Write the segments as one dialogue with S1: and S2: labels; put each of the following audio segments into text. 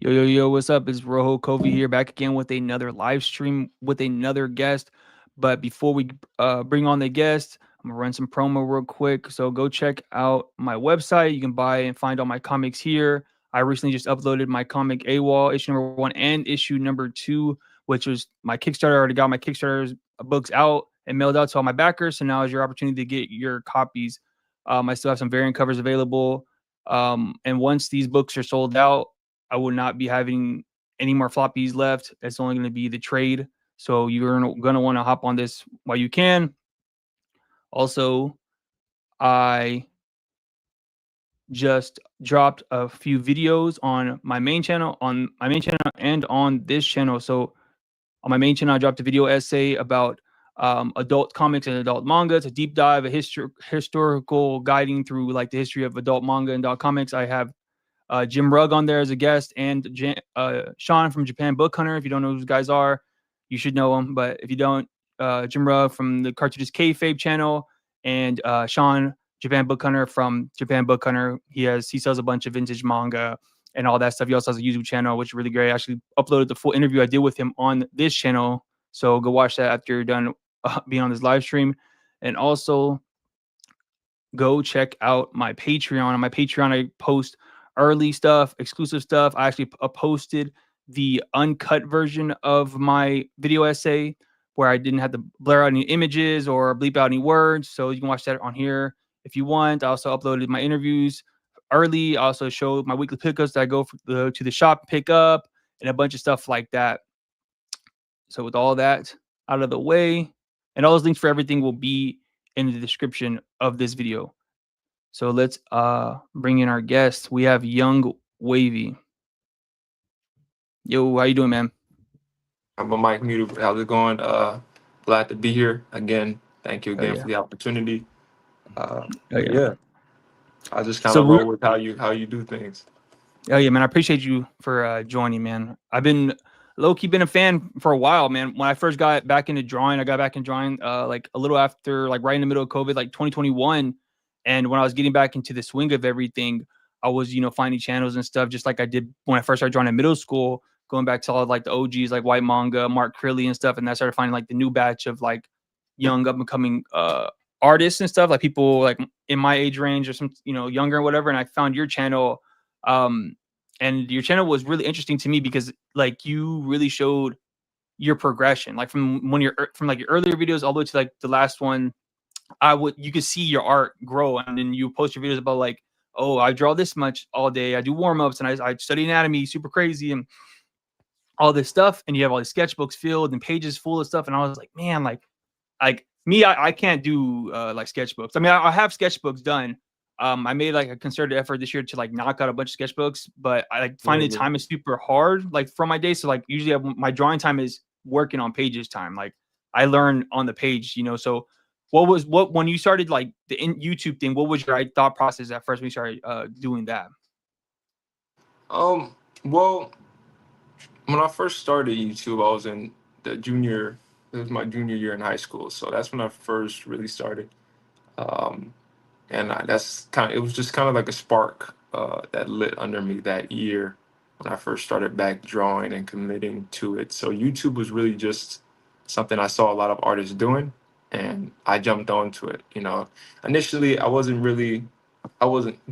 S1: Yo, yo, yo, what's up? It's Rojo Cova here, back again with another live stream with another guest. But before we bring on the guest, I'm gonna run some promo real quick. So go check out my website. You can buy and find all my comics here. I recently just uploaded my comic AWOL issue number 1 and issue number 2, which was my Kickstarter. I already got my Kickstarter books out and mailed out to all my backers. So now is your opportunity to get your copies. I still have some variant covers available. And once these books are sold out, I will not be having any more floppies left. It's only going to be the trade. So you're going to want to hop on this while you can. Also, I just dropped a few videos on my main channel, and on this channel. So on my main channel, I dropped a video essay about adult comics and adult manga. It's a deep dive, a historical guiding through like the history of adult manga and adult comics. I have Jim Rugg on there as a guest, and Sean from Japan Book Hunter. If you don't know who those guys are, you should know them. But if you don't, Jim Rugg from the Cartridges Kayfabe channel, and Sean Japan Book Hunter from Japan Book Hunter. He sells a bunch of vintage manga and all that stuff. He also has a YouTube channel, which is really great. I actually uploaded the full interview I did with him on this channel, so go watch that after you're done being on this live stream. And also go check out my Patreon. On my Patreon, I post early stuff, exclusive stuff. I actually posted the uncut version of my video essay where I didn't have to blur out any images or bleep out any words. So you can watch that on here if you want. I also uploaded my interviews early. I also showed my weekly pickups that I go to the shop pick up and a bunch of stuff like that. So with all that out of the way, and all those links for everything will be in the description of this video. So let's bring in our guest. We have Young Wavy. Yo, how you doing, man?
S2: I'm a Mike Muter. How's it going? Glad to be here again. Thank you
S1: Oh
S2: again
S1: yeah.
S2: for the opportunity.
S1: Oh
S2: But
S1: yeah.
S2: yeah, I just kind
S1: So
S2: of
S1: we're
S2: roll with how you do things.
S1: Oh yeah, man. I appreciate you for joining, man. I've been low-key been a fan for a while, man. When I first got back into drawing, I got back in drawing like a little after, like right in the middle of COVID, like 2021. And when I was getting back into the swing of everything, I was, finding channels and stuff just like I did when I first started drawing in middle school, going back to all like the OGs like White Manga, Mark Crilly and stuff. And I started finding like the new batch of like young up and coming artists and stuff, like people like in my age range or some, younger or whatever. And I found your channel. And your channel was really interesting to me because like you really showed your progression, like from like your earlier videos all the way to like the last one. You could see your art grow, and then you post your videos about like, oh, I draw this much all day, I do warm-ups, and I study anatomy super crazy and all this stuff, and you have all these sketchbooks filled and pages full of stuff. And I was like, man, like me, I can't do like sketchbooks. I mean, I have sketchbooks done. I made like a concerted effort this year to like knock out a bunch of sketchbooks, but I like find the
S2: Yeah.
S1: time is super hard. Like for my day, so like usually my drawing time is working on pages time. Like I learn on the page, So what when you started like the YouTube thing? What was your thought process at first when you started doing that?
S2: Well, when I first started YouTube, I was in the junior. It was my junior year in high school, so that's when I first really started. Um, and that's kind of, it was just kind of like a spark that lit under me that year when I first started back drawing and committing to it. So YouTube was really just something I saw a lot of artists doing, and I jumped onto it. Initially I wasn't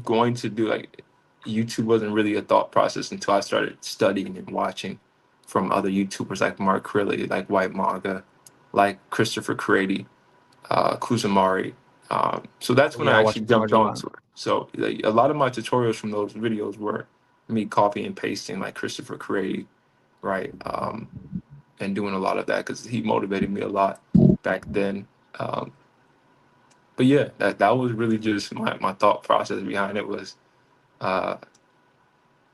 S2: going to do like YouTube wasn't really a thought process until I started studying and watching from other YouTubers like Mark Crilly, like White Manga, like Christopher Crady, Kuzumari. So that's
S1: Oh,
S2: when
S1: yeah,
S2: I
S1: I watched
S2: actually
S1: March
S2: jumped
S1: a lot.
S2: onto it. So like, a lot of my tutorials from those videos were me copy and pasting like Christopher Crady, right? And doing a lot of that because he motivated me a lot back then. Um, but yeah, that was really just my thought process behind it was uh,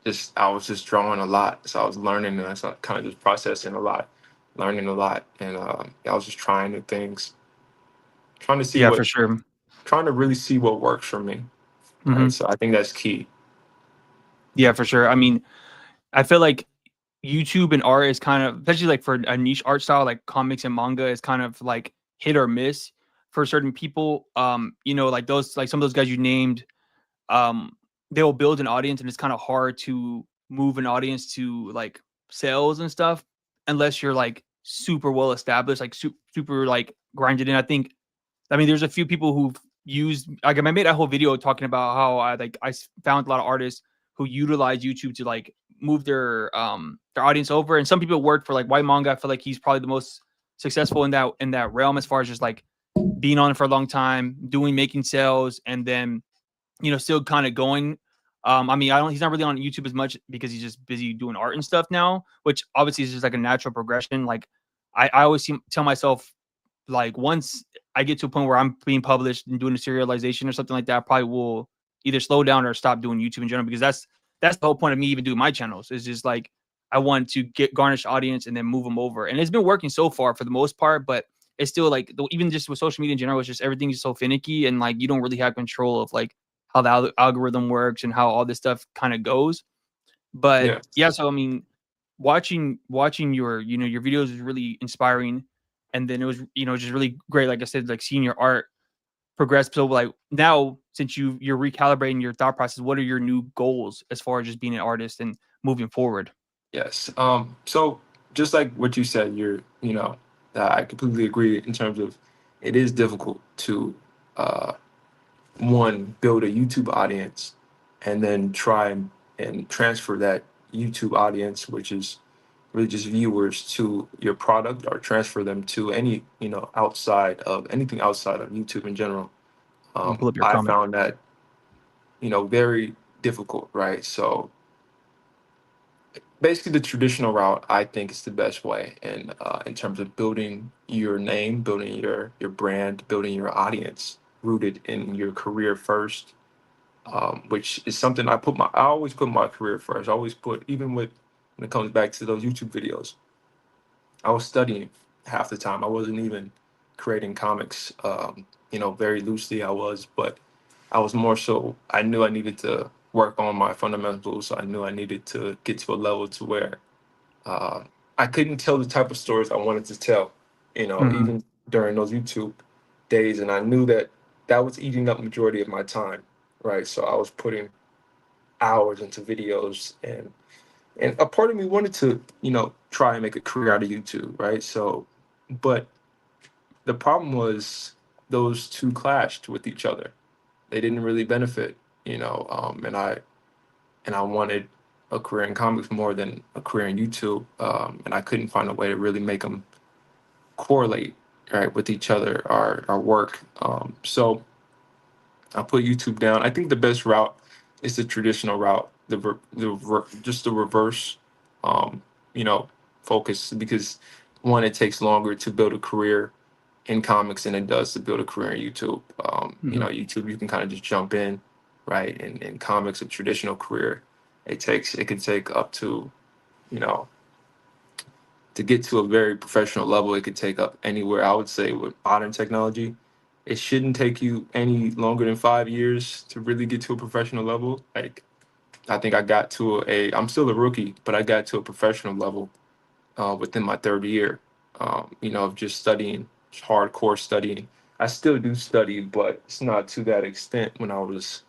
S2: just I was just drawing a lot. So I was learning and I was kind of just processing a lot, learning a lot. And I was just trying new things, trying to see
S1: Yeah, for
S2: what
S1: sure.
S2: trying to really see what works for me.
S1: Hmm.
S2: Right. So I think that's key.
S1: Yeah, for sure. I mean, I feel like YouTube and art is kind of, especially like for a niche art style like comics and manga, is kind of like hit or miss for certain people. Like those, like some of those guys you named, um, they will build an audience, and it's kind of hard to move an audience to like sales and stuff unless you're like super well established, like super like grinded in. I mean, there's a few people who've used, like, I made a whole video talking about how I found a lot of artists who utilize YouTube to like move their audience over, and some people work for like White Manga. I feel like he's probably the most successful in that realm as far as just like being on it for a long time, making sales, and then still kind of going. I mean, he's not really on YouTube as much because he's just busy doing art and stuff now, which obviously is just like a natural progression. Like I always tell myself, like, once I get to a point where I'm being published and doing a serialization or something like that, I probably will either slow down or stop doing YouTube in general, because that's the whole point of me even doing my channels. Is just like I want to get garnish audience and then move them over, and it's been working so far for the most part, but it's still like even just with social media in general, it's just everything's so finicky, and like you don't really have control of like how the algorithm works and how all this stuff kind of goes. But
S2: Yeah.
S1: yeah, so I mean, watching your your videos is really inspiring, and then it was just really great. Like I said, like seeing your art progress. So like now, since you're recalibrating your thought process, what are your new goals as far as just being an artist and moving forward?
S2: Yes. So just like what you said, I completely agree in terms of it is difficult to uh, one, build a YouTube audience and then try and transfer that YouTube audience, which is really just viewers, to your product, or transfer them to any, anything outside of YouTube in general.
S1: I'm gonna pull up your
S2: I
S1: comment.
S2: found that, very difficult, right? So basically the traditional route I think is the best way, and in terms of building your name, building your brand, building your audience rooted in your career first, which is something I always put my career first. I always put, even when it comes back to those YouTube videos, I was studying half the time. I wasn't even creating comics, very loosely. I was, but I was more so, I knew I needed to work on my fundamentals. I knew I needed to get to a level to where uh, I couldn't tell the type of stories I wanted to tell,
S1: Hmm.
S2: even during those YouTube days. And I knew that that was eating up majority of my time, right? So I was putting hours into videos, and a part of me wanted to, try and make a career out of YouTube, right? So, but the problem was those two clashed with each other. They didn't really benefit, and I wanted a career in comics more than a career in YouTube, and I couldn't find a way to really make them correlate, right, with each other, our work. So I put YouTube down. I think the best route is the traditional route, just the reverse, um, you know, focus, because one, it takes longer to build a career in comics than it does to build a career in YouTube.
S1: Hmm.
S2: YouTube, you can kind of just jump in, right? In comics, a traditional career, it can take up to, you know, to get to a very professional level, it could take up anywhere. I would say with modern technology, it shouldn't take you any longer than 5 years to really get to a professional level. Like, I think I'm still a rookie, but I got to a professional level within my third year, of just studying, hardcore studying. I still do study, but it's not to that extent when I was,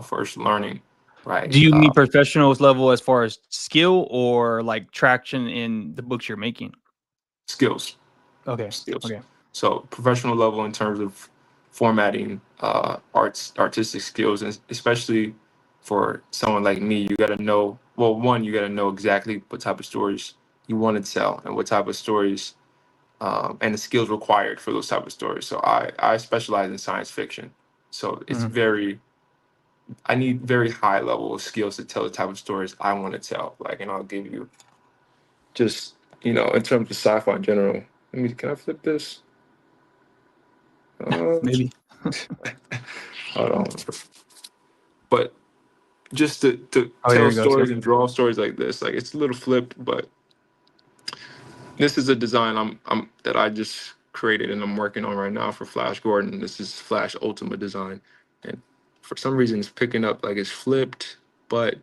S2: first learning, right?
S1: Do you mean professionals level as far as skill or like traction in the books you're making?
S2: Skills.
S1: Okay.
S2: Skills.
S1: Okay.
S2: So professional level in terms of formatting, artistic skills, and especially for someone like me, you got to know. Well, one, you got to know exactly what type of stories you want to tell, and what type of stories, and the skills required for those type of stories. So I specialize in science fiction, so
S1: Mhm.
S2: I need very high level of skills to tell the type of stories I want to tell. Like, and I'll give you just, in terms of sci-fi in general. Can I flip this? Uh,
S1: Maybe.
S2: Hold on. But just to
S1: Oh, there
S2: tell
S1: it goes. Yep.
S2: stories and draw stories like this, like, it's a little flipped, but this is a design that I just created and I'm working on right now for Flash Gordon. This is Flash Ultimate design, and for some reason it's picking up like it's flipped, but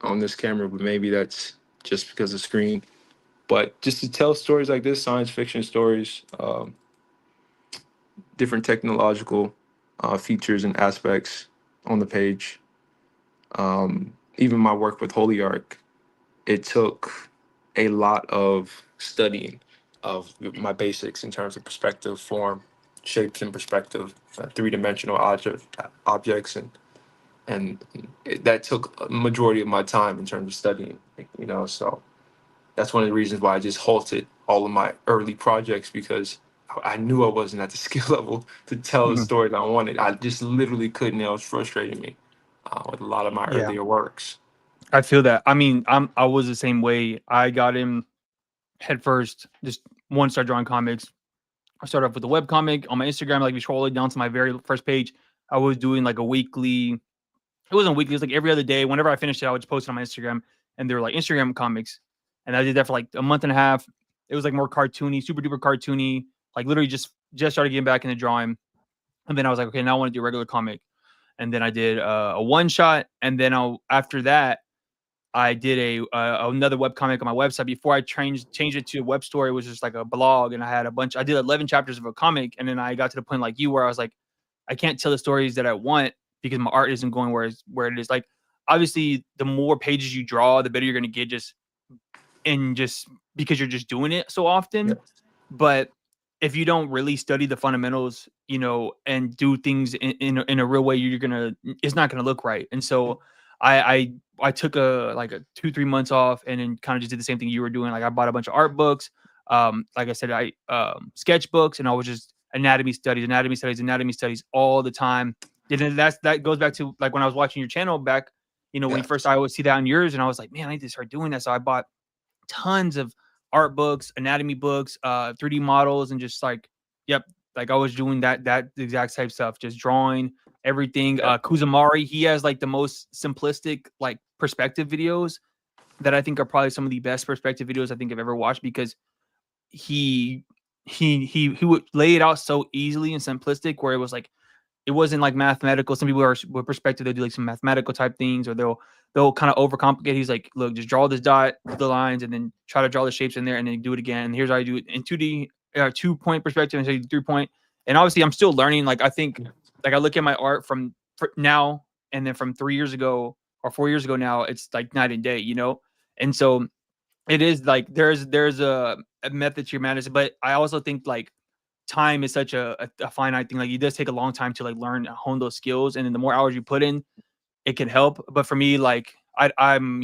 S2: on this camera, but maybe that's just because of screen. But just to tell stories like this, science fiction stories, different technological features and aspects on the page. even my work with Holy Ark, it took a lot of studying of my basics in terms of perspective, form, shapes, and perspective, three-dimensional objects, and that took a majority of my time in terms of studying. So that's one of the reasons why I just halted all of my early projects, because I knew I wasn't at the skill level to tell the
S1: Mhm.
S2: stories I wanted. I just literally couldn't. It was frustrating me with a lot of my
S1: Yeah,
S2: earlier works.
S1: I feel that. I mean, I was the same way. I got in head first, just one start drawing comics. I started off with a web comic on my Instagram. Like, you scroll it down to my very first page, I was doing like a weekly. It wasn't weekly. It was like every other day. Whenever I finished it, I would just post it on my Instagram, and they were like Instagram comics. And I did that for like a month and a half. It was like more cartoony, super duper cartoony. Like, literally just started getting back into drawing. And then I was like, okay, now I want to do a regular comic. And then I did a one shot, and then after that, I did another web comic on my website. Before I changed it to a web story, it was just like a blog, and I had a bunch. I did 11 chapters of a comic, and then I got to the point like you, where I was like, I can't tell the stories that I want because my art isn't going where it is. Like, obviously, the more pages you draw, the better you're gonna get, just because you're just doing it so
S2: Yeah.
S1: often. But if you don't really study the fundamentals, and do things in a real way, it's not gonna look right. And so I took a 2-3 months off, and then kind of just did the same thing you were doing. Like, I bought a bunch of art books. Like I said, I sketchbooks, and I was just anatomy studies all the time. And then that goes back to like when I was watching your channel back, when you first,
S2: Yes.
S1: I would see that on yours, and I was like, man, I need to start doing that. So I bought tons of art books, anatomy books, 3D models, and just like, yep, like I was doing that exact type stuff, just drawing everything.
S2: Yeah.
S1: Kuzumari, he has like the most simplistic like perspective videos that I think are probably some of the best perspective videos I think I've ever watched, because he he would lay it out so easily and simplistic, where it wasn't like mathematical. Some people are with perspective, they do like some mathematical type things, or they'll kind of overcomplicate. He's like, look, just draw this dot, the lines, and then try to draw the shapes in there, and then do it again. And here's how I do it in 2D, 2 point perspective, and so 3 point. And obviously, I'm still learning. Like, I think, like, I look at my art from now, and then from 3 years ago or 4 years ago now, it's like night and day. And so it is like there's a method to your madness, but I also think like time is such a finite thing. Like, it does take a long time to like learn and hone those skills, and then the more hours you put in, it can help. But for me, like, I'm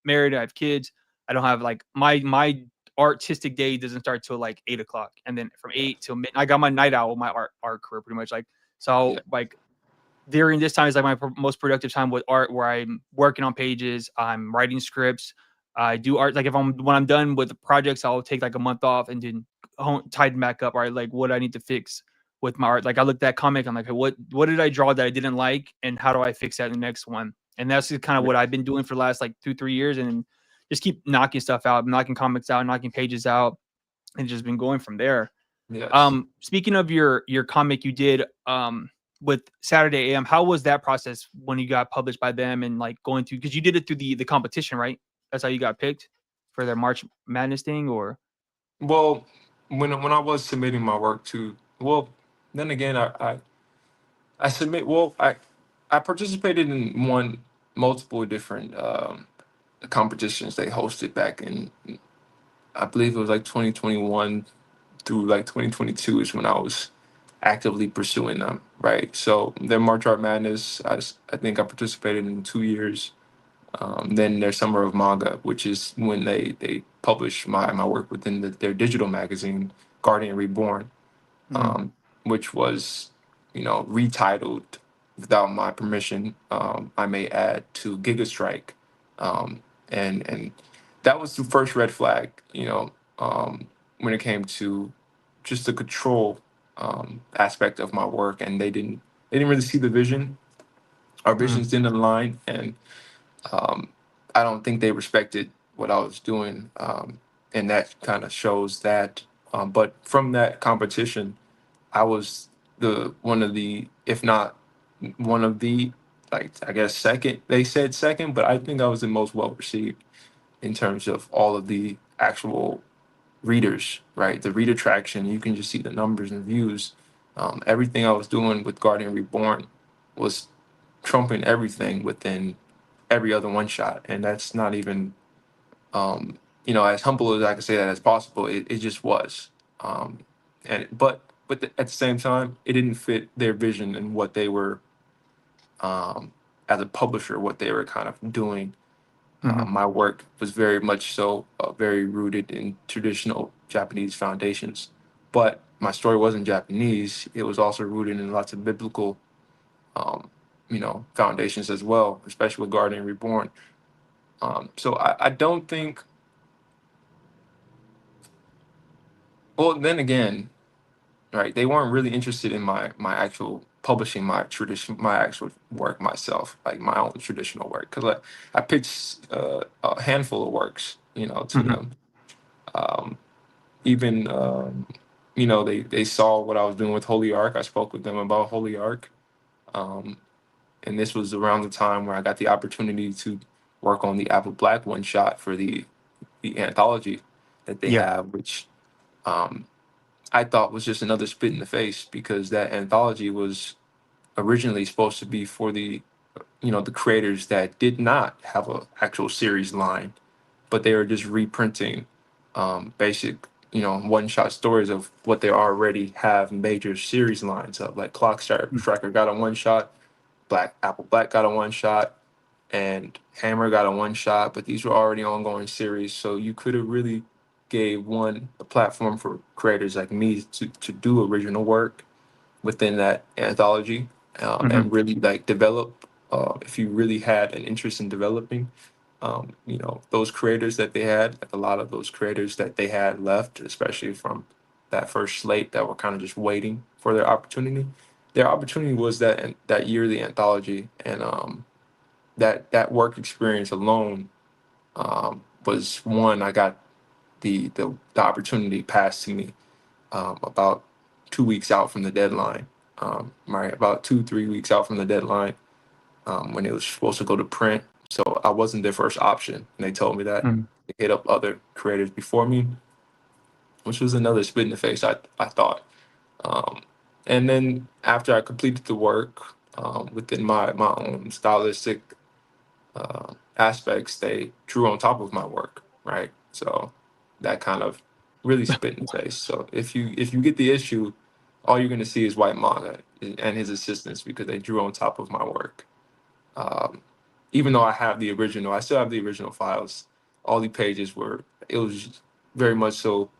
S1: married, I have kids. I don't have like my artistic day doesn't start till like 8 o'clock, and then from 8 till I got my night owl, my art career pretty much. Like,
S2: Yeah.
S1: so like during this time is like my most productive time with art, where I'm working on pages, I'm writing scripts, I do art. Like, when I'm done with the projects, I'll take like a month off and then tighten back up. All right, like, what I need to fix with my art. Like, I looked at that comic, I'm like, hey, what did I draw that I didn't like, and how do I fix that in the next one? And that's just kind of
S2: Yeah.
S1: what I've been doing for the last like 2-3 years, and just keep knocking stuff out, knocking comics out, knocking pages out, and just been going from there.
S2: Yes.
S1: Speaking of your comic you did with Saturday AM, how was that process when you got published by them, and like going through, because you did it through the competition, right? That's how you got picked for their March Madness thing, or
S2: Well, when I was submitting my work to, well, then again, I submit. Well, I participated in one multiple different competitions they hosted back in, I believe it was like 2021 through like 2022 is when I was actively pursuing them. Right. So their March Art Madness, I think I participated in 2 years. Then their Summer of Manga, which is when they publish my work within their digital magazine, Guardian Reborn,
S1: mm,
S2: um, which was, retitled without my permission. I may add to Giga Strike, and that was the first red flag. When it came to just the control aspect of my work, and they didn't really see the vision. Our
S1: mm,
S2: visions didn't align, and um, I don't think they respected what I was doing, and that kind of shows that. But from that competition, I was the one of the, if not one of the, like, I guess second. They said second, but I think I was the most well received in terms of all of the actual readers. Right, the reader traction. You can just see the numbers and views. Everything I was doing with Guardian Reborn was trumping everything within every other one shot, and that's not even as humble as I can say that as possible. It just was, um, at the same time, it didn't fit their vision and what they were, as a publisher, what they were kind of doing.
S1: Hmm.
S2: My work was very much so very rooted in traditional Japanese foundations, but my story wasn't Japanese. It was also rooted in lots of biblical, um, foundations as well, especially with Guardian Reborn. So I don't think. Well, then again, right? They weren't really interested in my actual publishing my actual work myself, like my own traditional work, because I pitched a handful of works, to
S1: Hmm.
S2: them. Um, even they saw what I was doing with Holy Ark. I spoke with them about Holy Ark, um, and this was around the time where I got the opportunity to work on the Apple Black one shot for the anthology that they
S1: Yeah.
S2: have, which um, I thought was just another spit in the face, because that anthology was originally supposed to be for the creators that did not have a actual series line, but they were just reprinting basic one shot stories of what they already have major series lines of, like Striker got a one shot, Apple Black got a one shot, and Hammer got a one shot, but these were already ongoing series, so you could have really gave a platform for creators like me to do original work within that anthology,
S1: Hmm.
S2: and really like develop, if you really had an interest in developing those creators that they had, like a lot of those creators that they had left, especially from that first slate that were kind of just waiting for their opportunity. Their opportunity was that yearly anthology, and that work experience alone was one. I got the opportunity passed to me about 2 weeks out from the deadline, right about 2 3 weeks out from the deadline, when it was supposed to go to print. So I wasn't their first option, and they told me that.
S1: Hmm.
S2: They hit up other creators before me, which was another spit in the face, I thought. Um, and then after I completed the work, within my own stylistic aspects, they drew on top of my work, right? So that kind of really spit in the face. So if you get the issue, all you're gonna see is White Manga and his assistants, because they drew on top of my work. Um, Even though I still have the original files. All the pages were, it was very much so.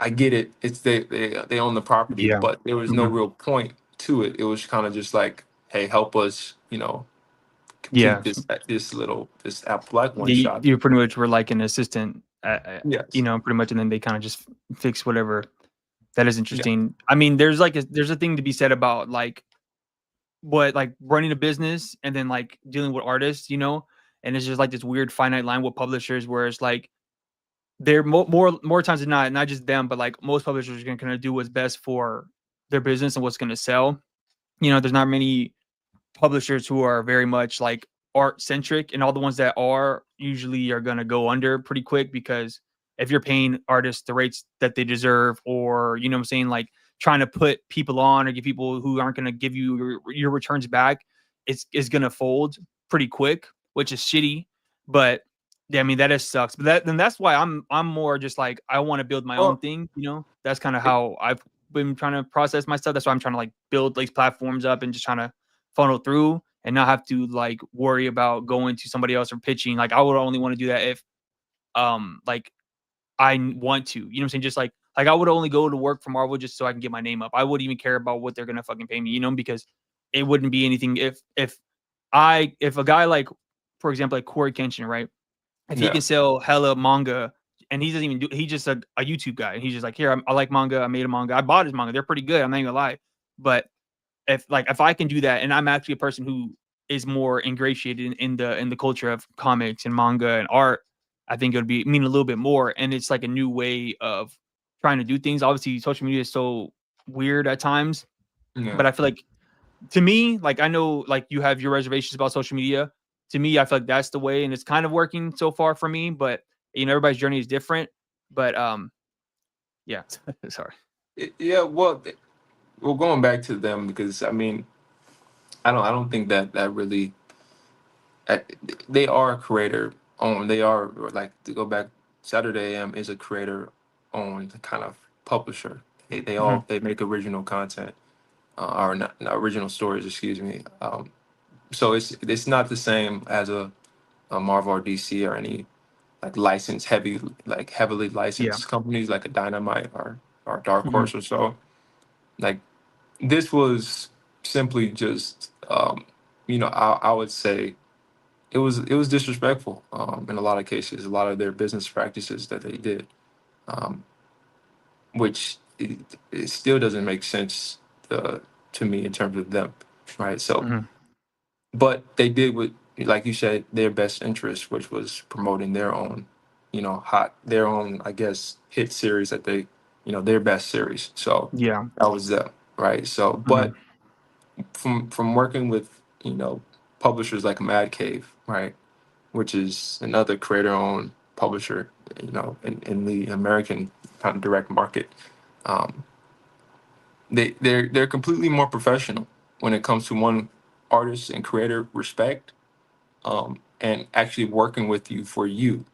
S2: I get it. It's they own the property,
S1: Yeah.
S2: but there was no
S1: Hmm.
S2: real point to it. It was kind of just like, hey, help us, complete
S1: Yeah.
S2: this Apple Black one shot.
S1: You pretty much were like an assistant,
S2: Yes.
S1: pretty much, and then they kind of just fix whatever. That is
S2: Yeah.
S1: interesting. I mean, there's a thing to be said about like running a business and then like dealing with artists, and it's just like this weird finite line with publishers where it's like they're more times than not just them, but like most publishers are gonna kind of do what's best for their business and what's gonna sell. There's not many publishers who are very much like art centric, and all the ones that are usually are going to go under pretty quick, because if you're paying artists the rates that they deserve, or what I'm saying, like trying to put people on or get people who aren't going to give you your returns back, it's going to fold pretty quick, which is shitty. But yeah, I mean that just sucks. But that's why I'm more just like I want to build my own
S2: Well,
S1: thing. That's kind of
S2: it,
S1: how I've been trying to process my stuff. That's why I'm trying to like build these platforms up and just trying to funnel through and not have to like worry about going to somebody else or pitching. Like I would only want to do that if like want to. You know what I'm saying? Just like I would only go to work for Marvel just so I can get my name up. I wouldn't even care about what they're gonna fucking pay me, because it wouldn't be anything if a guy like, for example, like Corey Kenshin, right? If he
S2: yeah.
S1: can sell hella manga and he doesn't even do, he's just a YouTube guy and he's just like, here, I like manga, I made a manga, I bought his manga, they're pretty good, I'm not even gonna lie. But if I can do that, and I'm actually a person who is more ingratiated in the culture of comics and manga and art, I think it would mean a little bit more. And it's like a new way of trying to do things. Obviously, social media is so weird at times,
S2: Yeah.
S1: but I feel like, to me, like I know like you have your reservations about social media. To me, I feel like that's the way, and it's kind of working so far for me. But everybody's journey is different. But yeah, sorry.
S2: Yeah. Well, going back to them, because I mean, I don't think that really uh, they are creator owned. They are, like, to go back, Saturday AM is a creator owned kind of publisher.
S1: Mhm.
S2: They make original content, or not original stories, excuse me. So it's not the same as a Marvel or DC or any like heavily
S1: Yeah.
S2: licensed companies like a Dynamite or Dark
S1: Mhm.
S2: Horse or so. Like, this was simply just, I would say it was disrespectful, in a lot of cases, a lot of their business practices that they did, um, which it still doesn't make sense, to me, in terms of them, right? So,
S1: Mhm.
S2: but they did what, like you said, their best interest, which was promoting their own, their own, I guess, hit series that they, their best series. So
S1: Yeah.
S2: that was them, right? So,
S1: Mhm.
S2: but from working with, publishers like Mad Cave, right, which is another creator-owned publisher, in the American kind of direct market. Um, they're completely more professional when it comes to one, artist and creator respect, and actually working with you for you,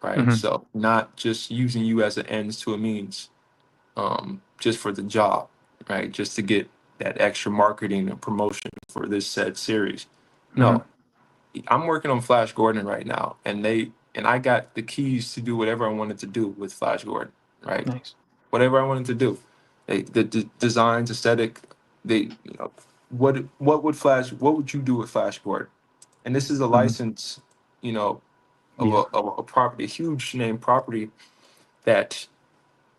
S2: right?
S1: Mhm.
S2: So not just using you as an ends to a means, just for the job, right? Just to get that extra marketing and promotion for this said series.
S1: Mhm.
S2: No, I'm working on Flash Gordon right now, and I got the keys to do whatever I wanted to do with Flash Gordon, right?
S1: Nice.
S2: Whatever I wanted to do, the designs, aesthetic, they, what would you do with Flash Gordon? And this is a
S1: Mhm.
S2: license, you know,
S1: Yeah.
S2: of a property, a huge name property that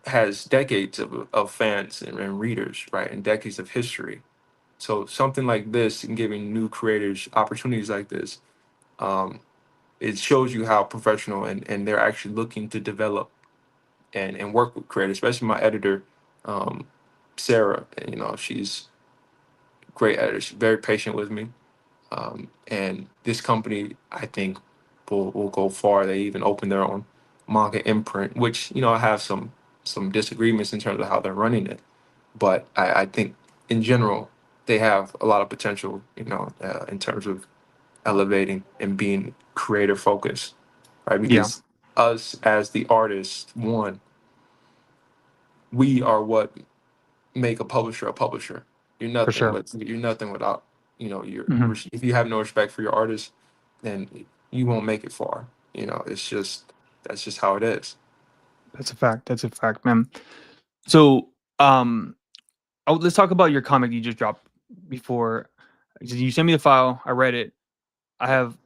S2: has decades of fans and readers, right, and decades of history. So something like this and giving new creators opportunities like this, um, it shows you how professional and they're actually looking to develop and work with creators, especially my editor, um, Sarah. She's a great editor. She's very patient with me. And this company, I think, will go far. They even opened their own manga imprint, which, I have some disagreements in terms of how they're running it. But I think in general, they have a lot of potential, in terms of elevating and being creator focused, right?
S1: Yeah.
S2: Because us as the artists, one, we are what make a publisher a publisher.
S1: For sure.
S2: You're nothing without,
S1: Mhm.
S2: if you have no respect for your artist, then you won't make it far. That's just how it is.
S1: That's a fact. That's a fact, man. So, let's talk about your comic you just dropped before. You sent me the file. I read it. I have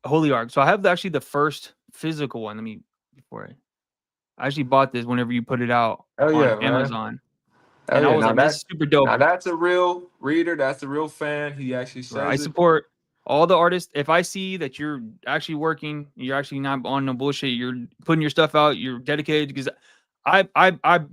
S1: Holy Arc. So I have actually the first physical one. Let me before I actually bought this whenever you put it out
S2: Oh
S1: on
S2: yeah, man.
S1: Amazon,
S2: Oh
S1: and I
S2: yeah.
S1: was like, man, this is super dope.
S2: Now that's a real reader. That's a real fan. He actually
S1: Right. I
S2: says it.
S1: support all the artists. If I see that you're actually working, you're actually not on no bullshit, you're putting your stuff out, you're dedicated because I'm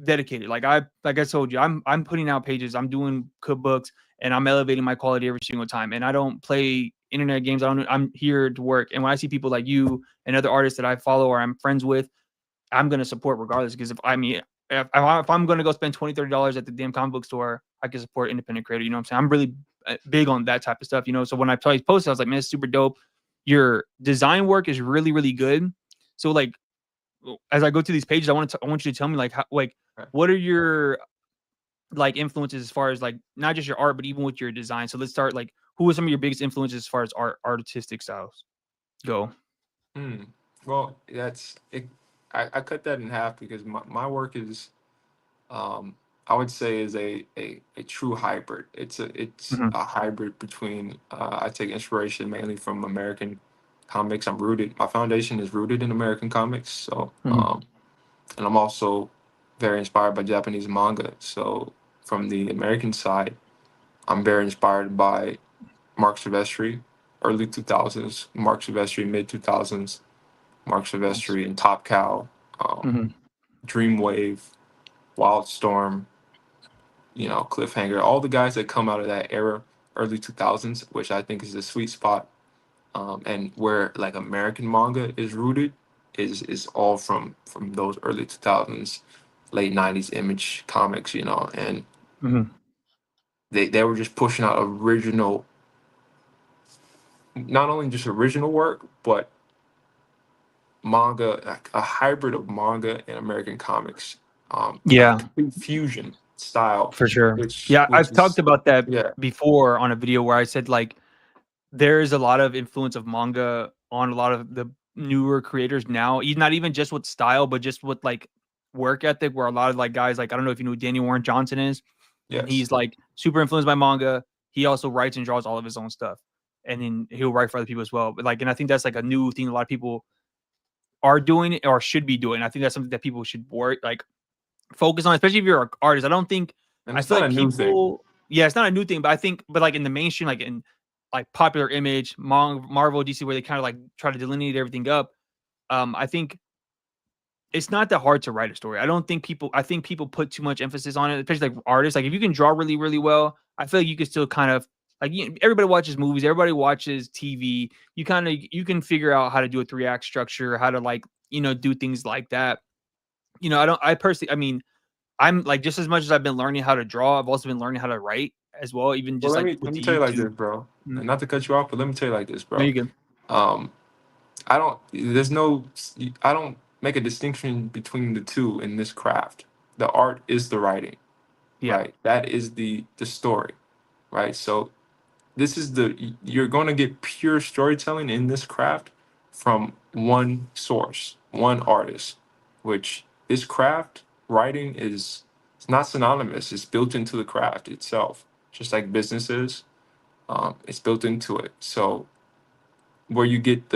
S1: dedicated. Like I told you, I'm putting out pages, I'm doing cookbooks, and I'm elevating my quality every single time. And I don't play internet games. I'm here to work. And when I see people like you and other artists that I follow or I'm friends with, I'm gonna support regardless. Because if I'm gonna go spend $20-$30 at the damn comic book store, I can support independent creator. You know what I'm saying? I'm really big on that type of stuff. So when I saw these posts, I was like, man, it's super dope. Your design work is really, really good. So like, as I go through these pages, I want you to tell me like what are your like influences as far as like not just your art, but even with your design. So let's start like who are some of your biggest influences as far as artistic styles go?
S2: Hmm. Well, that's it. I cut that in half because my work is, I would say, is a true hybrid. It's
S1: Mm-hmm.
S2: a hybrid between, I take inspiration mainly from American comics. My foundation is rooted in American comics. So,
S1: Mm-hmm.
S2: and I'm also very inspired by Japanese manga. So from the American side, I'm very inspired by Mark Silvestri, early 2000s, Mark Silvestri, mid 2000s, Mark
S1: Nice.
S2: Silvestri and Top Cow, um,
S1: Mm-hmm.
S2: Dreamwave, Wildstorm, Cliffhanger, all the guys that come out of that era, early 2000s, which I think is the sweet spot, and where like American manga is rooted, is all from those early 2000s, late 90s Image Comics, and
S1: Mm-hmm.
S2: they were just pushing out original not only just original work, but manga, like a hybrid of manga and American comics, like a
S1: Yeah,
S2: complete fusion style,
S1: for sure.
S2: which
S1: Yeah,
S2: which
S1: I've talked
S2: is
S1: about that
S2: yeah,
S1: before on a video where I said like there's a lot of influence of manga on a lot of the newer creators now. Not even just with style, but just with like work ethic. Where a lot of like guys like I don't know if you know who Daniel Warren Johnson is.
S2: yes.
S1: He's like super influenced by manga. He also writes and draws all of his own stuff, and then he'll write for other people as well. But like, and I think that's like a new thing a lot of people are doing or should be doing. I think that's something that people should work like focus on, especially if you're an artist. I don't think
S2: And
S1: I
S2: it's
S1: feel
S2: not
S1: like
S2: a new thing.
S1: people. Yeah, it's not a new thing, but I think, but like in the mainstream, like in like popular image, Marvel, DC, where they kind of like try to delineate everything up. I think it's not that hard to write a story. I don't think people. I think people put too much emphasis on it, especially like artists. Like if you can draw really, really well, I feel like you can still kind of like everybody watches movies, everybody watches TV. You can figure out how to do a 3 act structure, how to like do things like that. I don't. I personally, I mean, I'm like just as much as I've been learning how to draw, I've also been learning how to write as well, even
S2: Well,
S1: just like with
S2: let me
S1: the
S2: tell you like
S1: YouTube.
S2: this, bro.
S1: Mm.
S2: And not to cut you off, but let me tell you like this,
S1: No,
S2: bro.
S1: you good.
S2: Um, I don't. There's no. I don't make a distinction between the two in this craft. The art is the writing,
S1: Yeah.
S2: right? That is the story, right? So this is you're going to get pure storytelling in this craft from one source, one artist, which this craft writing is it's not synonymous. It's built into the craft itself, just like businesses. It's built into it. So where you get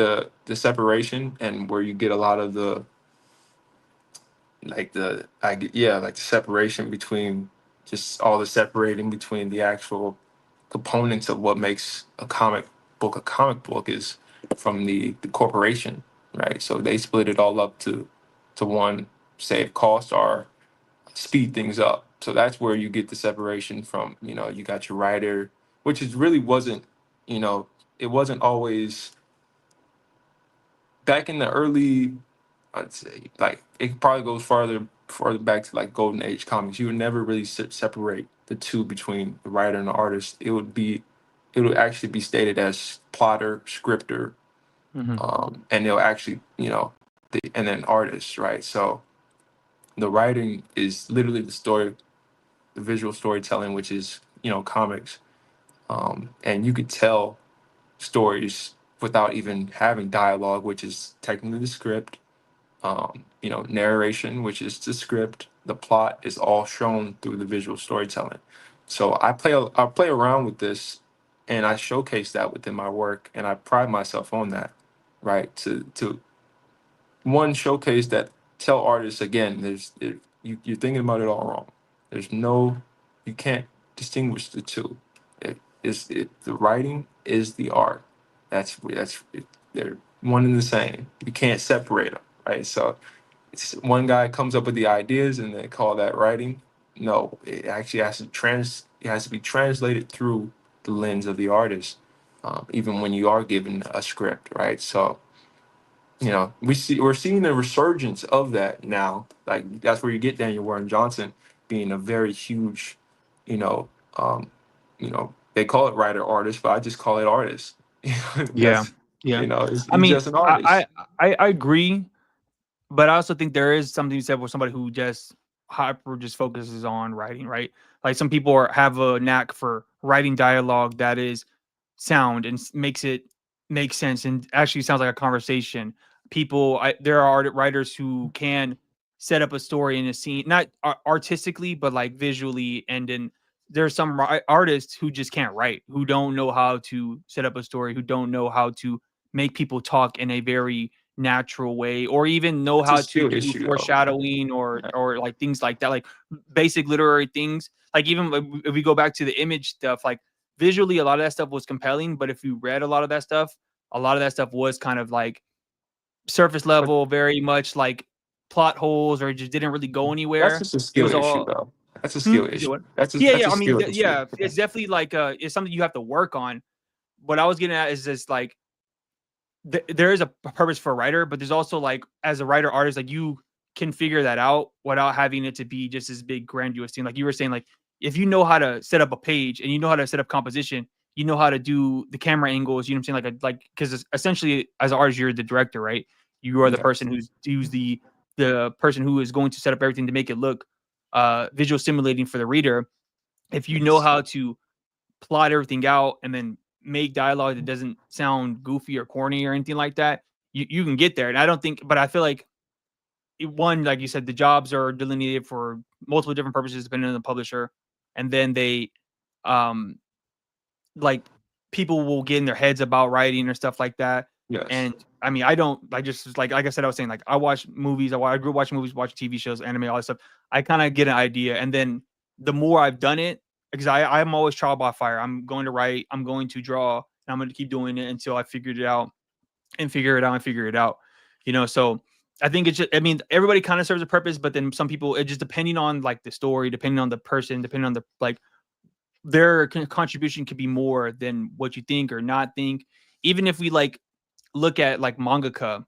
S2: the separation and where you get a lot of the like the I get yeah like the separation between just all the separating between the actual components of what makes a comic book is from the corporation, right? So they split it all up to one, save cost or speed things up. So that's where you get the separation from, you got your writer, which is really wasn't, you know, it wasn't always back in the early, I'd say, like it probably goes farther back to like golden age comics. You would never really separate the two between the writer and the artist. It would actually be stated as plotter, scripter,
S1: Hmm.
S2: and they'll actually, and then artist, right? So the writing is literally the story, the visual storytelling, which is comics, and you could tell stories without even having dialogue, which is technically the script. Narration, which is the script. The plot is all shown through the visual storytelling. So I play around with this, and I showcase that within my work, and I pride myself on that, right? To one showcase that tell artists again, you're thinking about it all wrong. There's no, you can't distinguish the two. The writing is the art. They're one and the same. You can't separate them, right? So it's one guy comes up with the ideas and they call that writing. No, it actually it has to be translated through the lens of the artist, even when you are given a script, right? So we're seeing a resurgence of that now. Like that's where you get Daniel Warren Johnson being a very huge, you know, um, they call it writer artist, but I just call it artist.
S1: Yeah.
S2: That's
S1: Yeah. I
S2: he's
S1: mean,
S2: just an artist.
S1: I agree, but I also think there is something you said for somebody who just hyper just focuses on writing, right? Like some people have a knack for writing dialogue that is sound and makes it make sense and actually sounds like a conversation. There are writers who can set up a story in a scene, not artistically, but like visually. And then there's some artists who just can't write, who don't know how to set up a story, who don't know how to make people talk in a very natural way, or even know
S2: That's a
S1: how to
S2: skill
S1: do
S2: issue, though.
S1: foreshadowing or like things like that, like basic literary things. Like even if we go back to the image stuff, like visually a lot of that stuff was compelling, but if you read a lot of that stuff, a lot of that stuff was kind of like surface
S2: But
S1: level, very much like plot holes, or it just didn't really go
S2: that's
S1: anywhere.
S2: just a
S1: It
S2: skill
S1: was
S2: issue,
S1: all
S2: though. That's a
S1: hmm?
S2: skill
S1: You said
S2: issue.
S1: what? Yeah,
S2: That's
S1: yeah.
S2: a
S1: I mean,
S2: skill issue.
S1: yeah, it's definitely like it's something you have to work on. What I was getting at is just like there is a purpose for a writer, but there's also like as a writer artist, like you can figure that out without having it to be just this big grandiose thing. Like you were saying, like if you know how to set up a page and you know how to set up composition, you know how to do the camera angles. You know what I'm saying? Like because essentially as an artist, you're the director, right? You are the person
S2: Yes.
S1: who's the person who is going to set up everything to make it look visual stimulating for the reader. If you know
S2: Yes.
S1: how to plot everything out and then make dialogue that doesn't sound goofy or corny or anything like that, you can get there. And I don't think, but I feel like one, like you said, the jobs are delineated for multiple different purposes depending on the publisher, and then they, um, like people will get in their heads about writing or stuff like that.
S2: Yes.
S1: And I mean, I don't. I just like I said, I was saying like I watch movies. I grew up watching movies, watch TV shows, anime, all that stuff. I kind of get an idea, and then the more I've done it, because I'm always trial by fire. I'm going to write, I'm going to draw, and I'm going to keep doing it until I figured it out and figure it out and figure it out. You know, so I think it's just, I mean, everybody kind of serves a purpose, but then some people, it just depending on like the story, depending on the person, depending on the like their contribution could be more than what you think or not think. Even if we like look at like mangaka,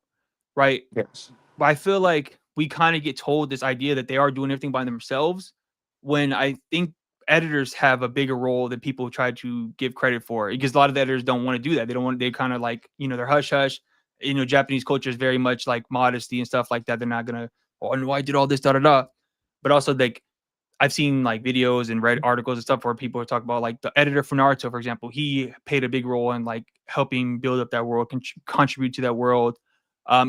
S1: right?
S2: Yes.
S1: But I feel like we kind of get told this idea that they are doing everything by themselves when I think editors have a bigger role than people try to give credit for, because a lot of the editors don't want to do that. They don't want, they kind of like, you know, they're hush hush. You know, Japanese culture is very much like modesty and stuff like that. They're not gonna, oh no, I did all this, da da da. But also like I've seen like videos and read articles and stuff where people are talking about like the editor for Naruto, for example. He played a big role in like helping build up that world, contribute to that world.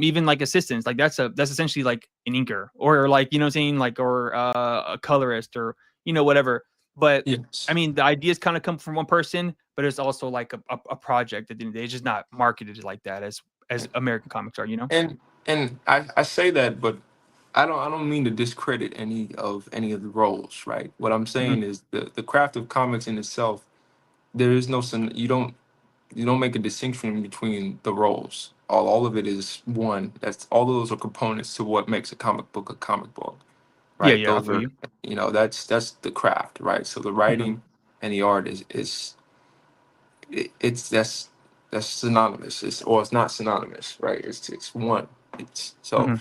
S1: Even like assistants, like that's essentially like an inker or like, you know what I'm saying, like, or a colorist or, you know, whatever. But I
S2: Yes.
S1: mean, the ideas kind of come from one person, but it's also like a project at the end of the day. It's just not marketed like that as American comics are, you know?
S2: And I say that, but I don't mean to discredit any of the roles, right? What I'm
S1: Hmm.
S2: saying is the craft of comics in itself, there is no you don't make a distinction between the roles. All of it is one. That's all of those are components to what makes a comic book,
S1: Yeah,
S2: right?
S1: yeah, I
S2: Those
S1: feel
S2: are,
S1: you.
S2: that's the craft, right? So the
S1: Hmm.
S2: writing and the art is it's that's synonymous. It's not synonymous, right? It's one. It's so
S1: Hmm.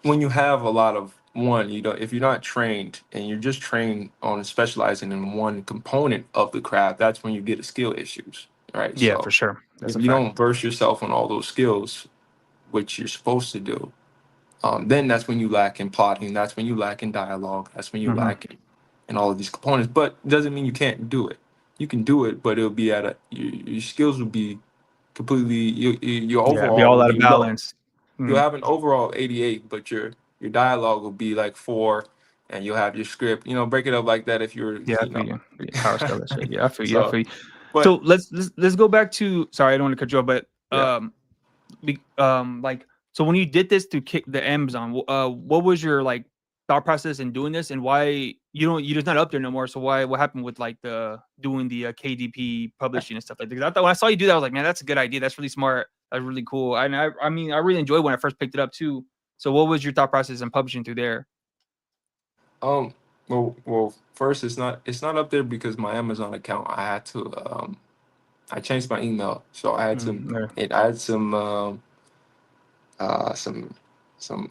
S2: when you have a lot of one, if you're not trained and you're just trained on specializing in one component of the craft, that's when you get skill issues, right?
S1: Yeah, for
S2: So
S1: sure. That's
S2: if
S1: a
S2: you
S1: fact.
S2: don't verse yourself on all those skills, which you're supposed to do, then that's when you lack in plotting. That's when you lack in dialogue. That's when you
S1: Hmm.
S2: lack in all of these components. But it doesn't mean you can't do it. You can do it, but it'll be your skills will be completely your
S1: Yeah, be
S2: overall
S1: all
S2: will
S1: out of
S2: be low.
S1: balance.
S2: You'll
S1: Mhm.
S2: have an overall 88, but your dialogue will be like 4, and you'll have your script. Break it up like that if you're
S1: Yeah, I
S2: you
S1: feel
S2: know.
S1: you. Yeah, power scale that shit. Yeah, I feel you. I
S2: So,
S1: feel you. So
S2: but
S1: let's go back to. Sorry, I don't want to cut you off, but
S2: yeah.
S1: like, so when you did this to kick the Amazon, what was your like thought process in doing this, and why you're just not up there no more? So what happened with like the doing the KDP publishing and stuff like that? 'Cause I thought when I saw you do that, I was like, man, that's a good idea. That's really smart. That's really cool. And I mean, I really enjoyed when I first picked it up too. So what was your thought process in publishing through there?
S2: Um. Well. First, it's not up there because my Amazon account. I had to. I changed my email, so I had some.
S1: Mm,
S2: I had uh some some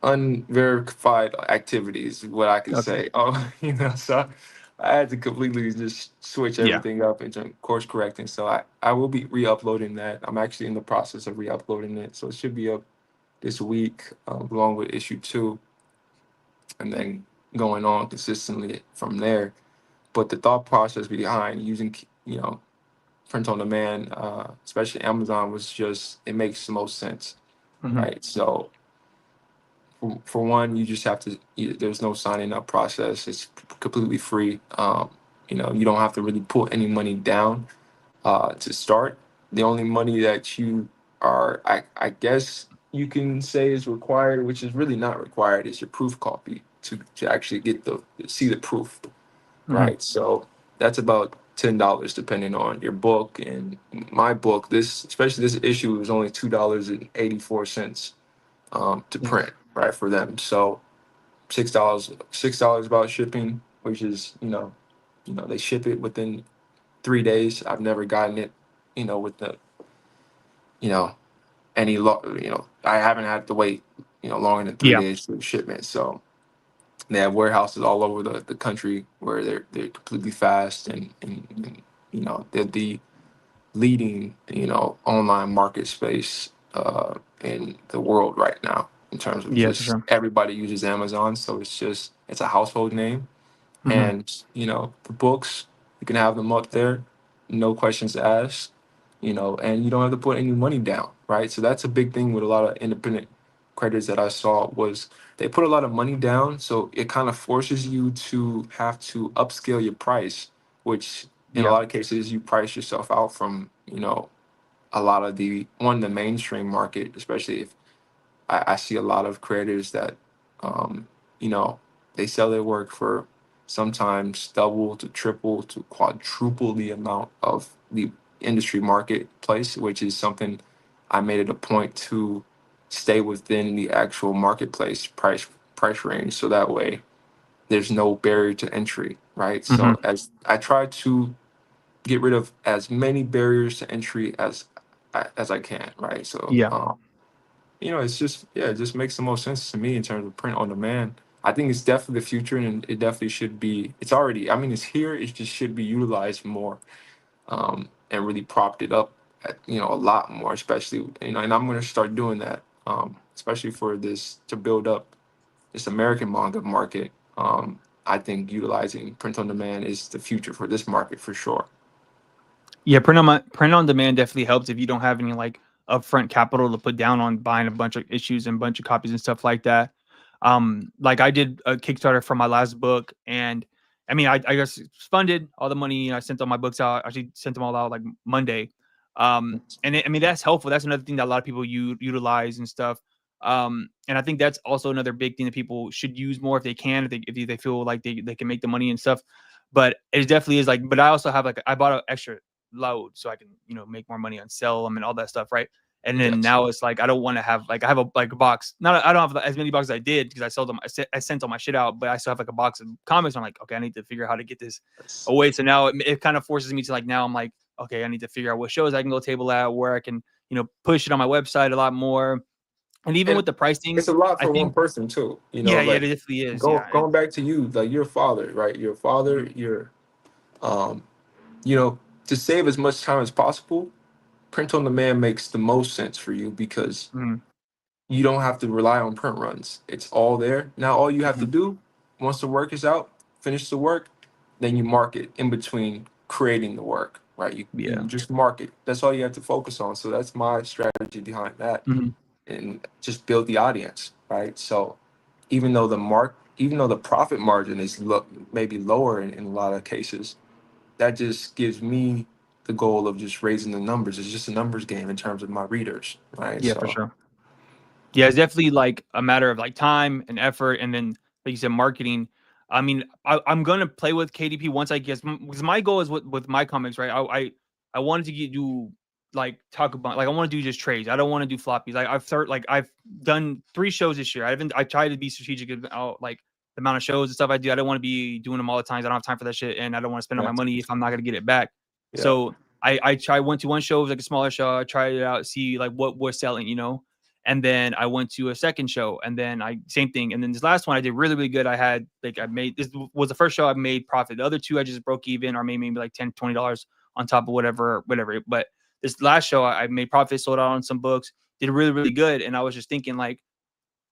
S2: unverified activities, what I could
S1: okay.
S2: say. So I had to completely just switch
S1: Yeah.
S2: everything up into course correcting. So I will be re-uploading that. I'm actually in the process of re-uploading it, so it should be up this week, along with issue 2, and then going on consistently from there. But the thought process behind using print on demand, especially Amazon, was just, it makes the most sense,
S1: Hmm.
S2: right? So for one, you just have to. There's no signing up process. It's completely free. You don't have to really put any money down to start. The only money that you I guess you can say is required, which is really not required, is your proof copy to actually get see the proof,
S1: Hmm.
S2: right? So that's about $10 depending on your book. And my book, this especially this issue, was only $2.84 to
S1: Yeah.
S2: print, right, for them. So $6 about shipping, which is they ship it within 3 days. I've never gotten it, with the you know I haven't had to wait longer than three
S1: Yeah.
S2: days for the shipment. So they have warehouses all over the country where they're completely fast and they're the leading, online market space in the world right now in terms of
S1: Yeah, for
S2: just
S1: sure.
S2: everybody uses Amazon. So it's a household name.
S1: Hmm.
S2: And, the books, you can have them up there, no questions asked, and you don't have to put any money down, right? So that's a big thing with a lot of independent creators that I saw was they put a lot of money down. So it kind of forces you to have to upscale your price, which in a
S1: Yeah.
S2: lot of cases you price yourself out from, a lot of the mainstream market, especially if I see a lot of creators that, um, you know, they sell their work for sometimes double to triple to quadruple the amount of the industry marketplace, which is something I made it a point to stay within the actual marketplace price range, so that way there's no barrier to entry, right?
S1: Hmm.
S2: So as I try to get rid of as many barriers to entry as I can, right? So
S1: Yeah.
S2: it's just it just makes the most sense to me in terms of print on demand. I think it's definitely the future, and it definitely should be. It's already. I mean, it's here. It just should be utilized more, and really propped it up, a lot more. Especially, and I'm going to start doing that, especially for this to build up this American manga market. I think utilizing print on demand is the future for this market for sure.
S1: Yeah, print on demand definitely helps if you don't have any like upfront capital to put down on buying a bunch of issues and bunch of copies and stuff like that. Like I did a Kickstarter for my last book, and I mean, I guess funded all the money. I sent all my books out. I actually sent them all out like Monday. I mean, that's helpful. That's another thing that a lot of people utilize and stuff. And I think that's also another big thing that people should use more if they can, if they feel like they can make the money and stuff. But it definitely is like, but I also have like, I bought an extra load so I can, make more money on sell them and all that stuff, right? And then
S2: Yes.
S1: now it's like I don't want to have like I have a box. Not I don't have as many boxes as I did because I sold them. I sent all my shit out, but I still have like a box of comics. I'm like, okay, I need to figure out how to get this
S2: Yes.
S1: away. So now it kind of forces me to like now I'm like, okay, I need to figure out what shows I can go table at, where I can push it on my website a lot more. And even
S2: And
S1: with the pricing,
S2: it's a lot
S1: I
S2: for one
S1: think
S2: person too.
S1: yeah, it
S2: Like
S1: definitely is. Yeah,
S2: going back to you, like your father, right? Your father,
S1: mhm,
S2: um, to save as much time as possible, print on demand makes the most sense for you because
S1: mhm,
S2: you don't have to rely on print runs. It's all there. Now all you have to
S1: mhm,
S2: do, once the work is out, finish the work, then you mark it in between creating the work, right? You
S1: yeah,
S2: just mark it. That's all you have to focus on. So that's my strategy behind that,
S1: mhm,
S2: and just build the audience, right? So even though the profit margin is maybe lower in a lot of cases, that just gives me the goal of just raising the numbers. It's just a numbers game in terms of my readers, right?
S1: yeah, for
S2: So
S1: sure. Yeah, it's definitely like a matter of like time and effort, and then like you said, marketing. I mean, I'm gonna play with KDP once I guess because my goal is with my comics, right? I wanted to do like talk about like I want to do just trades. I don't want to do floppies. I've done 3 shows this year. I try to be strategic about like the amount of shows and stuff I do. I don't want to be doing them all the times. I don't have time for that shit, and I don't want to spend all my
S2: yeah,
S1: money if I'm not gonna get it back.
S2: yeah,
S1: So I went to one show, it was like a smaller show. I tried it out, see like what we're selling. And then I went to a second show, and then I same thing. And then this last one I did really, really good. I made this was the first show I made profit. The other 2 I just broke even or made maybe like $10, $20 on top of whatever. But this last show I made profit, sold out on some books, did really, really good. And I was just thinking like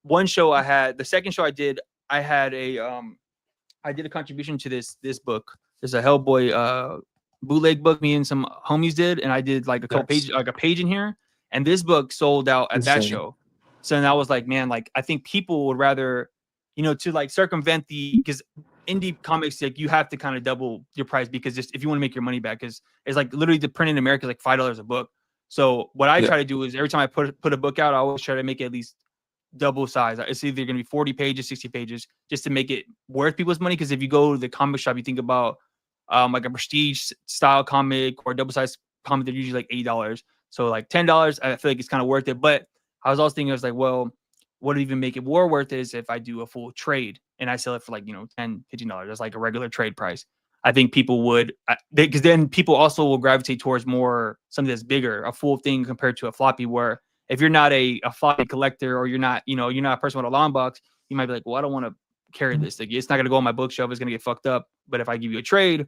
S1: one show the second show I had I did a contribution to this book. There's a Hellboy bootleg book me and some homies did, and I did like a couple
S2: yes,
S1: pages, like a page in here. And this book sold out at that
S2: insane.
S1: show. So then I was like, man, like I think people would rather, to like circumvent because indie comics, like you have to kind of double your price because just if you want to make your money back, because it's like literally the print in America is like $5 a book. So what I
S2: Yeah,
S1: try to do is every time I put a book out, I always try to make it at least double size. It's either going to be 40 pages, 60 pages, just to make it worth people's money. Because if you go to the comic shop, you think about like a prestige style comic or a double size comic, they're usually like $80. So like $10, I feel like it's kind of worth it. But I was also thinking, I was like, well, what would even make it more worth it is if I do a full trade and I sell it for like, $10, $15. That's like a regular trade price. I think people would, because then people also will gravitate towards more something that's bigger, a full thing compared to a floppy where if you're not a floppy collector or you're not a person with a long box, you might be like, well, I don't want to carry this thing. It's not going to go on my bookshelf. It's going to get fucked up. But if I give you a trade,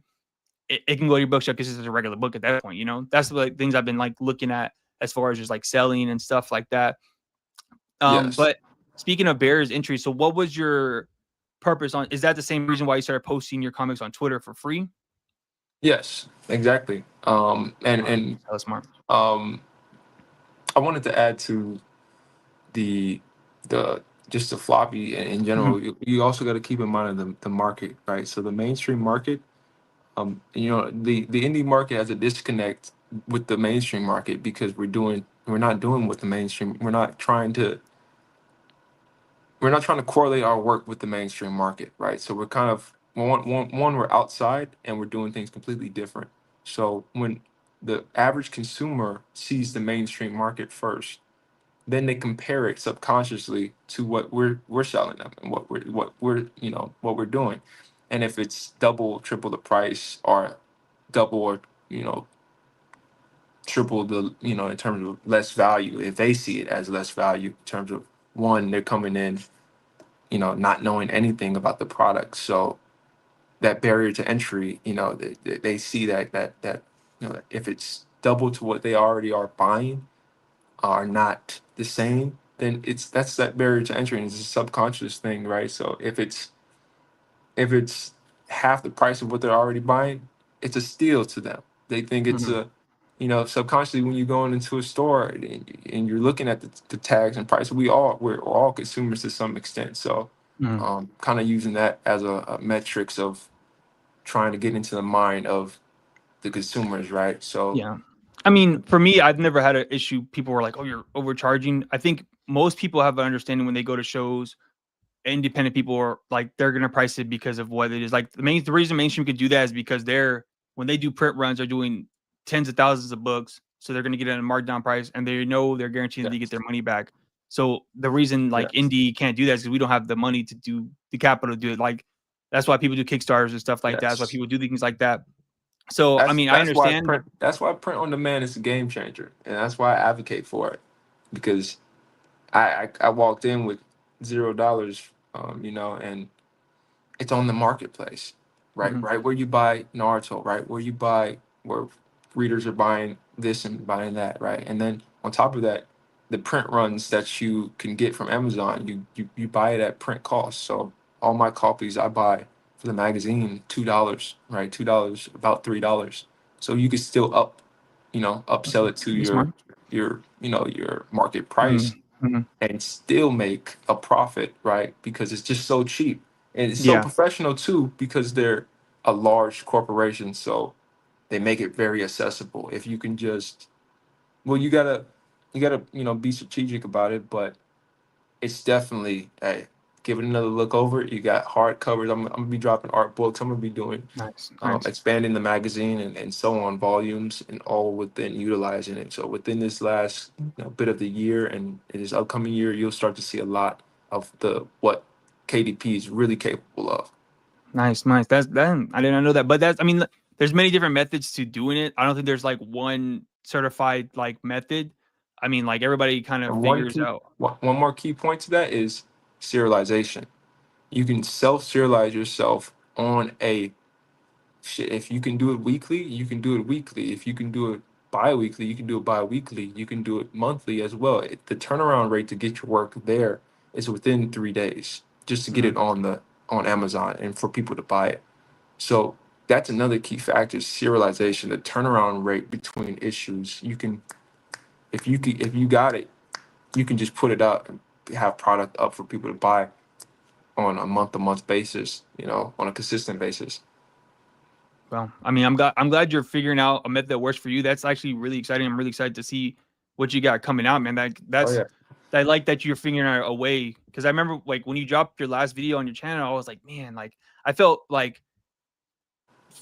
S1: it can go to your bookshelf because it's a regular book at that point. You know, that's the like, things I've been like looking at as far as just like selling and stuff like that.
S2: Yes.
S1: But speaking of barriers to entry, so what was your purpose on? Is that the same reason why you started posting your comics on Twitter for free?
S2: Yes, exactly. And
S1: That was smart.
S2: um, I wanted to add to the the just the floppy in
S1: Mm-hmm.
S2: general. You also got to keep in mind the market, right? So the mainstream market, the indie market has a disconnect with the mainstream market because we're not doing what the mainstream. We're not trying to correlate our work with the mainstream market, right? So we're kind of one we're outside and we're doing things completely different. So when the average consumer sees the mainstream market first, then they compare it subconsciously to what we're selling them and what we're doing. And if it's double, triple the price or double or triple the in terms of less value, if they see it as less value in terms of one, they're coming in not knowing anything about the product. So that barrier to entry, they see that if it's double to what they already are buying are not the same, then that's that barrier to entry and it's a subconscious thing, right? So if it's half the price of what they're already buying, it's a steal to them. They think it's
S1: Mm-hmm.
S2: a subconsciously when you're going into a store and you're looking at the tags and price, we're all consumers to some extent. So
S1: Mm-hmm.
S2: kind of using that as a metrics of trying to get into the mind of the consumers, right? So
S1: Yeah. I mean, for me, I've never had an issue. People were like, "Oh, you're overcharging." I think most people have an understanding when they go to shows. Independent people are like they're gonna price it because of what it is. Like the reason mainstream could do that is because they're when they do print runs, they're doing tens of thousands of books, so they're gonna get it at a markdown price, and they know they're guaranteed to get
S2: yes,
S1: their money back. So the reason like
S2: yes,
S1: indie can't do that is because we don't have the money to do the capital to do it. Like that's why people do Kickstarters and stuff like that. That's why
S2: yes.
S1: people do things like that. So I
S2: That's
S1: mean, I
S2: that's why
S1: understand.
S2: print that's why print on demand is a game changer, and that's why I advocate for it because I walked in with $0, and it's on the marketplace, right?
S1: Mhm.
S2: Right where you buy Naruto, right where you buy where readers are buying this and buying that, right? And then on top of that, the print runs that you can get from Amazon, you buy it at print cost. So all my copies I buy for the magazine $2, right? $2, about $3. So you could still upsell it to
S1: That's smart.
S2: your market price
S1: Mhm.
S2: and still make a profit, right? Because it's just so cheap. And it's so
S1: Yeah.
S2: professional too, because they're a large corporation. So they make it very accessible. If you can just well, you gotta, be strategic about it, but it's definitely hey, give it another look over. You got hardcovers. I'm gonna be dropping art books. I'm gonna be doing
S1: Nice. Nice.
S2: expanding the magazine and so on volumes and all within utilizing it. So within this last bit of the year and in this upcoming year, you'll start to see a lot of the what KDP is really capable of.
S1: Nice, nice. That's that. I didn't know that, but that's. I mean, there's many different methods to doing it. I don't think there's like one certified like method. I mean, like everybody kind of
S2: And
S1: figures out.
S2: one more key point to that is serialization. You can self serialize yourself on a shit. If you can do it weekly, you can do it weekly. If you can do it bi-weekly, you can do it bi-weekly. You can do it monthly as well. The turnaround rate to get your work there is within 3 days, just to get
S1: Mm,
S2: it on Amazon and for people to buy it. So that's another key factor: serialization. The turnaround rate between issues. You can if you got it, you can just put it up and have product up for people to buy on a month to month basis. On a consistent basis.
S1: well, I mean, I'm glad you're figuring out a method that works for you. That's actually really exciting. I'm really excited to see what you got coming out, man.
S2: Oh
S1: That's
S2: yeah.
S1: I like that you're figuring out a way because I remember like when you dropped your last video on your channel, I was like, man, like I felt like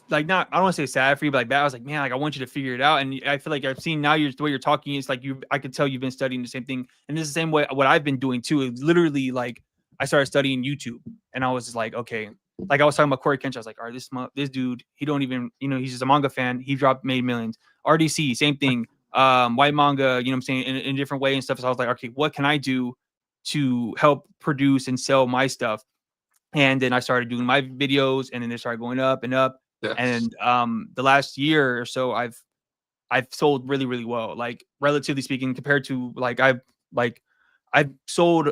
S1: not I don't want to say sad for you, but like that. I was like, man, like I want you to figure it out. And I feel like I've seen now the way you're talking, it's like I could tell you've been studying the same thing. And it's the same way what I've been doing too. It's literally like I started studying YouTube and I was just like, okay. Like I was talking about Corey Kenshin. I was like, all right, this dude, he don't even, he's just a manga fan. He made millions. RDC, same thing. White manga, I'm saying, in a different way and stuff. So I was like, okay, what can I do to help produce and sell my stuff? And then I started doing my videos and then they started going up and up
S2: Yes.
S1: And the last year or so, I've sold really, really well. Like relatively speaking, compared to like I've sold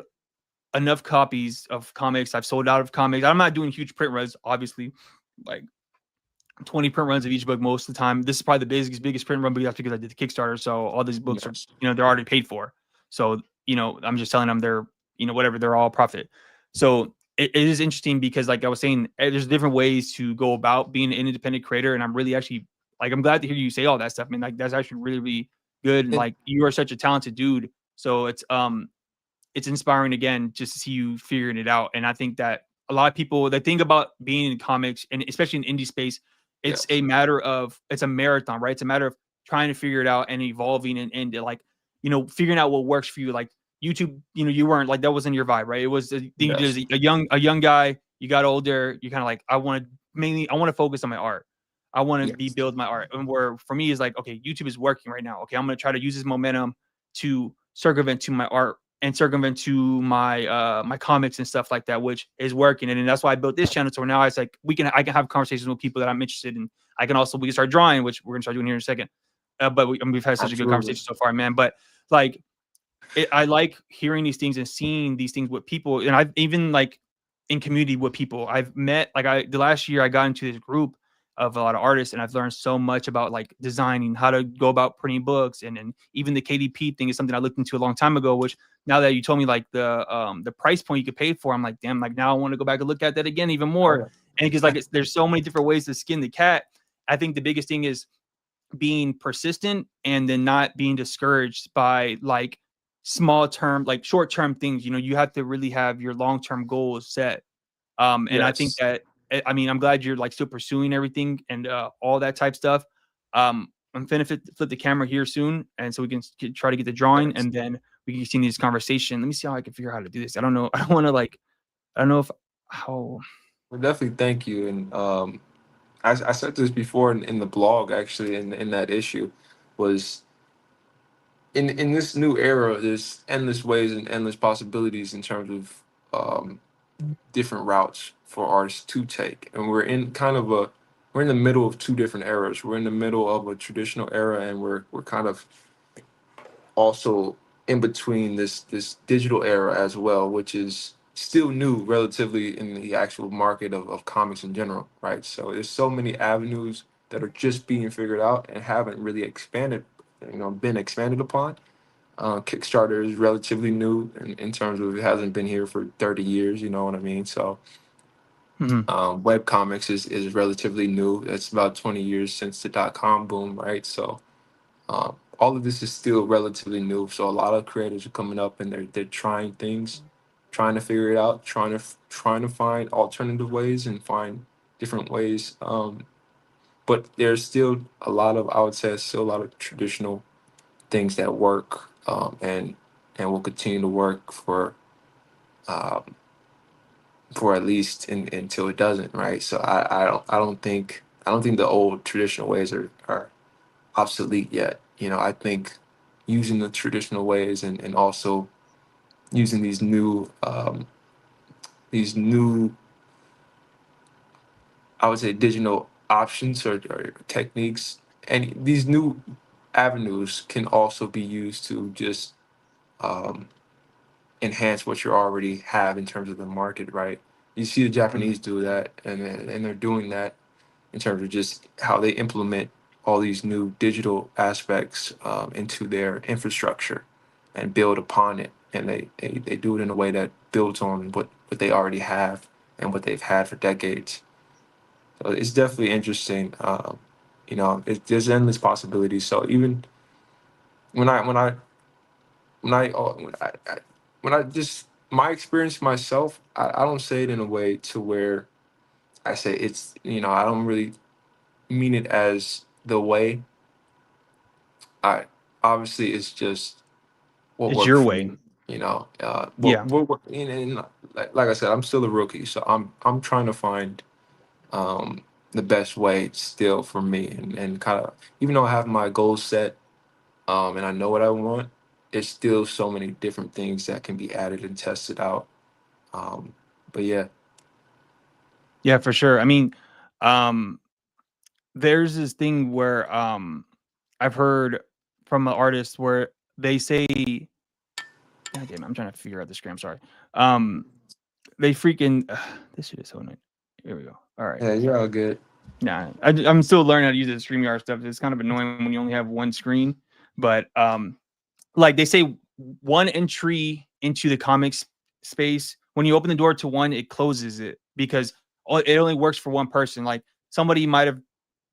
S1: enough copies of comics. I've sold out of comics. I'm not doing huge print runs, obviously, like 20 print runs of each book most of the time. This is probably the biggest print run, but that's because I did the Kickstarter. So all these books are,
S2: Yes.
S1: they're already paid for. So, I'm just telling them they're, whatever, they're all profit. So it is interesting because, like I was saying, there's different ways to go about being an independent creator. And I'm really actually, like, I'm glad to hear you say all that stuff. I mean, like, that's actually really, really good. And
S2: And
S1: like, you are such a talented dude. So it's inspiring again just to see you figuring it out. And I think that a lot of people that think about being in comics and especially in indie space,
S2: yes.
S1: it's a marathon, right? It's a matter of trying to figure it out and evolving and like, figuring out what works for you. Like YouTube, you weren't like, that wasn't your vibe, right? It was you did as
S2: Yes.
S1: a young guy, you got older, you kind of like, I want to focus on my art. I want to be
S2: Yes.
S1: build my art. And where for me is like, okay, YouTube is working right now. Okay, I'm gonna try to use this momentum to circumvent to my art and circumvent to my comics and stuff like that, which is working. And that's why I built this channel. So now it's like I can have conversations with people that I'm interested in. We can start drawing, which we're gonna start doing here in a second. But we've had such a good
S2: Absolutely.
S1: conversation so far, man. But like I like hearing these things and seeing these things with people, and I've even like in community with people I've met. Like the last year I got into this group of a lot of artists, and I've learned so much about like designing, how to go about printing books, and even the KDP thing is something I looked into a long time ago. Which now that you told me like the price point you could pay for, I'm like, damn, like now I want to go back and look at that again even
S2: Oh
S1: more.
S2: yeah.
S1: And because like there's so many different ways to skin the cat. I think the biggest thing is being persistent and then not being discouraged by like small term, like short term things. You have to really have your long term goals set. And I think
S2: Yes.
S1: that, I mean, I'm glad you're like still pursuing everything and all that type stuff. I'm gonna flip the camera here soon, and so we can try to get the drawing,
S2: Yes.
S1: and then we can continue this conversation. Let me see how I can figure out how to do this. I don't know. I don't want to like. I don't know if how.
S2: Well, definitely thank you. And I said this before in the blog, actually, in that issue, was in this new era, there's endless ways and endless possibilities in terms of different routes for artists to take. And we're in the middle of two different eras. We're in the middle of a traditional era, and we're kind of also in between this digital era as well, which is still new relatively in the actual market of comics in general, right? So there's so many avenues that are just being figured out and haven't really been expanded upon. Kickstarter is relatively new in terms of it hasn't been here for 30 years, you know what I mean? So
S1: Mhm.
S2: web comics is relatively new. It's about 20 years since the dot-com boom, right? So all of this is still relatively new. So a lot of creators are coming up and they're trying things, trying to figure it out, trying to find alternative ways and find different ways. But there's still a lot of, I would say, still a lot of traditional things that work, and will continue to work um, for at least until it doesn't, right? So I don't think the old traditional ways are obsolete yet. I think using the traditional ways and also using these new I would say digital options or techniques, and these new avenues can also be used to just um, enhance what you already have in terms of the market, right? You see the
S1: Mhm.
S2: Japanese do that, and they're doing that in terms of just how they implement all these new digital aspects into their infrastructure and build upon it. And they do it in a way that builds on what they already have and what they've had for decades. So it's definitely interesting. There's endless possibilities. So even when I when I when I just my experience myself, I don't say it in a way to where I say I don't really mean it as the way. I Obviously it's just what
S1: It's
S2: worked
S1: your
S2: for
S1: way.
S2: me.
S1: Yeah.
S2: Like I said, I'm still a rookie, so I'm trying to find um, the best way still for me, and kind of even though I have my goals set, and I know what I want, there's still so many different things that can be added and tested out. Um, but yeah.
S1: Yeah, for sure. I mean, um, there's this thing where I've heard from an artist where they say, God damn it, I'm trying to figure out the screen. I'm sorry. They freaking this shit is so annoying. Here we go. All right.
S2: Yeah, you're all good.
S1: Nah, I'm still learning how to use the StreamYard stuff. It's kind of annoying when you only have one screen, but like they say, one entry into the comics space, when you open the door to one, it closes it because it only works for one person. Like somebody might have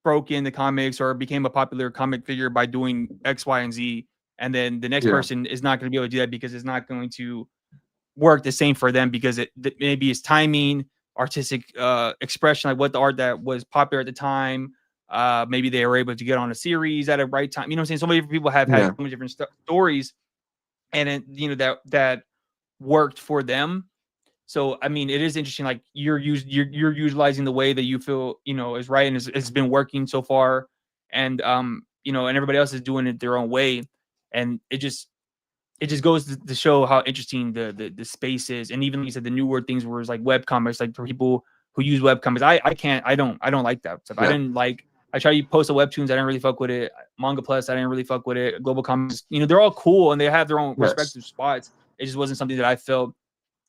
S1: broken the comics or became a popular comic figure by doing X, Y, and Z, and then the next person is not going to be able to do that because it's not going to work the same for them because it maybe it's timing, artistic expression, like what the art that was popular at the time. Maybe they were able to get on a series at a right time. You know what I'm saying? So many people have had so many different stories, and it, you know, that worked for them. So I mean, it is interesting. Like you're utilizing the way that you feel, you know, is right and it's been working so far, and you know, and everybody else is doing it their own way, and it just goes to show how interesting the space is. And even like you said, the newer things where it's like web comics, like for people who use web comics, I don't like that stuff. I didn't like. I try to post a webtoons. I didn't really fuck with it. Manga Plus, I didn't really fuck with it. Global Comics, you know, they're all cool and they have their own respective spots. It just wasn't something that I felt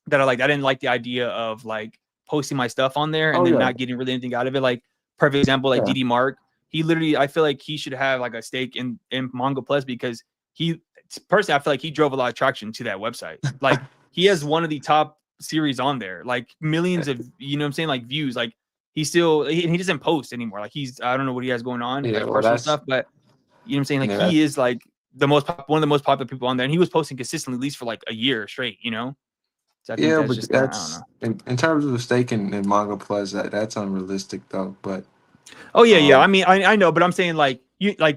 S1: that I liked. I didn't like the idea of like posting my stuff on there and then not getting really anything out of it. Like perfect example, like DD Mark. He literally, I feel like he should have like a stake in Manga Plus because he personally, I feel like he drove a lot of traction to that website. Like he has one of the top series on there, like millions of, you know what I'm saying, like views. Like he doesn't post anymore. Like I don't know what he has going on, like personal stuff, but you know what I'm saying? Like he is like one of the most popular people on there, and he was posting consistently at least for like a year straight, you know? So I think that's just I don't
S2: know. In terms of the stake in Manga Plus, that's unrealistic though. But
S1: yeah. I mean, I know, but I'm saying like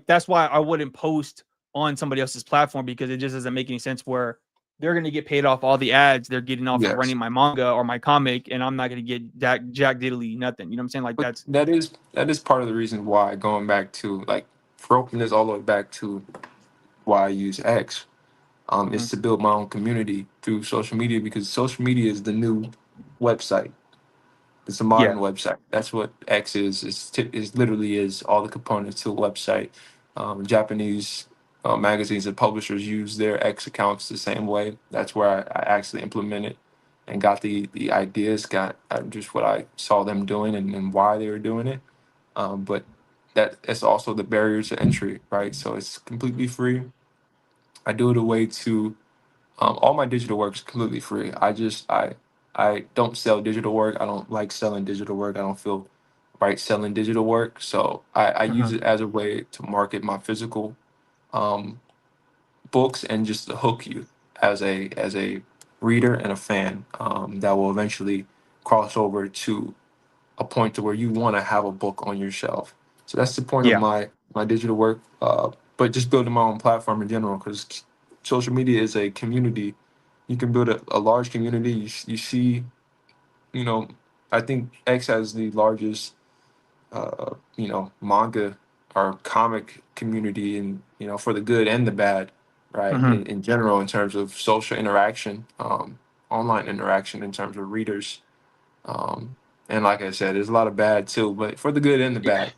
S1: that's why I wouldn't post on somebody else's platform because it just doesn't make any sense where they're going to get paid off all the ads they're getting off of running my manga or my comic, and I'm not going to get jack diddly nothing. You know what I'm saying? Like
S2: but that is part of the reason why, going back to like for opening this all the way back to why I use X, is to build my own community through social media, because social media is the new website. It's a modern website. That's what X is. It literally is all the components to a website. Japanese magazines and publishers use their X accounts the same way. That's where I actually implemented and got the ideas, got just what I saw them doing and why they were doing it. But that's also the barriers to entry, right? So it's completely free. I do it a way to all my digital work is completely free. I don't sell digital work. I don't like selling digital work. I don't feel right selling digital work. So I use it as a way to market my physical um, books and just to hook you as a reader and a fan that will eventually cross over to a point to where you want to have a book on your shelf. So that's the point of my digital work. But just building my own platform in general, because social media is a community. You can build a large community. You see, you know, I think X has the largest, manga or comic community, and for the good and the bad, right? In general, in terms of social interaction, online interaction, in terms of readers, and like I said, there's a lot of bad too, but for the good and the bad,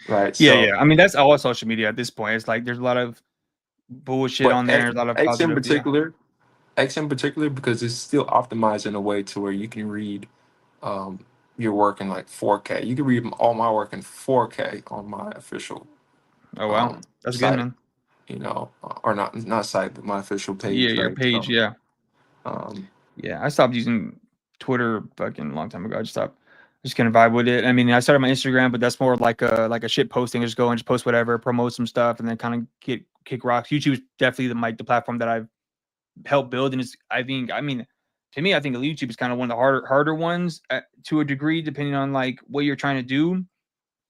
S2: right?
S1: Yeah. I mean, that's all social media at this point. It's like there's a lot of bullshit on there. There's a lot of
S2: X in
S1: positive.
S2: particular, X in particular, because it's still optimized in a way to where you can read your work in like 4K. You can read all my work in 4K on my official
S1: Oh wow, that's good,
S2: site.
S1: man.
S2: Or not site, but my official page.
S1: Yeah, your
S2: Right.
S1: page.
S2: So,
S1: Yeah.
S2: um,
S1: Yeah, I stopped using Twitter fucking a long time ago. I just stopped. Just kind of vibe with it. I mean, I started my Instagram, but that's more like a shit posting. I just go and just post whatever, promote some stuff, and then kind of kick rocks. YouTube is definitely the platform that I've helped build, and it's I mean, to me, I think YouTube is kind of one of the harder ones to a degree, depending on like what you're trying to do.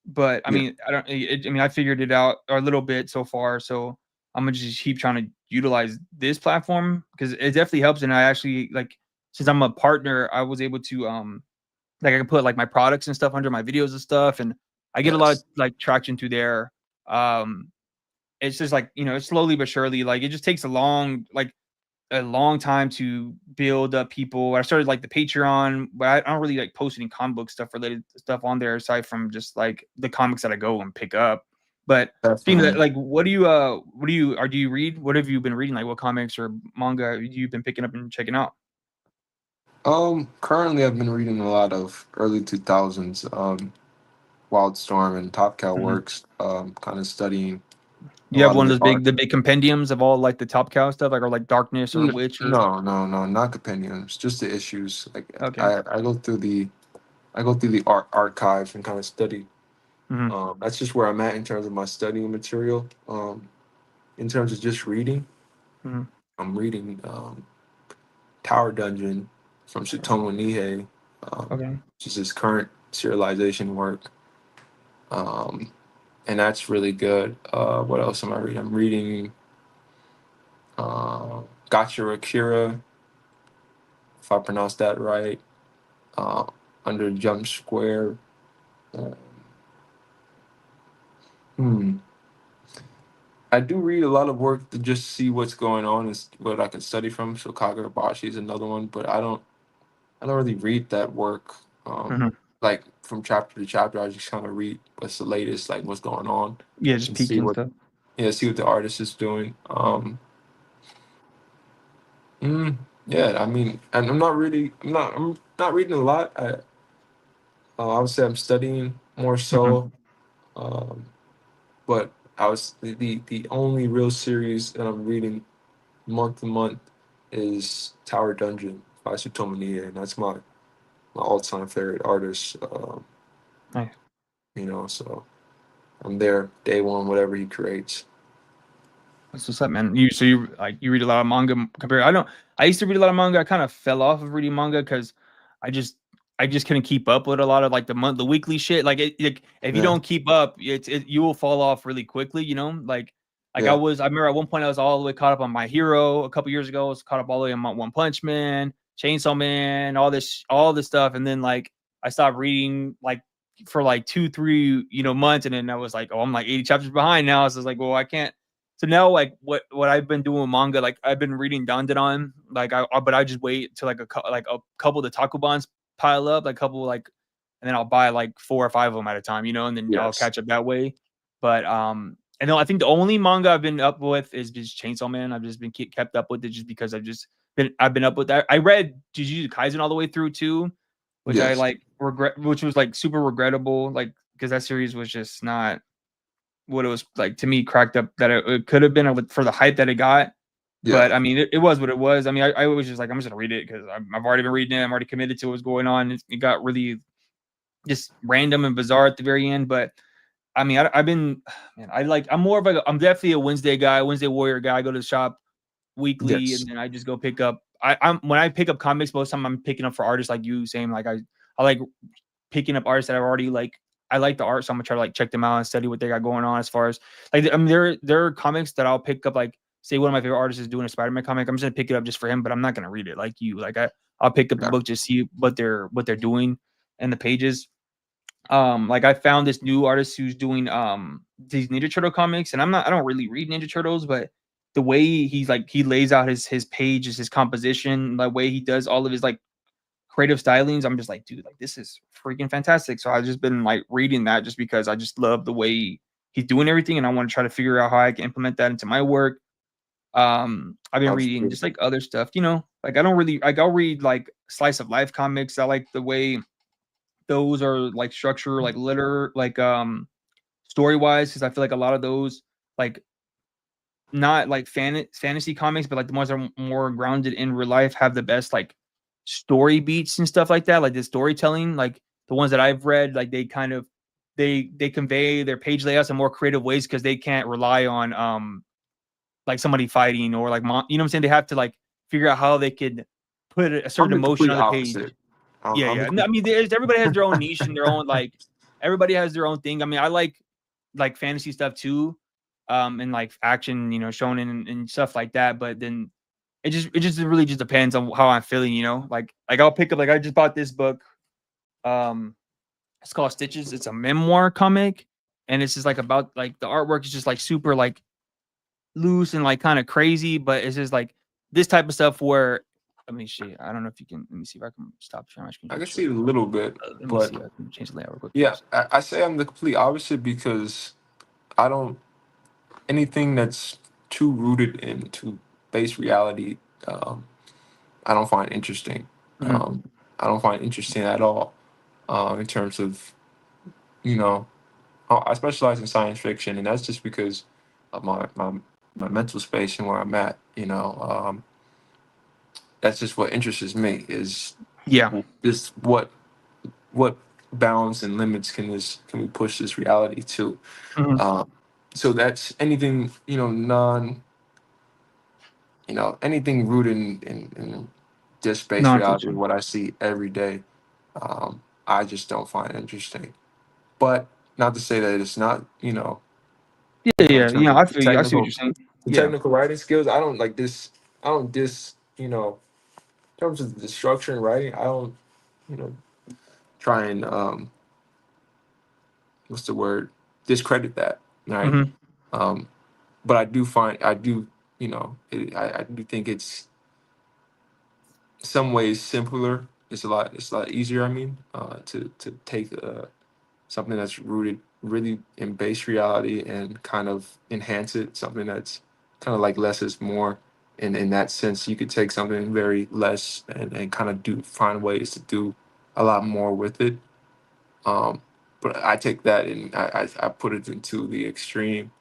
S1: But I mean, I figured it out a little bit so far, so I'm gonna just keep trying to utilize this platform because it definitely helps. And I actually like, since I'm a partner, I was able to like I can put like my products and stuff under my videos and stuff, and I get a lot of like traction through there. Um, it's just like, it's slowly but surely. Like it just takes a long, like a long time to build up people. I started like the Patreon, but I don't really like posting comic book stuff related stuff on there aside from just like the comics that I go and pick up. But speaking of that,
S2: Definitely.
S1: like, do you read? What have you been reading? Like, what comics or manga you've been picking up and checking out?
S2: Currently I've been reading a lot of early 2000s, Wildstorm and Top Cow
S1: Mhm.
S2: Works, kind of studying a
S1: You have
S2: lot
S1: one
S2: of
S1: of
S2: the
S1: those
S2: art.
S1: the big compendiums of all like the Top Cow stuff, like or like Darkness or Witch or
S2: No, not compendiums, just the issues. Like
S1: okay.
S2: I go through the art archives and kind of study.
S1: Hmm.
S2: That's just where I'm at in terms of my studying material. In terms of just reading,
S1: Hmm.
S2: I'm reading Tower Dungeon from
S1: Okay.
S2: Sutomo Nihei,
S1: Okay.
S2: which is his current serialization work. Um, and that's really good. What else am I reading? I'm reading Gotcha Akira, if I pronounced that right, uh, under Jump Square. Uh, hmm. I do read a lot of work to just see what's going on and what I can study from. So Kagurabashi is another one, but I don't really read that work
S1: Hmm.
S2: like from chapter to chapter. I just kind of read what's the latest, like what's going on,
S1: Yeah, just
S2: and see
S1: peeking
S2: what
S1: stuff.
S2: see what the artist is doing. Mm, yeah, I mean, and I'm not reading a lot. I would say I'm studying more
S1: Hmm.
S2: so. Um, but the only real series that I'm reading month to month is Tower Dungeon by Tsutomu Nie, and that's my all time favorite artist.
S1: Nice.
S2: So I'm there day one, whatever he creates.
S1: That's what's up, man. You read a lot of manga compared. I don't. I used to read a lot of manga. I kind of fell off of reading manga because I just I just couldn't keep up with a lot of like the weekly shit. Like if you
S2: Yeah,
S1: don't keep up, you will fall off really quickly. You know, like
S2: yeah,
S1: I remember at one point I was all the way caught up on My Hero. A couple years ago, I was caught up all the way on One Punch Man, Chainsaw Man, all this stuff, and then like I stopped reading like for like 2, 3 months, and then I was like, oh, I'm like 80 chapters behind now. So it's like, well, I can't. So now, like what I've been doing with manga, like I've been reading Dandadan, but I just wait till like a couple of the Takubans pile up, like couple like, and then I'll buy like 4 or 5 of them at a time, and then I'll
S2: yes,
S1: catch up that way. But and then I think the only manga I've been up with is just Chainsaw Man. I've just been kept up with it just because I've been up with that. I read Jujutsu Kaisen all the way through too, which I
S2: yes,
S1: like regret, which was like super regrettable, like because that series was just not what it was like to me cracked up that it could have been for the hype that it got.
S2: yeah,
S1: But I mean, it was what it was. I mean, I was just like, I'm just gonna read it because I've already been reading it. I'm already committed to what's going on. It got really just random and bizarre at the very end. But I mean, I've been, man, I'm more of I'm definitely a Wednesday guy, Wednesday warrior guy. I go to the shop weekly and
S2: yes,
S1: then I just go pick up. I'm when I pick up comics, most of the time I'm picking up for artists like you, same like I like picking up artists that I've already like. I like the art, so I'm gonna try to like check them out and study what they got going on as far as like. I mean, there are comics that I'll pick up. Like, say one of my favorite artists is doing a Spider-Man comic, I'm just gonna pick it up just for him, but I'm not gonna read it like you. Like I'll pick up the
S2: yeah,
S1: book to see what they're doing in the pages. Like I found this new artist who's doing these Ninja Turtle comics, and I don't really read Ninja Turtles, but the way he lays out his pages, his composition, the way he does all of his like creative stylings, I'm just like, dude, like this is freaking fantastic. So I've just been like reading that just because I just love the way he's doing everything, and I want to try to figure out how I can implement that into my work. I've been reading
S2: absolutely.
S1: just like other stuff, like I don't really like I'll read like slice of life comics. I like the way those are like structure, like liter, like story wise, because I feel like a lot of those like not like fantasy comics, but like the ones that are more grounded in real life have the best like story beats and stuff like that. Like the storytelling, like the ones that I've read, like they kind of they convey their page layouts in more creative ways because they can't rely on like somebody fighting or like you know what I'm saying. They have to like figure out how they could put a
S2: I'm
S1: certain
S2: the
S1: emotion
S2: complete
S1: on the page.
S2: opposite.
S1: Yeah,
S2: I'm
S1: yeah.
S2: the
S1: I mean, everybody has their own niche and their own like. Everybody has their own thing. I mean, I like fantasy stuff too, and like action, shonen and stuff like that. But then it just really just depends on how I'm feeling. Like I'll pick up like I just bought this book. Um, it's called Stitches. It's a memoir comic, and it's just like about like the artwork is just like super like loose and like kind of crazy, but it's just like this type of stuff where, let me see. I don't know if you can. Let me see if I can stop sharing my screen.
S2: I can see it a little bit,
S1: Let me
S2: but
S1: see. I can change the layout real quick.
S2: yeah, I say I'm the complete opposite because I don't anything that's too rooted into base reality. I don't find interesting.
S1: Mhm.
S2: I don't find interesting at all. In terms of you know, I specialize in science fiction, and that's just because of my mental space and where I'm at. That's just what interests me is
S1: Yeah.
S2: this what bounds and limits can we push this reality to.
S1: Mhm.
S2: So that's anything anything rooted in this space reality,
S1: Nonfiction.
S2: what I see every day. I just don't find interesting. But not to say that it's not,
S1: Yeah,
S2: in
S1: yeah,
S2: terms
S1: yeah.
S2: of
S1: I feel you. I see what you're saying.
S2: the
S1: Yeah.
S2: technical writing skills. I don't like this. I don't in terms of the structure and writing. I don't, you know, try and what's the word? Discredit that, right?
S1: Hmm.
S2: Um, but I do, I do think it's some ways simpler. It's a lot easier. I mean, to take something that's rooted really in base reality and kind of enhance it. Something that's kind of like less is more. And in that sense, you could take something very less and kind of find ways to do a lot more with it. Um, but I take that and I put it into the extreme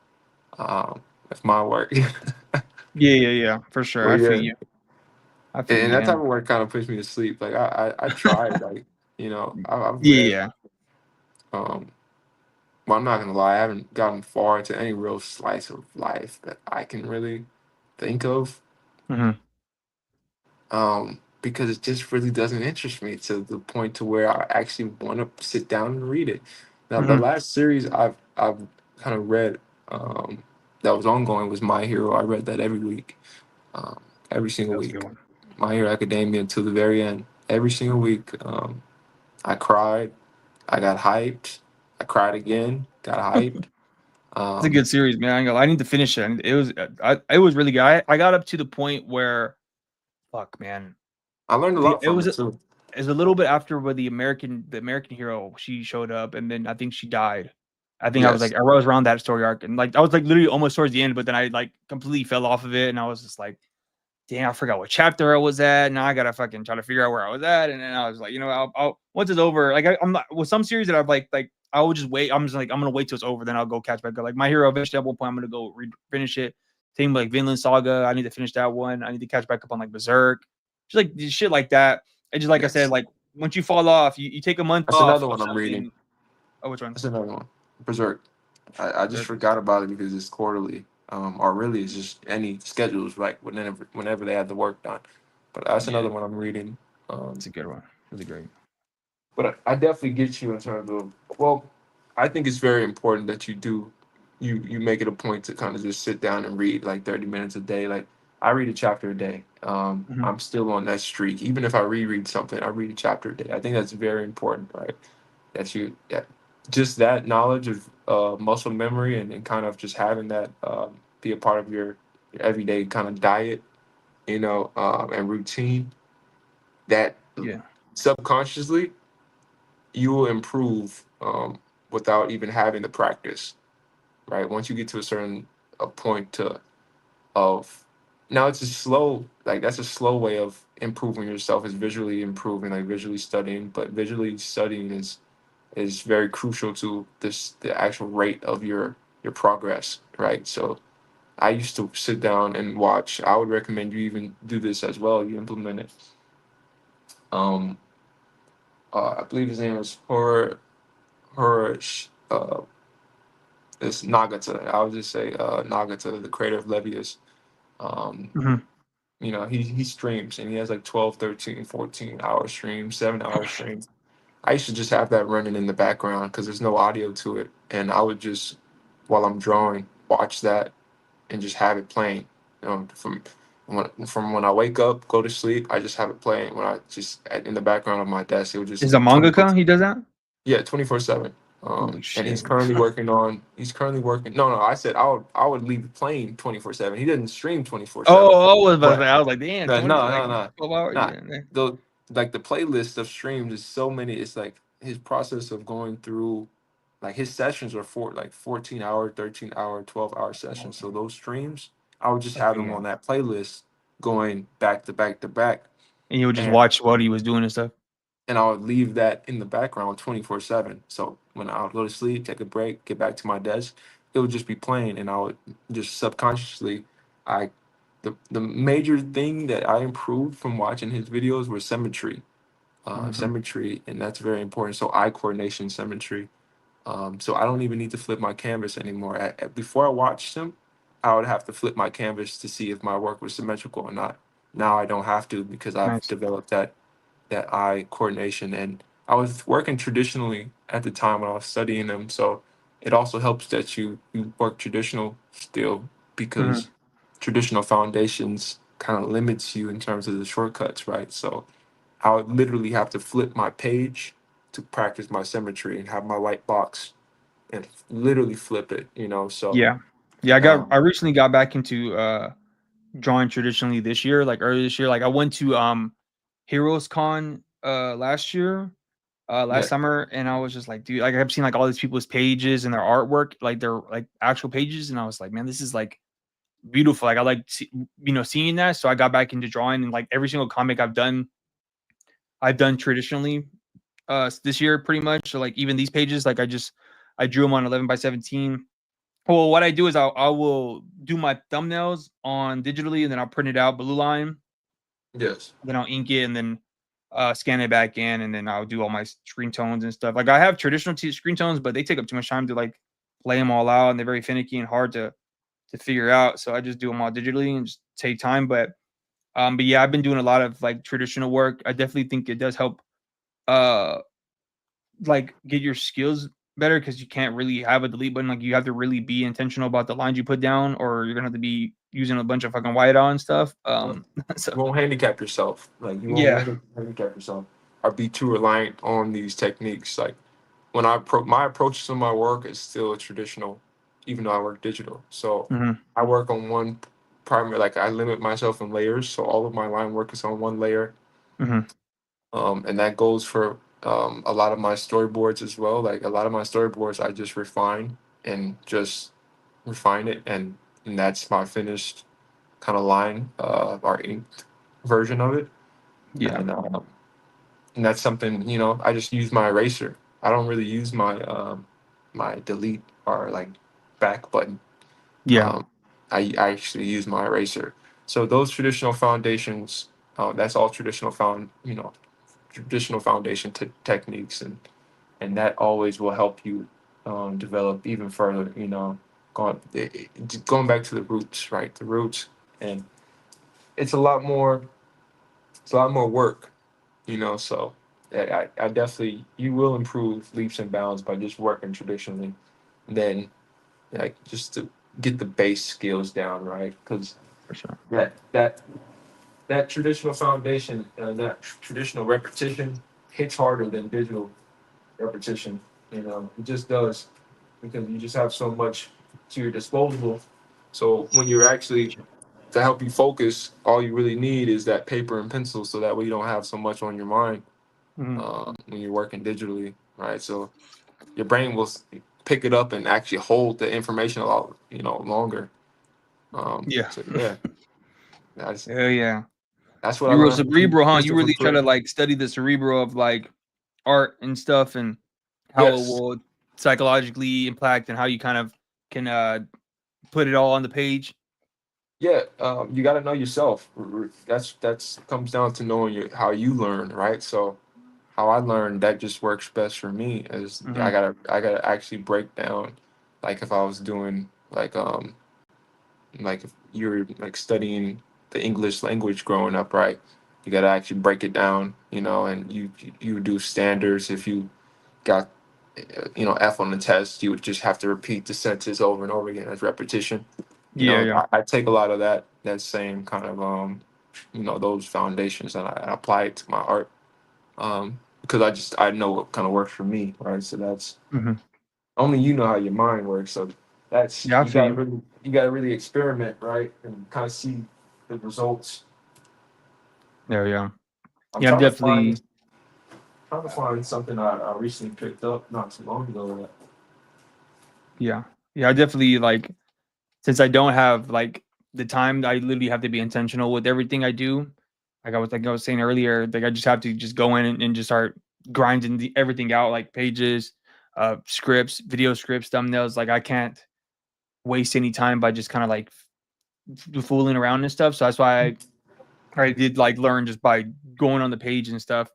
S2: with my work.
S1: Yeah, yeah, yeah. For sure.
S2: Well,
S1: I feel
S2: yeah,
S1: you. I feel you,
S2: and that type
S1: man.
S2: of work kind of puts me to sleep. Like I tried, like I've
S1: Yeah,
S2: read.
S1: yeah.
S2: Um, well, I'm not gonna lie, I haven't gotten far into any real slice of life that I can really think of.
S1: Hmm.
S2: Because it just really doesn't interest me to the point to where I actually want to sit down and read it. Now, the
S1: Hmm.
S2: last series I've kind of read um, that was ongoing was My Hero. I read that every week, um, every single
S1: That was a good
S2: week.
S1: one.
S2: My Hero Academia until the very end, every single week. I cried, I got hyped, I cried again, got hyped.
S1: It's a
S2: Um,
S1: good series, man. I need to finish it. And it was really good. I got up to the point where, fuck, man.
S2: I learned a lot
S1: It
S2: from
S1: was
S2: it too.
S1: a little bit after where the American hero, she showed up, and then I think she died. I think
S2: Yes.
S1: I was around that story arc, and like I was like literally almost towards the end, but then I like completely fell off of it, and I was just like, damn, I forgot what chapter I was at. Now I gotta fucking try to figure out where I was at, and then I was like, I'll once it's over, like I'm not with some series that I've like I will just wait. I'm just like I'm gonna wait till it's over, then I'll go catch back up. Like My Hero, eventually at one point I'm gonna go finish it. Same like Vinland Saga, I need to finish that one. I need to catch back up on like Berserk, just like shit like that. And just like I said,
S2: Yes.
S1: like once you fall off, you take a month
S2: That's
S1: off
S2: another
S1: of
S2: one I'm reading.
S1: something. Oh, which one?
S2: That's another one. Berserk. I just
S1: Berserk.
S2: forgot about it because it's quarterly. Or really it's just any schedules, like whenever they have the work done. But that's
S1: Yeah,
S2: another one I'm reading.
S1: it's a good one. Really great.
S2: But I definitely get you in terms of well, I think it's very important that you make it a point to kind of just sit down and read like 30 minutes a day. Like I read a chapter a day.
S1: Mhm.
S2: I'm still on that streak. Even if I reread something, I read a chapter a day. I think that's very important, right? That just that knowledge of muscle memory and kind of just having that be a part of your everyday kind of diet, and routine that
S1: Yeah.
S2: subconsciously you will improve without even having the practice, right? Once you get to a certain a point of now it's a slow like that's a slow way of improving yourself is visually improving, like visually studying, but visually studying is very crucial to the actual rate of your progress, right? So I used to sit down and watch. I would recommend you even do this as well. You implement it. Um, I believe his name is Horror. It's Nagata. I would just say Nagata, the creator of Levius. Um,
S1: Mhm.
S2: he streams and he has like 12, 13, 14 hour streams, 7 hour streams. I used to just have that running in the background because there's no audio to it. And I would just, while I'm drawing, watch that and just have it playing. From when I wake up, go to sleep, I just have it playing. When I just in the background of my desk, it would just
S1: Is a
S2: 24.
S1: mangaka? He does that?
S2: Yeah, 24/7.
S1: Holy
S2: And
S1: shit.
S2: he's currently working on. He's currently working. No, I said I would leave playing 24/7. He didn't stream 24/7,
S1: Oh,
S2: but
S1: I was like, damn,
S2: no,
S1: 20,
S2: no,
S1: like
S2: no, no,
S1: 12 hours.
S2: not
S1: Yeah, man.
S2: the like the playlist of streams is so many. It's like his process of going through, like his sessions are 14-hour, 13-hour, 12-hour sessions. So those streams, I would just have
S1: Okay,
S2: them
S1: yeah.
S2: on that playlist going back to back to back,
S1: And you would just
S2: and
S1: watch what he was doing and stuff.
S2: I would leave that in the background 24/7. So when I would go to sleep, take a break, get back to my desk, it would just be playing, and I would just subconsciously, I, the major thing that I improved from watching his videos was
S1: Hmm.
S2: symmetry, and that's very important. So eye coordination, symmetry. So I don't even need to flip my canvas anymore. Before I watched him, I would have to flip my canvas to see if my work was symmetrical or not. Now I don't have to because I've
S1: Nice.
S2: developed that eye coordination. And I was working traditionally at the time when I was studying them. So it also helps that you work traditional still,
S1: Hmm.
S2: because traditional foundations kind of limits you in terms of the shortcuts, right? So I would literally have to flip my page to practice my symmetry and have my white box and literally flip it. So
S1: Yeah. Yeah, I
S2: um,
S1: recently got back into drawing traditionally this year, like earlier this year. Like I went to Heroes Con last
S2: yeah,
S1: summer, and I was just like, dude, like I've seen like all these people's pages and their artwork, like their like actual pages, and I was like, man, this is like beautiful. Like I like seeing that. So I got back into drawing, and like every single comic I've done traditionally this year pretty much. So like even these pages, like I drew them on 11 by 17. Well, what I do is I will do my thumbnails on digitally, and then I'll print it out blue line,
S2: yes,
S1: then I'll ink it, and then scan it back in, and then I'll do all my screen tones and stuff. Like I have traditional screen tones, but they take up too much time to like lay them all out, and they're very finicky and hard to figure out. So I just do them all digitally and just take time. But yeah, I've been doing a lot of like traditional work. I definitely think it does help uh like get your skills better, because you can't really have a delete button. Like you have to really be intentional about the lines you put down, or you're gonna have to be using a bunch of fucking white on stuff.
S2: uh,
S1: So
S2: you won't handicap yourself. Like you won't
S1: yeah.
S2: handicap yourself or be too reliant on these techniques. Like when my approach to my work is still traditional, even though I work digital. So
S1: Hmm.
S2: I work on one primary. Like I limit myself in layers, so all of my line work is on one layer,
S1: Hmm.
S2: and that goes for a lot of my storyboards as well. Like a lot of my storyboards, I just refine it, and that's my finished kind of line, our inked version of it,
S1: Yeah.
S2: and that's something I just use my eraser. I don't really use my delete or like back button.
S1: Yeah.
S2: Um, I actually use my eraser. So those traditional foundations, that's all traditional foundation techniques, and that always will help you develop even further. Going back to the roots, right? The roots, and it's a lot more. It's a lot more work. So I definitely, you will improve leaps and bounds by just working traditionally. Then like just to get the base skills down, right? Because
S1: For sure.
S2: that traditional foundation, that traditional repetition hits harder than digital repetition. It just does, because you just have so much to your disposal. So when you're actually, to help you focus, all you really need is that paper and pencil, so that way you don't have so much on your mind
S1: Hmm.
S2: when you're working digitally, right? So your brain will pick it up and actually hold the information a lot, longer.
S1: Yeah.
S2: So yeah, that's
S1: Hell yeah.
S2: that's what I
S1: You were
S2: learned from
S1: cerebral, huh? You
S2: Christopher
S1: really try to
S2: Play.
S1: like study the cerebral of like art and stuff, and how it
S2: Yes,
S1: will psychologically impact, and how you kind of can put it all on the page.
S2: yeah, you got to know yourself. That's comes down to knowing how you learn, right? So how I learned, that just works best for me is
S1: Hmm.
S2: I gotta actually break down, like if I was doing like if you're like studying the English language growing up, right? You gotta actually break it down, and you do standards. If you got F on the test, you would just have to repeat the sentence over and over again as repetition.
S1: Yeah, yeah.
S2: I take a lot of that same kind of those foundations, and I apply it to my art, because I know what kind of works for me, right? So that's
S1: Hmm.
S2: only you know how your mind works. So that's
S1: Yeah, I feel you.
S2: you gotta really experiment, right, and kind of see the results.
S1: There, yeah.
S2: I'm
S1: Yeah, I'm
S2: trying to
S1: definitely.
S2: find something I recently picked up not too long ago.
S1: Yeah, yeah, I definitely like. Since I don't have like the time, I literally have to be intentional with everything I do. Like I was saying earlier, like I just have to just go in and just start grinding everything out, like pages, scripts, video scripts, thumbnails. Like I can't waste any time by just kind of like fooling around and stuff. So that's why I did like learn just by going on the page and stuff.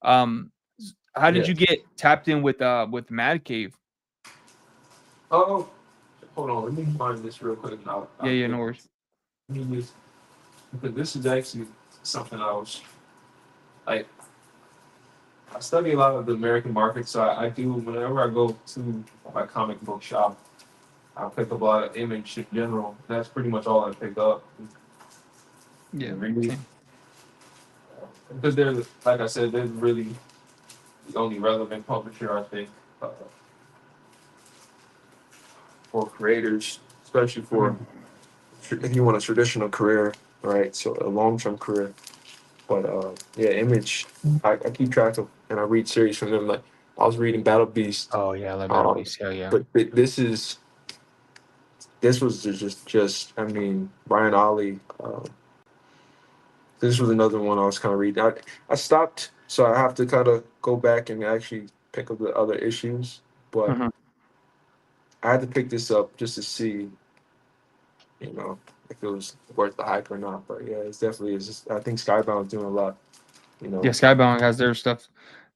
S1: Um, how did
S2: Yeah.
S1: you get tapped in with Mad Cave?
S2: Oh, hold on. Let me find this real quick. And
S1: Yeah,
S2: I'll
S1: yeah,
S2: get
S1: no worries.
S2: let me just because this is actually something I was like. I study a lot of the American market, so I do whenever I go to my comic book shop. I pick up a lot of image in general. That's pretty much all I pick up.
S1: Yeah,
S2: And really,
S1: same.
S2: because they're like I said, they're really the only relevant publisher I think for creators, especially for
S1: Mhm.
S2: if you want a traditional career, right? So a long term career. But yeah, Image, I keep track of and I read series from them. Like I was reading Battle Beast,
S1: Oh yeah, I love Battle
S2: um,
S1: Beast. Hell yeah.
S2: but this was just I mean Brian Ollie. This was another one I was kind of reading. I stopped, so I have to kind of go back and actually pick up the other issues. But
S1: Mhm.
S2: I had to pick this up just to see, if it was worth the hype or not. But yeah, it's definitely is. I think Skybound's doing a lot. You
S1: Yeah,
S2: know,
S1: Skybound has their stuff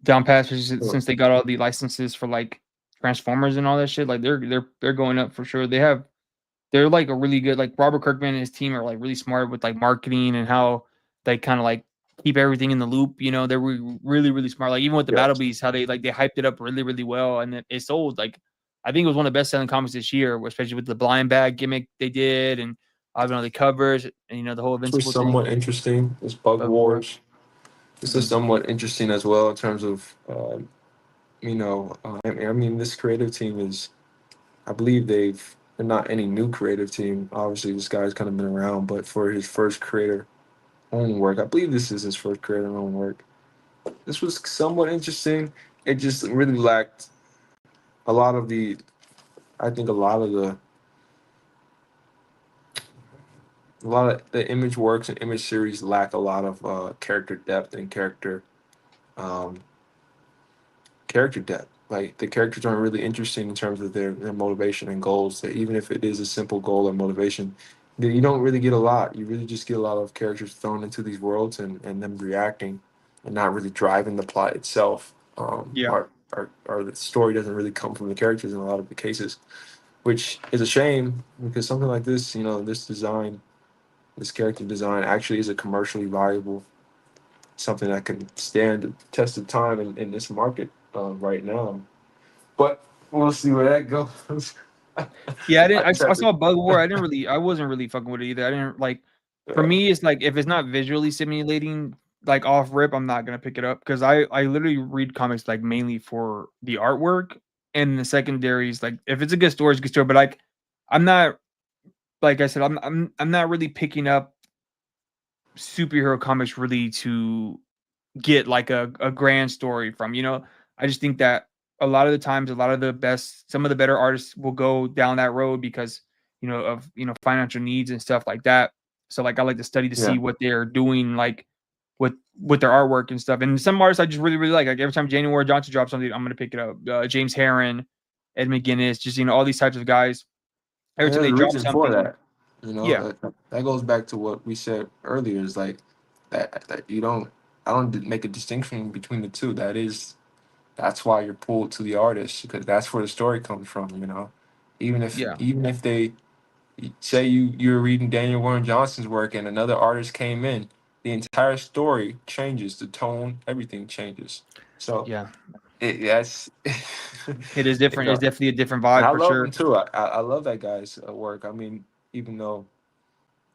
S1: down pat
S2: Yeah.
S1: since they got all the licenses for like Transformers and all that shit. Like they're going up for sure. They're like a really good like Robert Kirkman and his team are like really smart with like marketing and how they kind of like keep everything in the loop. You know, they're really smart. Like even with the
S2: Yeah.
S1: Battle Beast, how they hyped it up really well, and it sold. Like I think it was one of the best selling comics this year, especially with the blind bag gimmick they did, and the covers and the whole
S2: This was
S1: Invincible thing.
S2: somewhat interesting. This Bug
S1: Bug War.
S2: Wars. This is
S1: Mhm.
S2: somewhat interesting as well in terms of, I mean, this creative team is, I believe they're not any new creative team. Obviously, this guy's kind of been around, but for his first creator own work, I believe this is his first creator own work. This was somewhat interesting. It just really lacked a lot of the, I think a lot of the image works and image series lack a lot of character depth and um, character depth. Like the characters aren't really interesting in terms of their motivation and goals. That even if it is a simple goal or motivation, then you don't really get a lot. You really just get a lot of characters thrown into these worlds and them reacting and not really driving the plot itself.
S1: Yeah.
S2: Or the story doesn't really come from the characters in a lot of the cases, which is a shame because something like this, this character design actually is a commercially viable something that can stand the test of time in this market right now. But we'll see where that goes.
S1: Yeah,
S2: I just
S1: I
S2: have to.
S1: saw Bug War. I wasn't really fucking with it either. I didn't like. For
S2: Yeah,
S1: me, it's like if it's not visually stimulating, like off rip, I'm not gonna pick it up because I literally read comics like mainly for the artwork and the secondaries. Like if it's a good story, it's a good story. But like, I'm not like I said, I'm not really picking up superhero comics really to get like a grand story from. I just think that a lot of the times, a lot of the best, some of the better artists will go down that road because of financial needs and stuff like that. So like I like to study to
S2: yeah.
S1: see what they're doing like with their artwork and stuff. And some artists I just really like. Like every time January Johnson drops something, I'm gonna pick it up. James Herron, Ed McGuinness, just all these types of guys. Every
S2: And
S1: time
S2: there's
S1: they
S2: a
S1: drop
S2: reason for
S1: something,
S2: that. You know
S1: yeah,
S2: that goes back to what we said earlier. Is like that you don't. I don't make a distinction between the two. That's why you're pulled to the artist because that's where the story comes from.
S1: yeah,
S2: Even if they say you're reading Daniel Warren Johnson's work and another artist came in, the entire story changes, the tone, everything changes. So
S1: yeah.
S2: that's
S1: It is
S2: you
S1: different. It's
S2: know,
S1: definitely a different
S2: and
S1: vibe
S2: I
S1: for
S2: love him
S1: sure.
S2: too. I love that guy's work. I mean, even though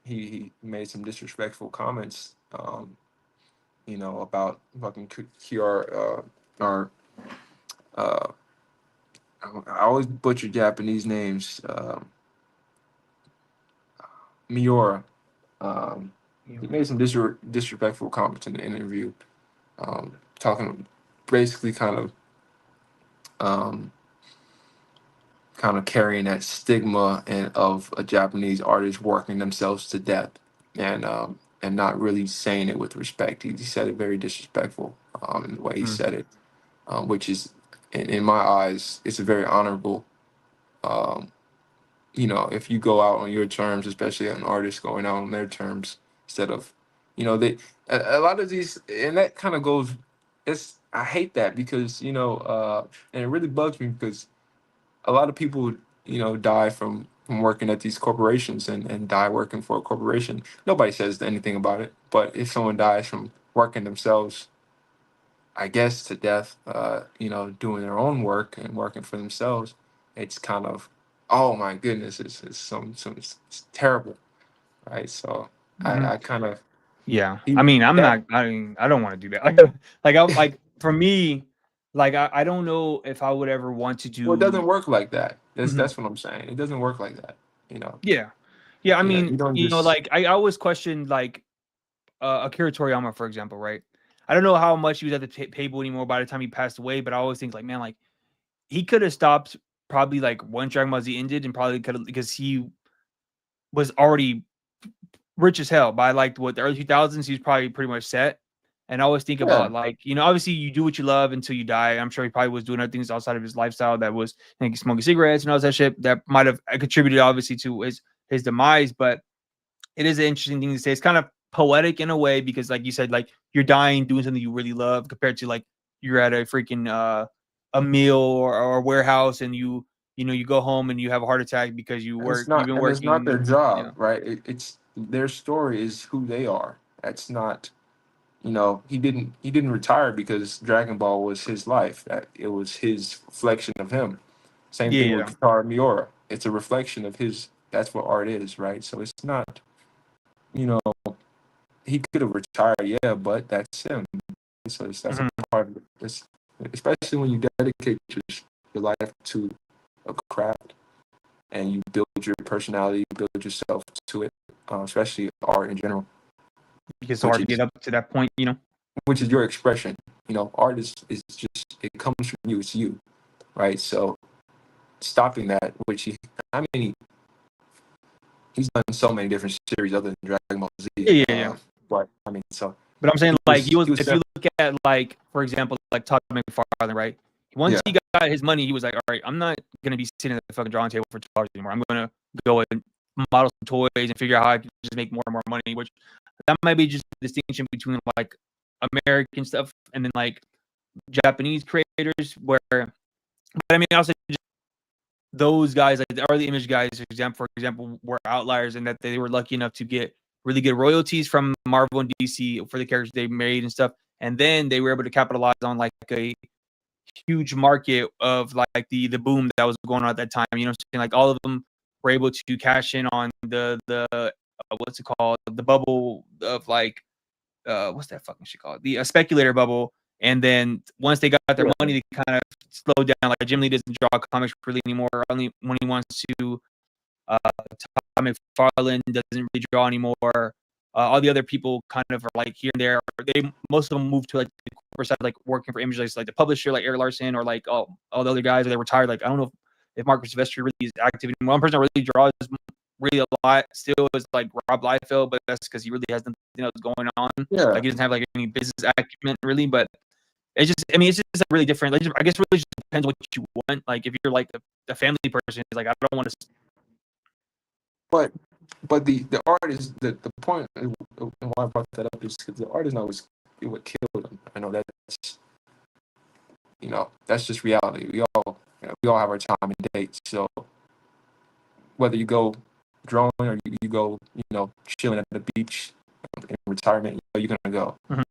S2: he made some disrespectful comments, about fucking QR or uh, I always butcher Japanese names. Miura. He made some disrespectful comments in the interview, talking basically um, kind of carrying that stigma and of a Japanese artist working themselves to death, and not really saying it with respect. He said it very disrespectful in the way he
S1: Mm.
S2: said it, which is in my eyes, it's a very honorable. Um, if you go out on your terms, especially an artist going out on their terms, instead of, they a lot of these, and that kind of goes. I hate that because and it really bugs me because a lot of people die from working at these corporations and die working for a corporation. Nobody says anything about it, but if someone dies from working themselves, I guess, to death, doing their own work and working for themselves, it's kind of, oh my goodness, it's terrible, right? So
S1: Mhm.
S2: I kind of
S1: Yeah,
S2: he
S1: I mean,
S2: that
S1: I don't want to do that. Like for me, like I don't know if I would ever want to
S2: well, it doesn't
S1: do.
S2: work like that. That's
S1: Mhm.
S2: that's what I'm saying. It doesn't work like that.
S1: Yeah, yeah. I
S2: You
S1: mean,
S2: don't just
S1: like I always question like Akira Toriyama, for example, right? I don't know how much he was at the table anymore by the time he passed away, but I always think like, man, like he could have stopped probably like when Dragon Ball Z ended, and probably could have because he was already rich as hell by like what the early 2000s. He's probably pretty much set. And I always think
S2: yeah.
S1: about like obviously you do what you love until you die. I'm sure he probably was doing other things outside of his lifestyle that was like smoking cigarettes and all that shit that might have contributed obviously to his demise. But it is an interesting thing to say. It's kind of poetic in a way because, like you said, like you're dying doing something you really love compared to like you're at a freaking a meal or a warehouse and you go home and you have a heart attack because you've been
S2: And it's not their
S1: working.
S2: job, right? It's their story is who they are. That's not, he didn't retire because Dragon Ball was his life. That it was his reflection of him. Same thing with
S1: Yeah.
S2: Katara Miura. It's a reflection of his. That's what art is, right? So it's not, you know, he could have retired, yeah, but that's him. So that's a
S1: Mhm.
S2: part of it. Especially when you dedicate your life to a craft and you build your personality, you build yourself to it, especially art in general,
S1: It's
S2: which
S1: hard to get
S2: is
S1: up to that point.
S2: your expression. Art is just, it comes from you. It's you, right? So stopping that, which I mean, he's done so many different series other than Dragon Ball Z.
S1: Yeah, yeah, yeah.
S2: But I mean, so
S1: But I'm saying like
S2: he was
S1: if you
S2: definitely,
S1: look at like for example like Todd McFarlane, right? Once
S2: yeah,
S1: he got his money, he was like, all right, I'm not gonna be sitting at the fucking drawing table for 2 hours anymore. I'm gonna go and model some toys and figure out how I can just make more and more money. Which that might be just the distinction between like American stuff and then like Japanese creators. But I mean, also just those guys, like the early image guys, for example, were outliers in that they were lucky enough to get really good royalties from Marvel and DC for the characters they made and stuff. And then they were able to capitalize on like a huge market of like the boom that was going on at that time. You know what I'm saying? Like all of them were able to cash in on the what's it called? The bubble of like what's that fucking shit called? The speculator bubble. And then once they got their
S2: yeah,
S1: money, they kind of slowed down. Like Jim Lee doesn't draw comics really anymore. Only when he wants to. Todd McFarlane doesn't really draw anymore. All the other people kind of are like here and there. Most of them moved to like the corporate side, like working for images like the publisher, like Eric Larson, or like all the other guys. Or they retired. Like I don't know if Marcus Silvestri really is active anymore. One person that really draws really a lot still is like Rob Liefeld, but that's because he really has nothing else going on.
S2: yeah.
S1: Like he doesn't have like any business acumen really. But it's just, I mean, it's just like really different. Like, I guess really just depends what you want. Like if you're like a family person, it's like I don't want to.
S2: But the art is the point and why I brought that up is because the art is not what killed him. I know that's just reality. We all have our time and date. So whether you go drawing or you go chilling at the beach in retirement, you're gonna go.
S1: Mhm.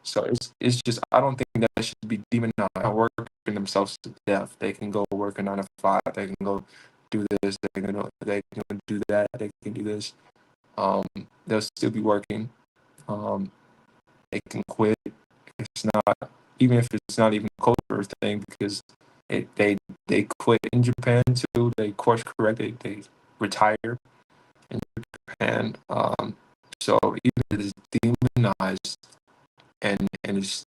S2: So it's just, I don't think that should be demonized. Working themselves to death. They can go work a 9 to 5. They can go do this. They can do that. They can do this. They'll still be working. Um, they can quit. It's not, even if it's not even a culture thing, because they they quit in Japan too. They course corrected. They retire in Japan. So even if it's demonized, and it's,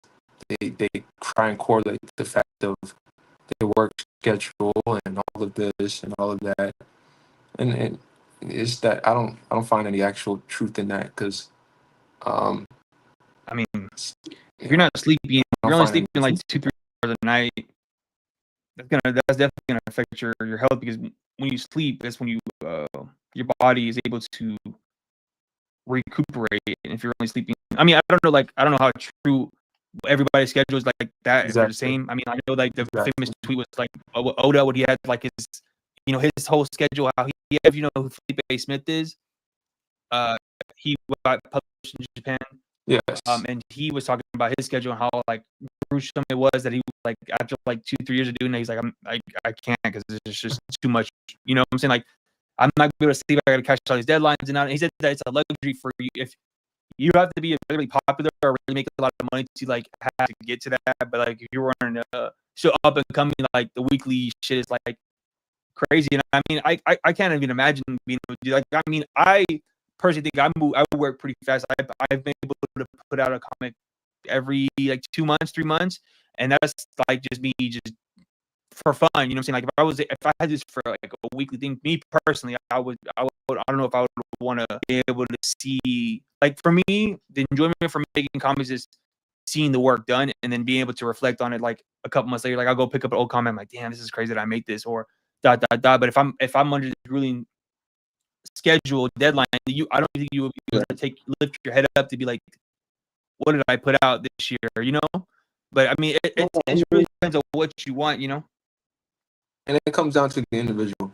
S2: they try and correlate the fact of their work schedule and all of this and all of that, and it's that I don't find any actual truth in that, because
S1: I mean, if you're not sleeping, you're only sleeping like 2-3 hours a night. That's definitely gonna affect your health, because when you sleep, that's when your body is able to recuperate. And if you're only sleeping, I mean, I don't know how true everybody's schedule is like that. If they're the same. I mean, I know like the famous tweet was like Oda, what he had like his whole schedule, how he have, who Felipe Smith is. He got published in Japan.
S2: Yes.
S1: And he was talking about his schedule and how like gruesome it was that he was like, after like 2-3 years of doing it, he's like, I can't, because it's just too much. You know what I'm saying? Like, I'm not gonna be able to sleep. I gotta catch all these deadlines and he said that it's a luxury for you if you have to be really popular or really make a lot of money to like have to get to that. But like if you're running so up and coming, like the weekly shit is like crazy. And I mean, I can't even imagine being able to do, like, I mean, I personally think I would work pretty fast. I've been able to put out a comic every like 2 months, 3 months, and that's like just me just for fun. You know what I'm saying? Like if I had this for like a weekly thing, me personally, I don't know if I would want to be able to see, like, for me, the enjoyment from making comics is seeing the work done and then being able to reflect on it like a couple months later. Like I'll go pick up an old comic, I'm like, damn, this is crazy that I made this, or dot dot dot. But if I'm under this really scheduled deadline, I don't think you would be able to lift your head up to be like, what did I put out this year? You know? But I mean, it really depends on what you want. You know?
S2: And it comes down to the individual,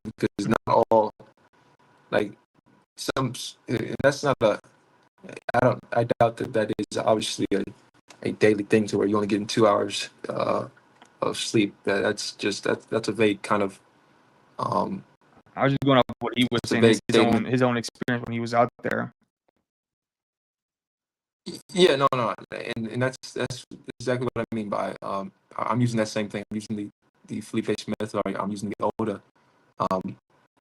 S2: because not all, like, that's not I doubt that is obviously a daily thing to where you only getting 2 hours of sleep. That's a vague kind of.
S1: I was just going off what he was saying, his own experience when he was out there.
S2: Yeah, no, and that's exactly what I mean by I'm using that same thing. I'm using the Felipe Smith, or I'm using the Oda.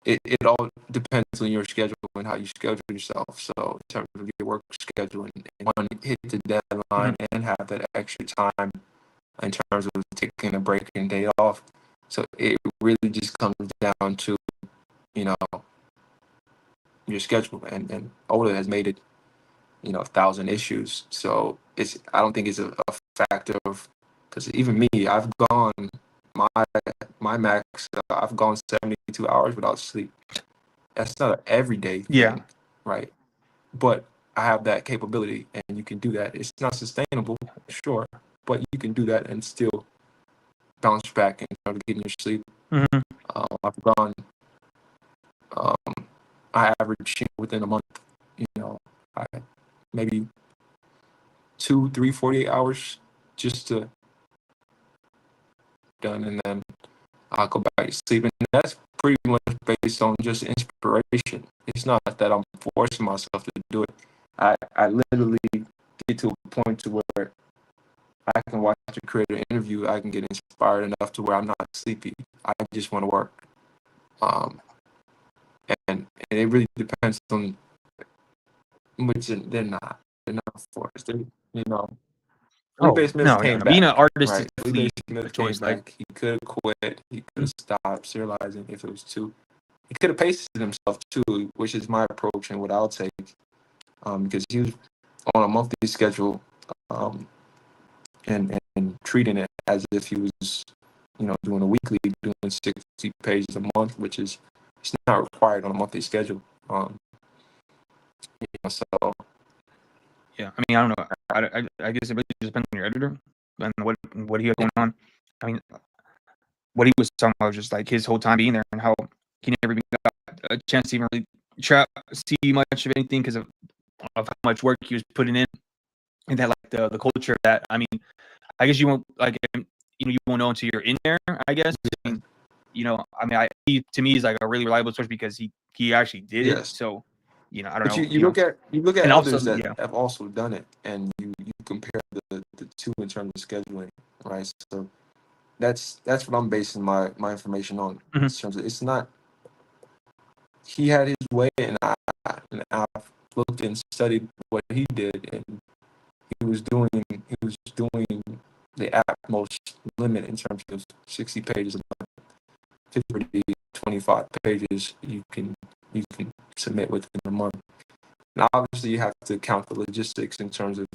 S2: It all depends on your schedule and how you schedule yourself. So in terms of your work schedule, and want to hit the deadline and have that extra time in terms of taking a break and day off. So it really just comes down to, your schedule, and Oda has made it 1,000 issues. So I don't think it's a factor of, because even me, I've gone my max. I've gone 72 hours without sleep. That's not an everyday thing, right? But I have that capability, and you can do that. It's not sustainable, sure, but you can do that and still bounce back and start getting your sleep. I've gone. I average within a month, I maybe 2, 3, 48 hours just to done, and then I'll go back to sleep. And that's pretty much based on just inspiration. It's not that I'm forcing myself to do it. I literally get to a point to where I can watch a creator interview, I can get inspired enough to where I'm not sleepy. I just want to work. And it really depends on which they're not forced. Felipe Smith came back.
S1: Being an artist,
S2: right? Felipe Smith came
S1: choice,
S2: back. He could have quit. He could have stopped serializing if it was too. He could have paced himself too, which is my approach and what I'll take. Because he was on a monthly schedule, and treating it as if he was, doing a weekly, doing 60 pages a month, which is it's not required on a monthly schedule. So.
S1: Yeah, I mean, I don't know. I guess it really depends on your editor and what he had going on. I mean, what he was talking about was just like his whole time being there and how he never even got a chance to even really see much of anything because of how much work he was putting in, and that like the culture of that. I mean, I guess you won't you won't know until you're in there. I guess. I mean, he to me is like a really reliable source because he actually did it. So. I don't know.
S2: You look at
S1: and
S2: others
S1: also,
S2: that have also done it, and you compare the two in terms of scheduling, right? So
S3: that's what I'm basing my information on. In
S1: Mhm.
S3: terms of, it's not, he had his way, and I've looked and studied what he did, and he was doing the utmost limit in terms of 60 pages a month, 50, 25 pages you can submit within a month. And obviously, you have to count the logistics in terms of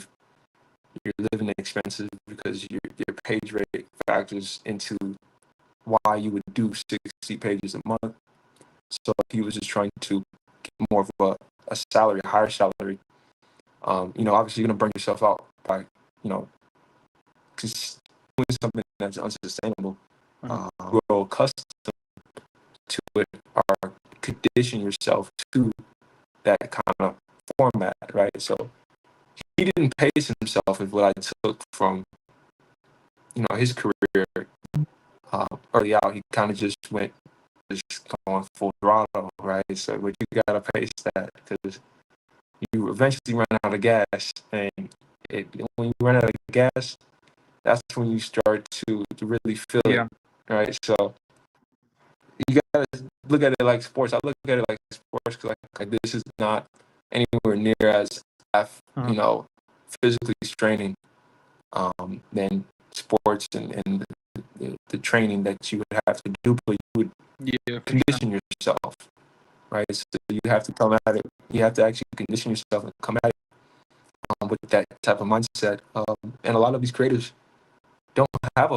S3: your living expenses, because your page rate factors into why you would do 60 pages a month. So if he was just trying to get more of a salary, a higher salary, obviously you're gonna burn yourself out by, just doing something that's unsustainable.
S1: Mhm.
S3: Grow accustomed to it, or condition yourself to that kind of format, right? So he didn't pace himself, is what I took from his career. Early out, he kind of just went going full throttle, right? So, but you gotta pace that, because you eventually run out of gas, and when you run out of gas, that's when you start to really feel
S1: Yeah.
S3: it, right? So you gotta look at it like sports. I look at it like sports, because like this is not anywhere near as
S1: Uh-huh.
S3: physically straining than sports and the training that you would have to do, but you would
S1: Yeah, for sure.
S3: condition yourself, right? So you have to come at it. You have to actually condition yourself and come at it with that type of mindset. And a lot of these creators don't have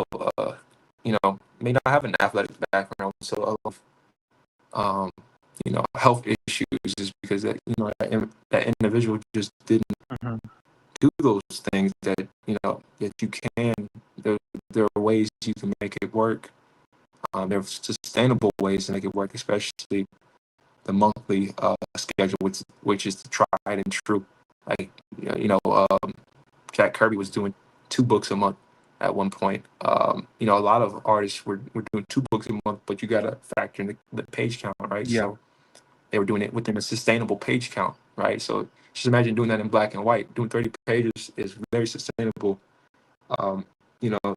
S3: may not have an athletic background, so a lot of health issues is because that individual just didn't
S1: Mhm.
S3: do those things that that you can. There, there are ways you can make it work. There are sustainable ways to make it work, especially the monthly schedule, which is the tried and true. Like Jack Kirby was doing 2 books a month at one point. A lot of artists were doing 2 books a month, but you gotta factor in the page count, right?
S1: Yeah.
S3: So they were doing it within a sustainable page count, right? So just imagine doing that in black and white. Doing 30 pages is very sustainable.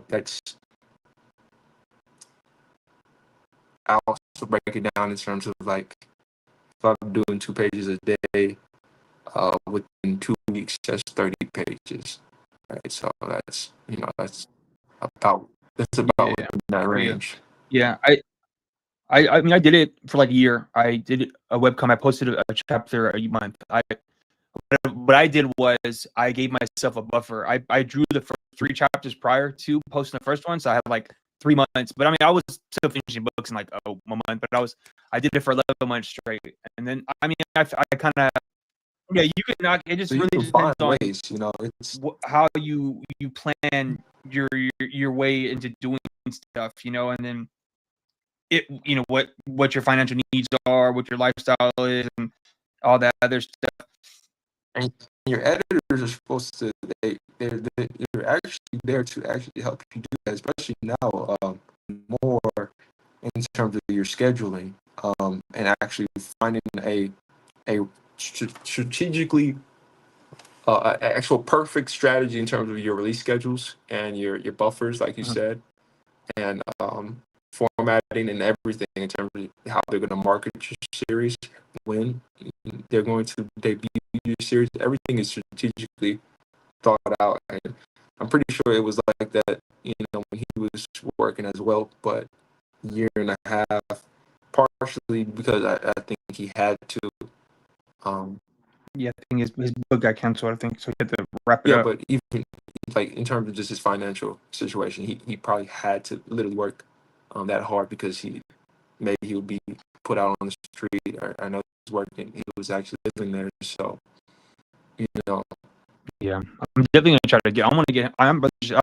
S3: That's, I also break it down in terms of, like, if I'm doing 2 pages a day, within 2 weeks, that's 30 pages, right? So about that's about
S1: Yeah.
S3: within that
S1: Oh, yeah.
S3: range.
S1: Yeah. I mean, I did it for like a year. I did a webcomic. I posted a chapter a month. What I did was I gave myself a buffer. I drew the first 3 chapters prior to posting the first one, so I had like 3 months. But I mean, I was still finishing books in like a month. But I did it for 11 months straight, and then I mean, I kind of, yeah. You could not. It just
S3: So you
S1: really
S3: can
S1: depends
S3: find
S1: on
S3: ways, it's
S1: how you plan your way into doing stuff, and then what your financial needs are, what your lifestyle is, and all that other stuff.
S3: and your editors are supposed to, they're actually there to actually help you do that, especially now, more in terms of your scheduling, and actually finding a strategically actual perfect strategy in terms of your release schedules and your buffers, like you
S1: Mhm.
S3: said, and formatting and everything in terms of how they're going to market your series, when they're going to debut your series. Everything is strategically thought out, and I'm pretty sure it was like that, when he was working as well. But a year and a half, partially because I think he had to. Um,
S1: Yeah, I think his book got canceled. I think so. He had to wrap it
S3: yeah,
S1: up.
S3: but even like in terms of just his financial situation, he probably had to literally work that hard, because maybe he would be put out on the street. Or I know he was working; he was actually living there. So you know,
S1: Yeah, I'm definitely gonna try to get. I want to get. I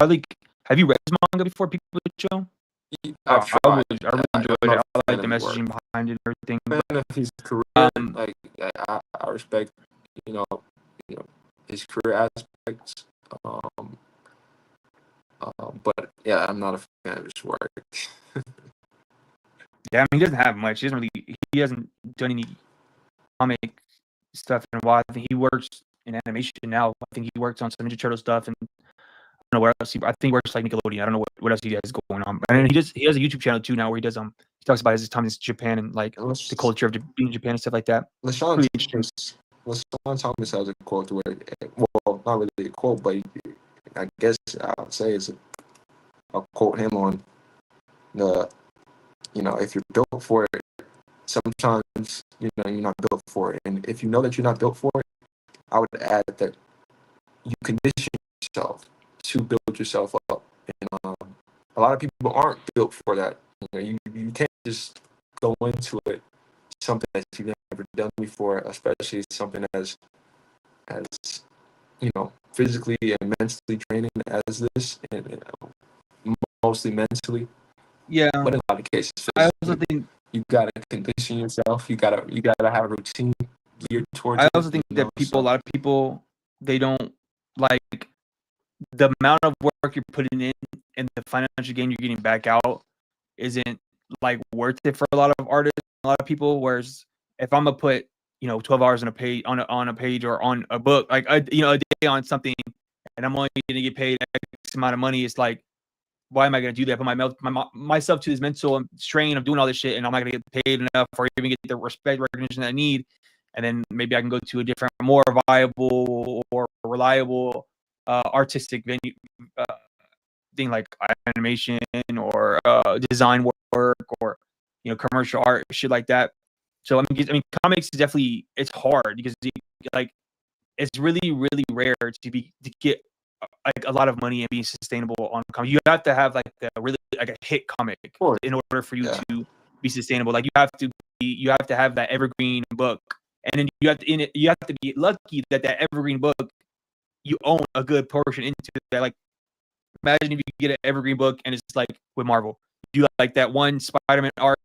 S1: like. Have you read his manga before? People Show.
S3: I've tried.
S1: I really enjoyed
S3: I'm
S1: it.
S3: not
S1: I
S3: a fan
S1: like the
S3: of his work.
S1: messaging behind it and everything.
S3: Fan
S1: But
S3: of his career,
S1: um,
S3: like I respect, you know, his career aspects. Um, but yeah, I'm not a fan of his work.
S1: yeah, I mean, he doesn't have much. He hasn't done any comic stuff in a while. I think he works in animation now. I think he works on some Ninja Turtle stuff and know what else. I think he works like Nickelodeon. I don't know what else he has going on. And he has a YouTube channel too now where he talks about his time in Japan and like the culture of being in Japan and stuff like that.
S3: LaShawn Thomas has a quote where, well, not really a quote, but I guess I would say I'll quote him on the, if you're built for it, sometimes, you're not built for it. And if you know that you're not built for it, I would add that you condition yourself to build yourself up. And a lot of people aren't built for that. You can't just go into it something that you've never done before, especially something as physically and mentally draining as this, and mostly mentally.
S1: Yeah.
S3: But in a lot of cases,
S1: I also think
S3: you gotta condition yourself. You gotta have a routine geared towards
S1: I
S3: it.
S1: also think that a lot of people, they don't like the amount of work you're putting in and the financial gain you're getting back out isn't like worth it for a lot of artists, a lot of people. Whereas if I'm gonna put 12 hours on a page or on a book, like a day on something, and I'm only gonna get paid X amount of money, it's like, why am I gonna do that? Put myself to this mental strain of doing all this shit, and I'm not gonna get paid enough or even get the respect recognition I need. And then maybe I can go to a different, more viable or reliable artistic venue thing like animation or design work or commercial art, shit like that. So I mean, comics is definitely, it's hard because it's really really rare to get like a lot of money and be sustainable on comics. You have to have like a hit comic in order for you to be sustainable. Like you have to have that evergreen book, and then you have to be lucky that evergreen book you own a good portion into that. Like, imagine if you get an evergreen book and it's like with Marvel, you like that one Spider-Man arc,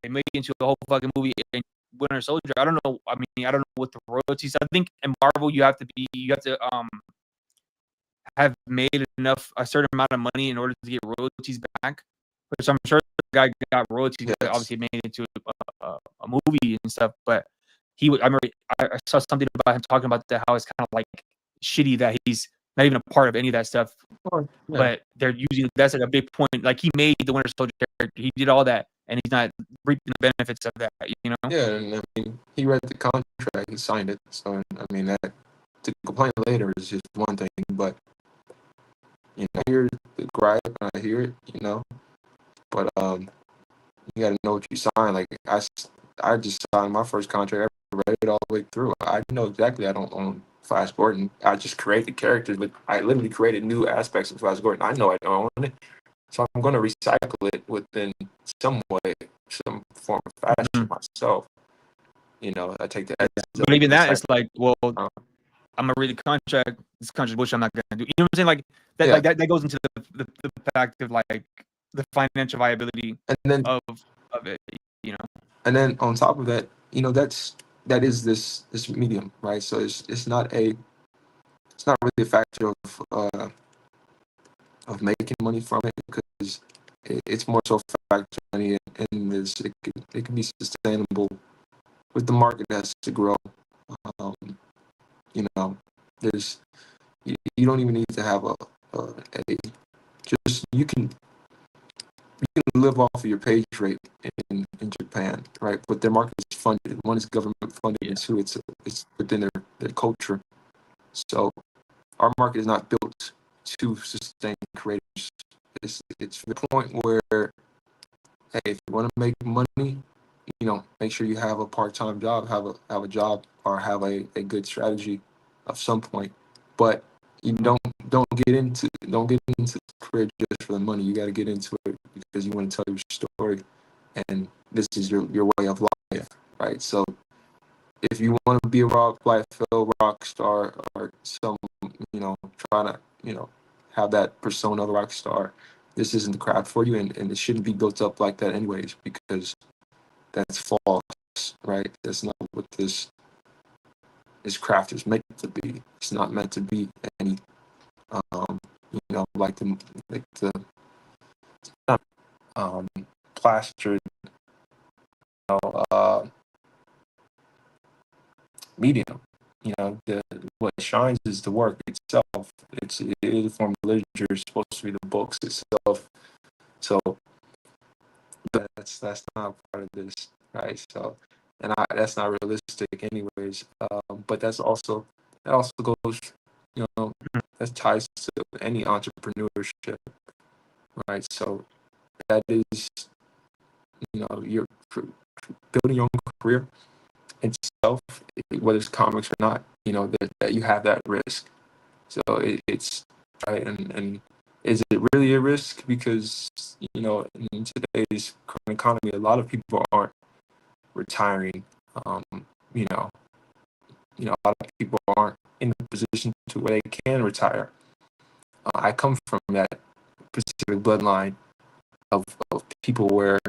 S1: they make it into a whole fucking movie, and Winter Soldier. I don't know. I mean, I don't know what the royalties. I think in Marvel you have to have made a certain amount of money in order to get royalties back. Which I'm sure the guy got royalties, but obviously made it into a movie and stuff. But I remember I saw something about him talking about that, how it's kind of like shitty that he's not even a part of any of that stuff. But they're using that's like a big point. Like, he made the Winter Soldier character, he did all that, and he's not reaping the benefits of that.
S3: Yeah, and I mean, he read the contract, he signed it. So I mean, that to complain later is just one thing, but I hear the gripe, and I hear it, but you got to know what you sign. Like, I just signed my first contract. I read it all the way through. I know exactly I don't own Flash Gordon. I just created characters, but I literally created new aspects of Flash Gordon. I know I don't own it, so I'm going to recycle it within some way, some form of fashion myself. I take the.
S1: But even that, it's like, well, I'm gonna read the contract. This contract bullshit. I'm not gonna do. You know what I'm saying? Like that.
S3: Yeah.
S1: Like that goes into the fact of like the financial viability
S3: And then
S1: of it.
S3: And then on top of that, that is this medium, right? So it's not really a factor of making money from it, because it's more so a factor of money in this. It can be sustainable, but the market has to grow. There's you don't even need to have a just you can live off of your page rate in Japan, right? But their market is funded. One is government funded, and two, it's within their culture. So our market is not built to sustain creators. It's to the point where, hey, if you want to make money, make sure you have a part-time job, have a job, or have a good strategy of some point. But you don't get into career just for the money. You got to get into it because you want to tell your story, and this is your way of life, right? So if you want to be a rock star, or some, trying to, have that persona of a rock star, this isn't the craft for you, and it shouldn't be built up like that anyways, because that's false, right? That's not what this craft is meant to be. It's not meant to be any, like the plastered, medium. the what shines is the work itself. It is a form of literature. It's supposed to be the books itself. So that's not part of this, right? So, that's not realistic, anyways. But that also goes, that ties to any entrepreneurship, right? So that is, you're building your own career itself, whether it's comics or not. That you have that risk. So it's right, and is it really a risk? Because in today's current economy, a lot of people aren't retiring. Um, you know, a lot of people aren't in a position to where they can retire. I come from that specific bloodline of people where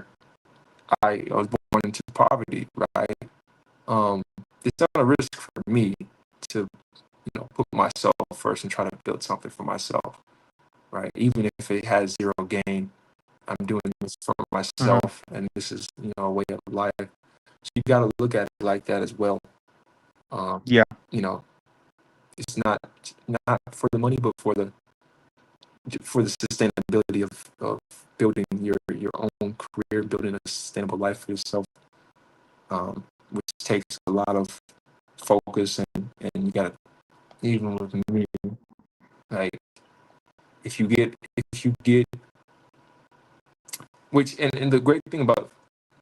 S3: I was born into poverty, right? Um, it's not a risk for me to put myself first and try to build something for myself, right? Even if it has zero gain, I'm doing this for myself, and this is a way of life. So you got to look at it like that as well.
S1: Yeah.
S3: It's not for the money, but for the sustainability of building your own career, building a sustainable life for yourself, which takes a lot of focus, and you got to, even with me, like if you get which, and the great thing about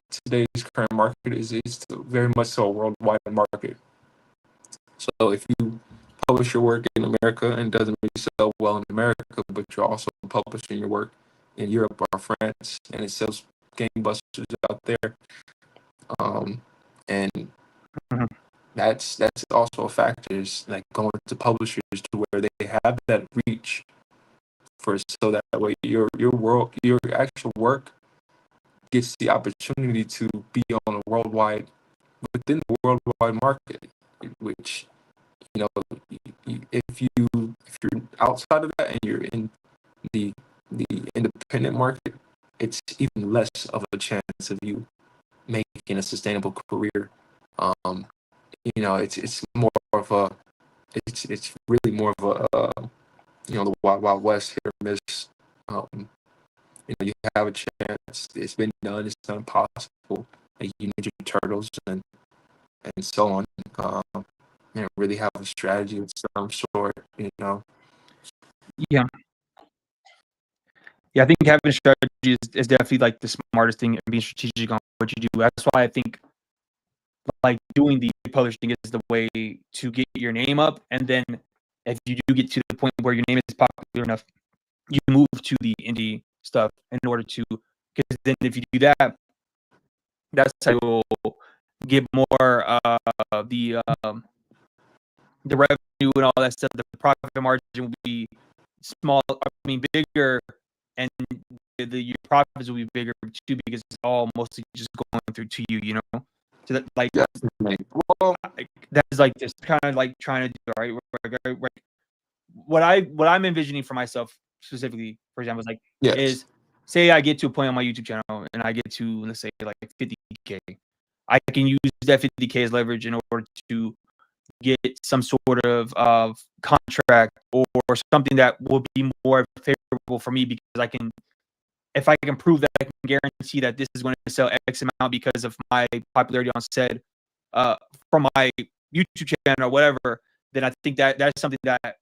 S3: today's current market is it's very much so a worldwide market. So if you publish your work in America and it doesn't really sell well in America, but you're also publishing your work in Europe or France and it sells gangbusters out there, and that's also a factor, is like going to publishers to where they have that reach so that way your actual work gets the opportunity to be on a worldwide, within the worldwide market, which if you're outside of that and you're in the independent market, it's even less of a chance of you making a sustainable career. It's more of a it's really more of a the wild wild west, hit or miss. You have a chance. It's been done. It's done possible. Like you Ninja Turtles and so on. Really have a strategy of some sort.
S1: Yeah. Yeah, I think having a strategy is definitely like the smartest thing, and being strategic on what you do. That's why I think like doing the publishing is the way to get your name up, and then if you do get to the point where your name is popular enough, you move to the indie stuff in order to, because then if you do that, that's how you'll get more the revenue and all that stuff. The profit margin will be bigger, and your profits will be bigger too, because it's all mostly just going through to you, So that
S3: Well,
S1: that's like just kind of like trying to do, right? What I'm envisioning for myself specifically, for example, is
S3: yes.
S1: say I get to a point on my YouTube channel and I get to, let's say, like 50K. I can use that 50K as leverage in order to get some sort of contract or something that will be more favorable for me, because if I can prove that I can guarantee that this is going to sell X amount because of my popularity on said from my YouTube channel or whatever, then I think that that's something that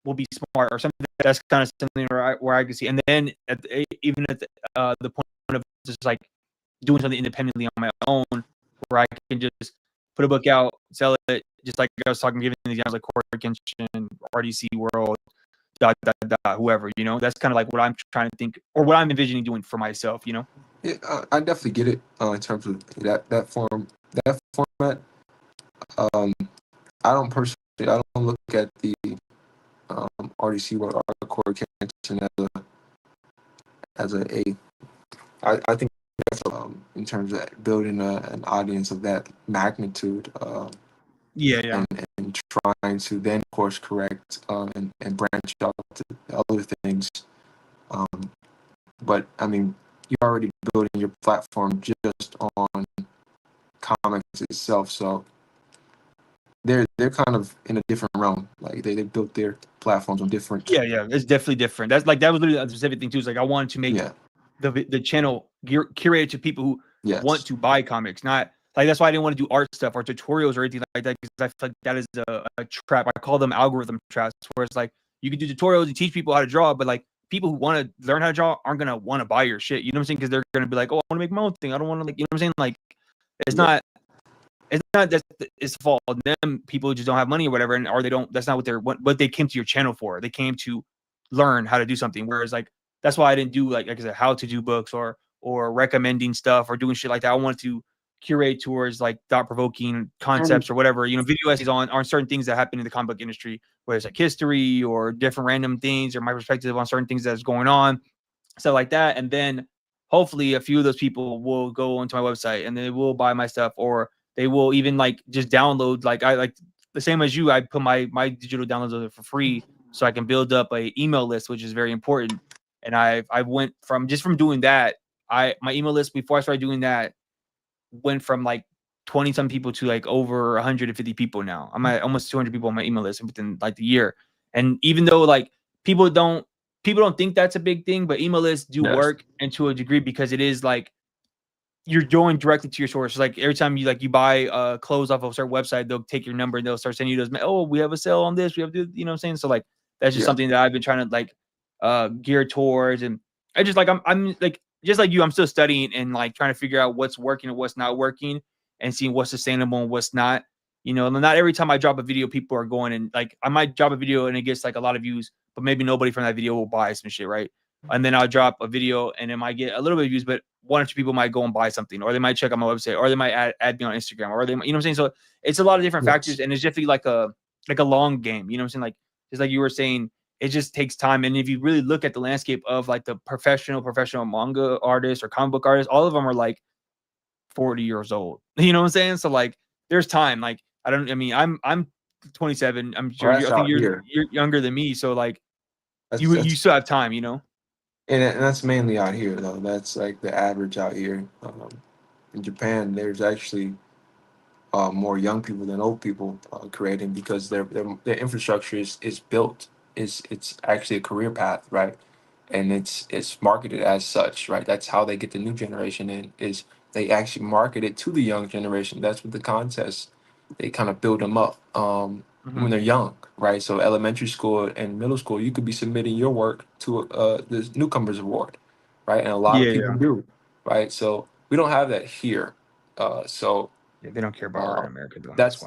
S1: will be smart, or something that's kind of something where I can see. And then even at the point of just like doing something independently on my own, where I can just put a book out, sell it, just like I was talking, giving examples like Corey Kenshin, RDC World, whoever, that's kind of like what I'm trying to think, or what I'm envisioning doing for myself,
S3: Yeah, I definitely get it in terms of that format. I don't look at the RDC World or Corey Kenshin I think that's in terms of building an audience of that magnitude.
S1: Yeah.
S3: And trying to then course correct and branch out to other things. But I mean, you're already building your platform just on comics itself. So they're kind of in a different realm. Like they built their platforms on different.
S1: Yeah, it's definitely different. That's like that was literally a specific thing too. It's like I wanted to make the channel curated to people who want to buy comics, not like that's why I didn't want to do art stuff or tutorials or anything like that, because I feel like that is a trap. I call them algorithm traps, where it's like you can do tutorials and teach people how to draw, but like people who want to learn how to draw aren't gonna want to buy your shit. You know what I'm saying? Because they're gonna be like, oh, I want to make my own thing. I don't want to, like, you know what I'm saying? Like it's not. It's not that it's fault of them. People just don't have money or whatever, and or they don't. That's not what they came to your channel for. They came to learn how to do something. Whereas like that's why I didn't do like I said, how to do books or recommending stuff or doing shit like that. I wanted to curate towards like thought provoking concepts or whatever. You know, video essays on certain things that happen in the comic book industry, whether it's like history or different random things or my perspective on certain things that's going on, stuff like that. And then hopefully a few of those people will go onto my website and they will buy my stuff, or they will even like just download, like I like the same as you. I put my digital downloads for free so I can build up a email list, which is very important. And I went from doing that. My email list before I started doing that went from like 20 some people to like over 150 people now. I'm at almost 200 people on my email list within like the year. And even though like people don't think that's a big thing, but email lists do work, and to a degree, because it is like you're going directly to your source. Like every time you buy clothes off of a certain website, they'll take your number and they'll start sending you those. Oh, we have a sale on this. We have to, you know what I'm saying? So like that's just something that I've been trying to like gear towards. And I just like I'm like just like you, I'm still studying and like trying to figure out what's working and what's not working, and seeing what's sustainable and what's not. You know, and not every time I drop a video, people are going, and like I might drop a video and it gets like a lot of views, but maybe nobody from that video will buy some shit, right? And then I'll drop a video and it might get a little bit of views, but one or two people might go and buy something, or they might check out my website, or they might add me on Instagram, or they might, you know what I'm saying? So it's a lot of different factors, and it's definitely like a long game, you know what I'm saying? Like just like you were saying, it just takes time. And if you really look at the landscape of like the professional manga artists or comic book artists, all of them are like 40 years old. You know what I'm saying? So like there's time. Like I'm 27. I'm sure I think you're younger than me. So like you still have time, you know?
S3: And that's mainly out here, though. That's like the average out here. In Japan, there's actually more young people than old people creating, because their infrastructure is built. It's actually a career path, right? And it's marketed as such, right? That's how they get the new generation in. Is they actually market it to the young generation. That's what the contests, they kind of build them up when they're young, right? So elementary school and middle school, you could be submitting your work to the newcomers award, right? And a lot of people do, right? So we don't have that here. So
S1: they don't care about art in America, though.
S3: That's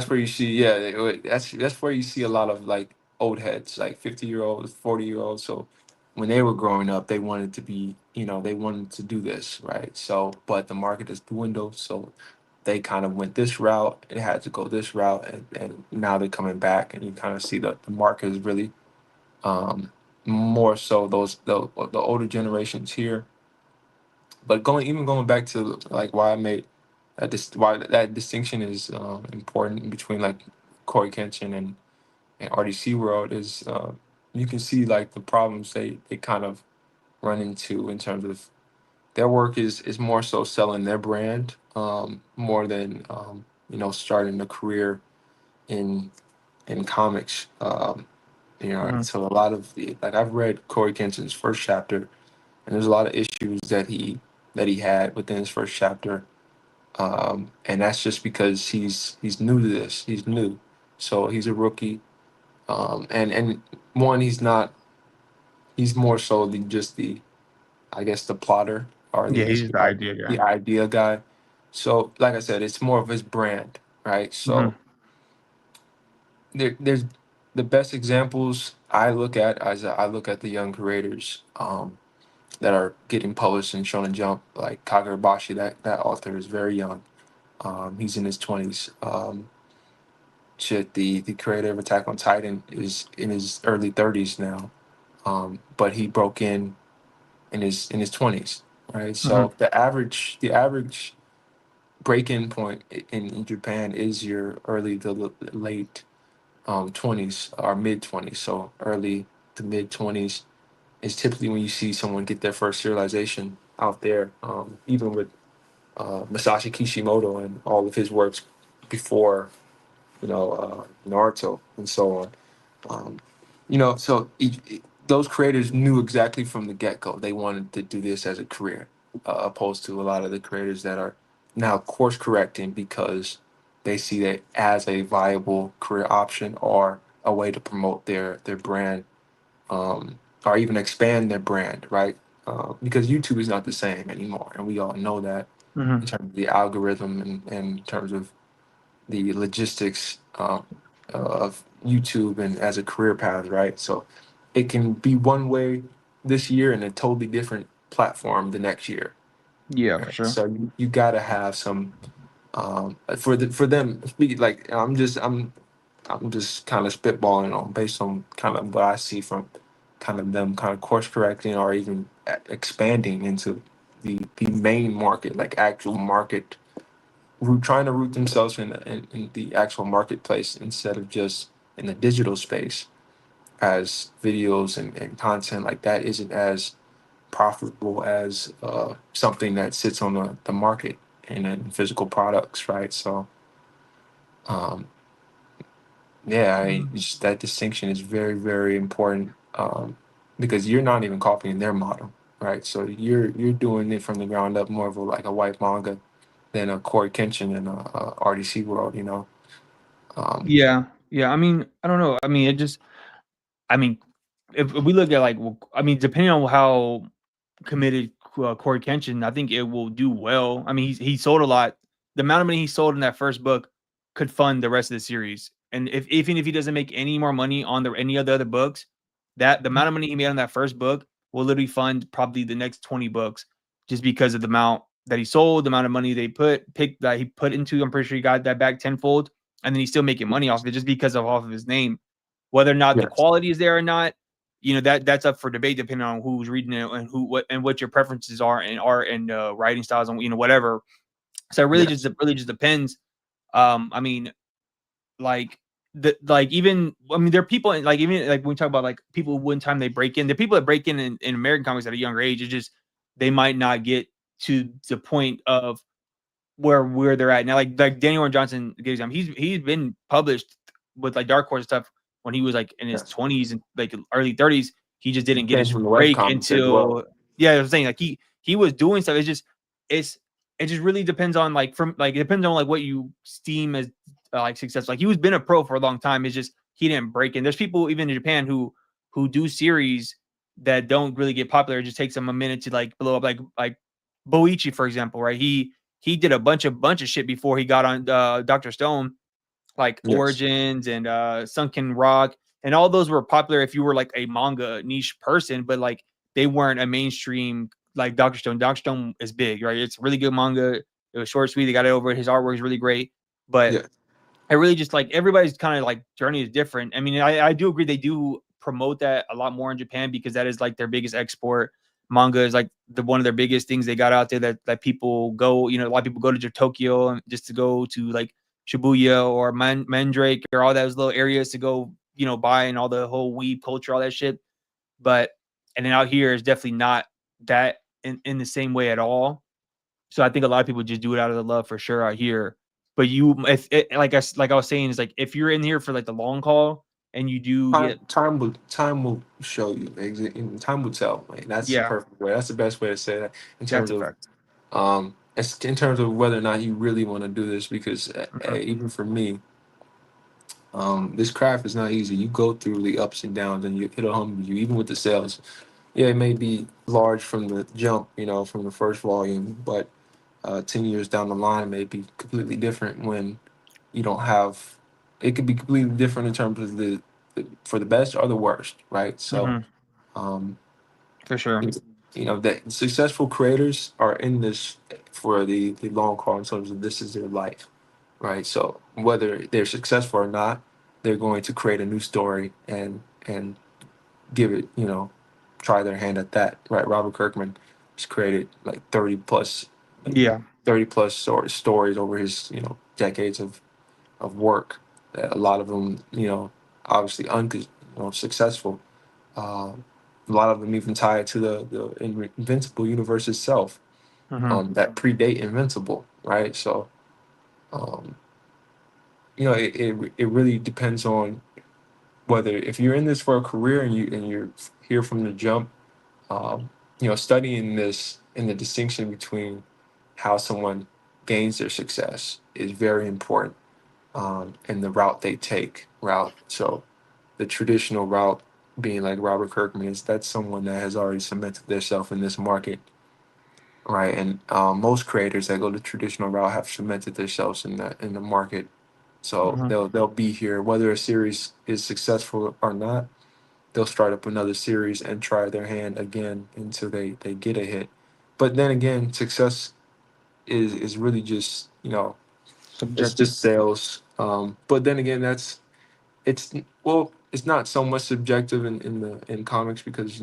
S3: where you see, that's where you see a lot of like old heads, like 50-year-olds, 40-year-olds. So when they were growing up, they wanted to be, they wanted to do this, right? So, but the market has dwindled, so they kind of went this route. It had to go this route, and now they're coming back, and you kind of see that the market is really more so the older generations here. But going back to like why I made why that distinction is important between like Corey Kenshin and RDC World is you can see like the problems they kind of run into in terms of their work is more so selling their brand more than starting a career in comics. So a lot of like I've read Corey Kenshin's first chapter, and there's a lot of issues that he had within his first chapter, and that's just because he's new to this. He's new, so he's a rookie, and one, he's not. He's more so than just the, I guess, the plotter, or
S1: he's the idea guy.
S3: The idea guy. So, like I said, it's more of his brand, right? So there's the best examples I look at as I look at the young creators that are getting published in Shonen Jump, like Kagurabashi. That author is very young. He's in his 20s. The creator of Attack on Titan is in his early 30s now. But he broke in his 20s, right? So the average break-in point in Japan is your early to late 20s or mid 20s. So early to mid 20s is typically when you see someone get their first serialization out there. Even with Masashi Kishimoto and all of his works before Naruto and so on. Um, so those creators knew exactly from the get go they wanted to do this as a career, opposed to a lot of the creators that are now course correcting because they see that as a viable career option or a way to promote their brand, or even expand their brand, right? Because YouTube is not the same anymore, and we all know that in
S1: Hmm.
S3: terms of the algorithm and in terms of the logistics of YouTube and as a career path, right? So it can be one way this year and a totally different platform the next year.
S1: Yeah, for
S3: Right?
S1: sure.
S3: So you got to have some for them. Like I'm just kind of spitballing on based on kind of what I see from kind of them kind of course correcting or even expanding into the main market, like actual market trying to root themselves in the actual marketplace instead of just in the digital space, as videos and content like that isn't as profitable as something that sits on the market and in physical products, right? So um, yeah,
S1: Mhm.
S3: that distinction is very, very important, because you're not even copying their model, right? So you're doing it from the ground up, more of like a white manga than a Corey Kenshin and a RDC World. Um,
S1: Yeah, yeah. I mean, I don't know. I mean, it just. I mean, if we look at like, I mean, depending on how committed Corey Kenshin, I think it will do well. I mean, he sold a lot. The amount of money he sold in that first book could fund the rest of the series. And if even if he doesn't make any more money on any of the other books, that the amount of money he made on that first book will literally fund probably the next 20 books, just because of the amount that he sold, the amount of money they picked that he put into. I'm pretty sure he got that back tenfold, and then he's still making money off of it just because of off of his name. Whether or not the
S3: yes,
S1: quality is there or not, that's up for debate depending on who's reading it and what your preferences are in art and writing styles and whatever. So it
S3: yes,
S1: really just depends. I mean, like even I mean there are people like even like when we talk about like people one time they break in, the people that break in American comics at a younger age, it's just they might not get to the point of where they're at now. Like Daniel Warren Johnson gives him. He's been published with like Dark Horse stuff when he was like in his
S3: yes.
S1: 20s and like early 30s. He just
S3: He
S1: didn't get
S3: came
S1: his
S3: from the web
S1: break
S3: comics as well.
S1: until yeah, I was saying like he was doing stuff. It's it just really depends on like from like it depends on like what you steam as like success. Like he was been a pro for a long time. It's just he didn't break in. There's people even in Japan who do series that don't really get popular. It just takes them a minute to like blow up. Like Boichi, for example, right? He did a bunch of shit before he got on Dr. Stone, like
S3: Yes,
S1: Origins and Sunken Rock, and all those were popular if you were like a manga niche person, but like they weren't a mainstream like Dr. Stone. Dr. Stone is big, right? It's really good manga. It was short, sweet. They got it over. His artwork is really great, but
S3: yes.
S1: I really just like everybody's kind of like journey is different. I mean, I do agree they do promote that a lot more in Japan because that is like their biggest export. Manga is like the one of their biggest things they got out there that people go. A lot of people go to Tokyo and just to go to like Shibuya or Mandrake or all those little areas to go, buy and all the whole weeb culture, all that shit. But and then out here is definitely not that in the same way at all. So I think a lot of people just do it out of the love for sure out here. But if it, like I was saying, is like if you're in here for like the long haul and you do get
S3: Time will show you. Time will tell. Like that's the
S1: yeah,
S3: perfect way. That's the best way to say that in
S1: that's
S3: terms
S1: a
S3: of
S1: fact.
S3: in terms of whether or not you really want to do this. Because
S1: Mhm.
S3: even for me, this craft is not easy. You go through the ups and downs, and it'll humble you. Even with the sales, yeah, it may be large from the jump, from the first volume, but 10 years down the line, it may be completely different when you don't have. It could be completely different in terms of for the best or the worst, right? So,
S1: Mhm.
S3: um,
S1: For sure.
S3: that successful creators are in this for the long haul in terms of this is their life, right? So whether they're successful or not, they're going to create a new story and give it, try their hand at that, right? Robert Kirkman has created like
S1: Yeah.
S3: 30 plus stories over his, decades of work. A lot of them, obviously successful. Um, a lot of them even tied to the Invincible universe itself,
S1: Mhm.
S3: that predate Invincible, right? So, um, it really depends on whether if you're in this for a career and you're here from the jump. Studying this and the distinction between how someone gains their success is very important, and the route they take route. So the traditional route being like Robert Kirkman is that's someone that has already cemented themselves in this market, right? And most creators that go the traditional route have cemented themselves in the market. So
S1: Mhm.
S3: they'll be here whether a series is successful or not. They'll start up another series and try their hand again until they get a hit. But then again, success is really just it's
S1: Subjective.
S3: just sales. But then again, it's well, it's not so much subjective in comics because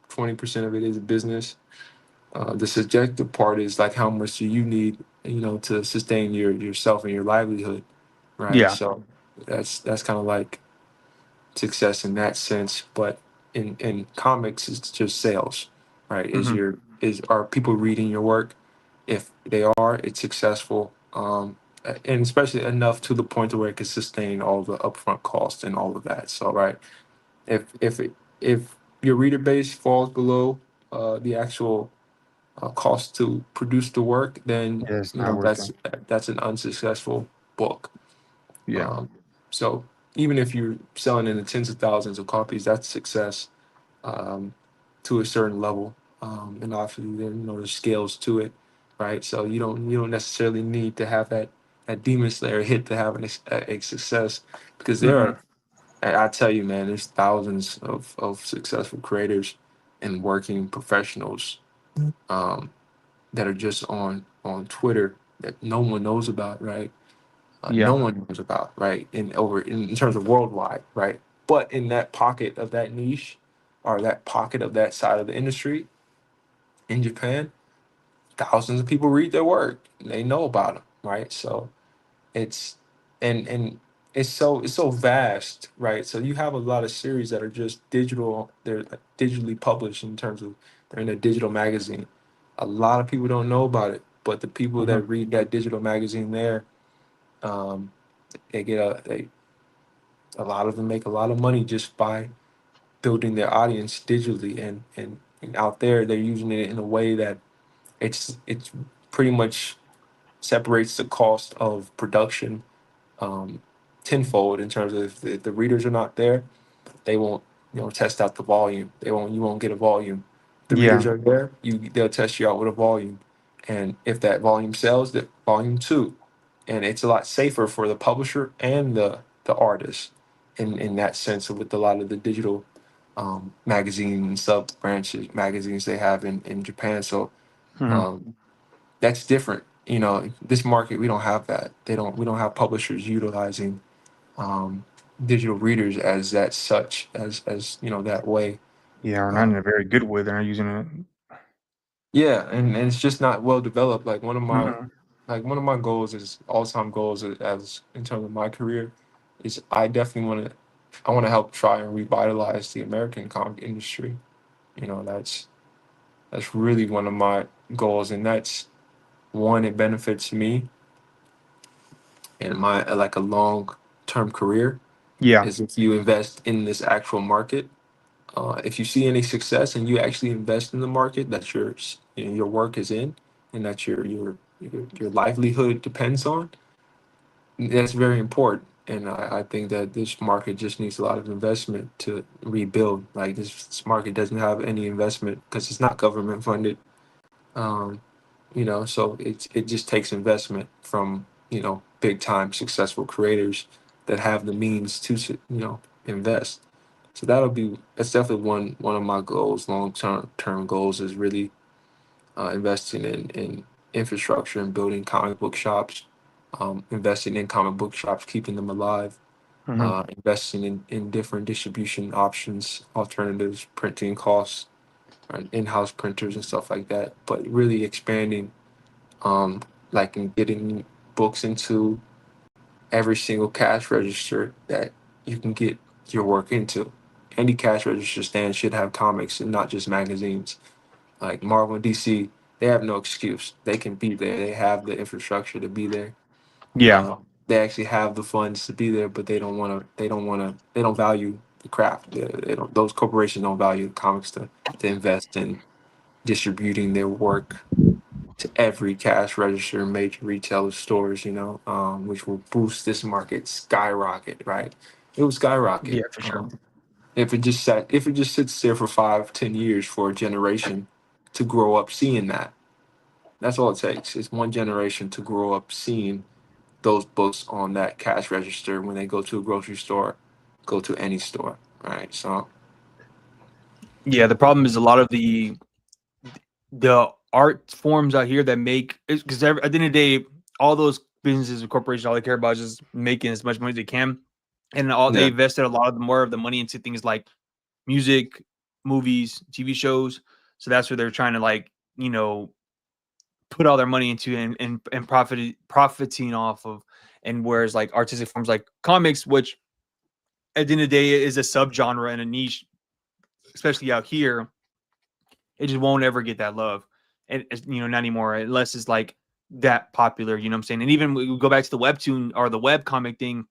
S3: 20% of it is business. The subjective part is like how much do you need to sustain yourself and your livelihood, right?
S1: Yeah.
S3: So that's kind of like success in that sense. But in comics, it's just sales, right?
S1: Hmm.
S3: Are people reading your work? If they are, it's successful, and especially enough to the point to where it can sustain all the upfront costs and all of that. So, right, if your reader base falls below the actual cost to produce the work, then
S4: Yeah, it's not worth it.
S3: that's an unsuccessful book.
S1: Yeah.
S3: Um, so even if you're selling in the tens of thousands of copies, that's success, um, to a certain level. And obviously, then there's scales to it, right? So you don't necessarily need to have that demon slayer hit to have a success, because there
S1: Hmm.
S3: are, I tell you, man, there's thousands of successful creators and working professionals, um, that are just on Twitter that no one knows about, right? No
S1: Yeah.
S3: one knows about, right? In terms of worldwide, right? But in that pocket of that niche, or that pocket of that side of the industry in Japan, thousands of people read their work. They know about them, right? So it's and it's so vast, right? So you have a lot of series that are just digital. They're like digitally published in terms of they're in a digital magazine. A lot of people don't know about it, but the people that
S1: Hmm.
S3: read that digital magazine there, um, a lot of them make a lot of money just by building their audience digitally, and out there they're using it in a way that it's pretty much separates the cost of production, um, tenfold, in terms of if the readers are not there, they won't test out the volume. You won't get a volume. The readers
S4: Yeah,
S3: are there, they'll test you out with a volume, and if that volume sells, the volume two, and it's a lot safer for the publisher and the artist in that sense, with a lot of the digital, magazine and sub branches magazines they have in Japan. So,
S1: Hmm.
S3: um, that's different. This market, we don't have that. We don't have publishers utilizing, um, digital readers as that such as that way.
S4: yeah, or not in
S3: Um,
S4: a very good way. They're not using it.
S3: yeah, and it's just not well developed. Like
S1: Hmm.
S3: one of my goals is all time goals, as in terms of my career, is I want to help try and revitalize the American comic industry. That's really one of my goals, and that's one, it benefits me in my like a long term career,
S4: Yeah,
S3: is if you invest in this actual market. If you see any success and you actually invest in the market that your work is in, and that your livelihood depends on, that's very important. And I think that this market just needs a lot of investment to rebuild. Like this market doesn't have any investment because it's not government funded. Um, so it just takes investment from big time successful creators that have the means to invest. So that's definitely one of my goals, long term goals, is really investing in infrastructure and building comic book shops, investing in comic book shops, keeping them alive,
S1: Hmm.
S3: investing in different distribution options, alternatives, printing costs, and in-house printers and stuff like that. But really expanding, um, like in getting books into every single cash register that you can get your work into. Any cash register stand should have comics and not just magazines. Like Marvel and DC, they have no excuse. They can be there. They have the infrastructure to be there.
S4: yeah,
S3: Uh, they actually have the funds to be there, but they don't want to. They don't value the craft. They don't. Those corporations don't value comics to invest in distributing their work to every cash register, major retailer stores. Which will boost this market skyrocket. Right? It will skyrocket.
S1: Yeah, for sure.
S3: If it just sits there for 5, 10 years for a generation to grow up seeing that. That's all it takes. It's one generation to grow up seeing those books on that cash register when they go to a grocery store, go to any store, right? So
S1: Yeah, the problem is a lot of the art forms out here that make, because at the end of the day, all those businesses and corporations, all they care about is just making as much money as they can, and they
S3: yeah,
S1: invested a lot of more of the money into things like music, movies, TV shows. So that's where they're trying to put all their money into and profiting off of. And whereas like artistic forms like comics, which at the end of the day is a subgenre and a niche, especially out here, it just won't ever get that love. And not anymore, unless it's like that popular, you know what I'm saying? And even we go back to the webtoon or the web comic thing,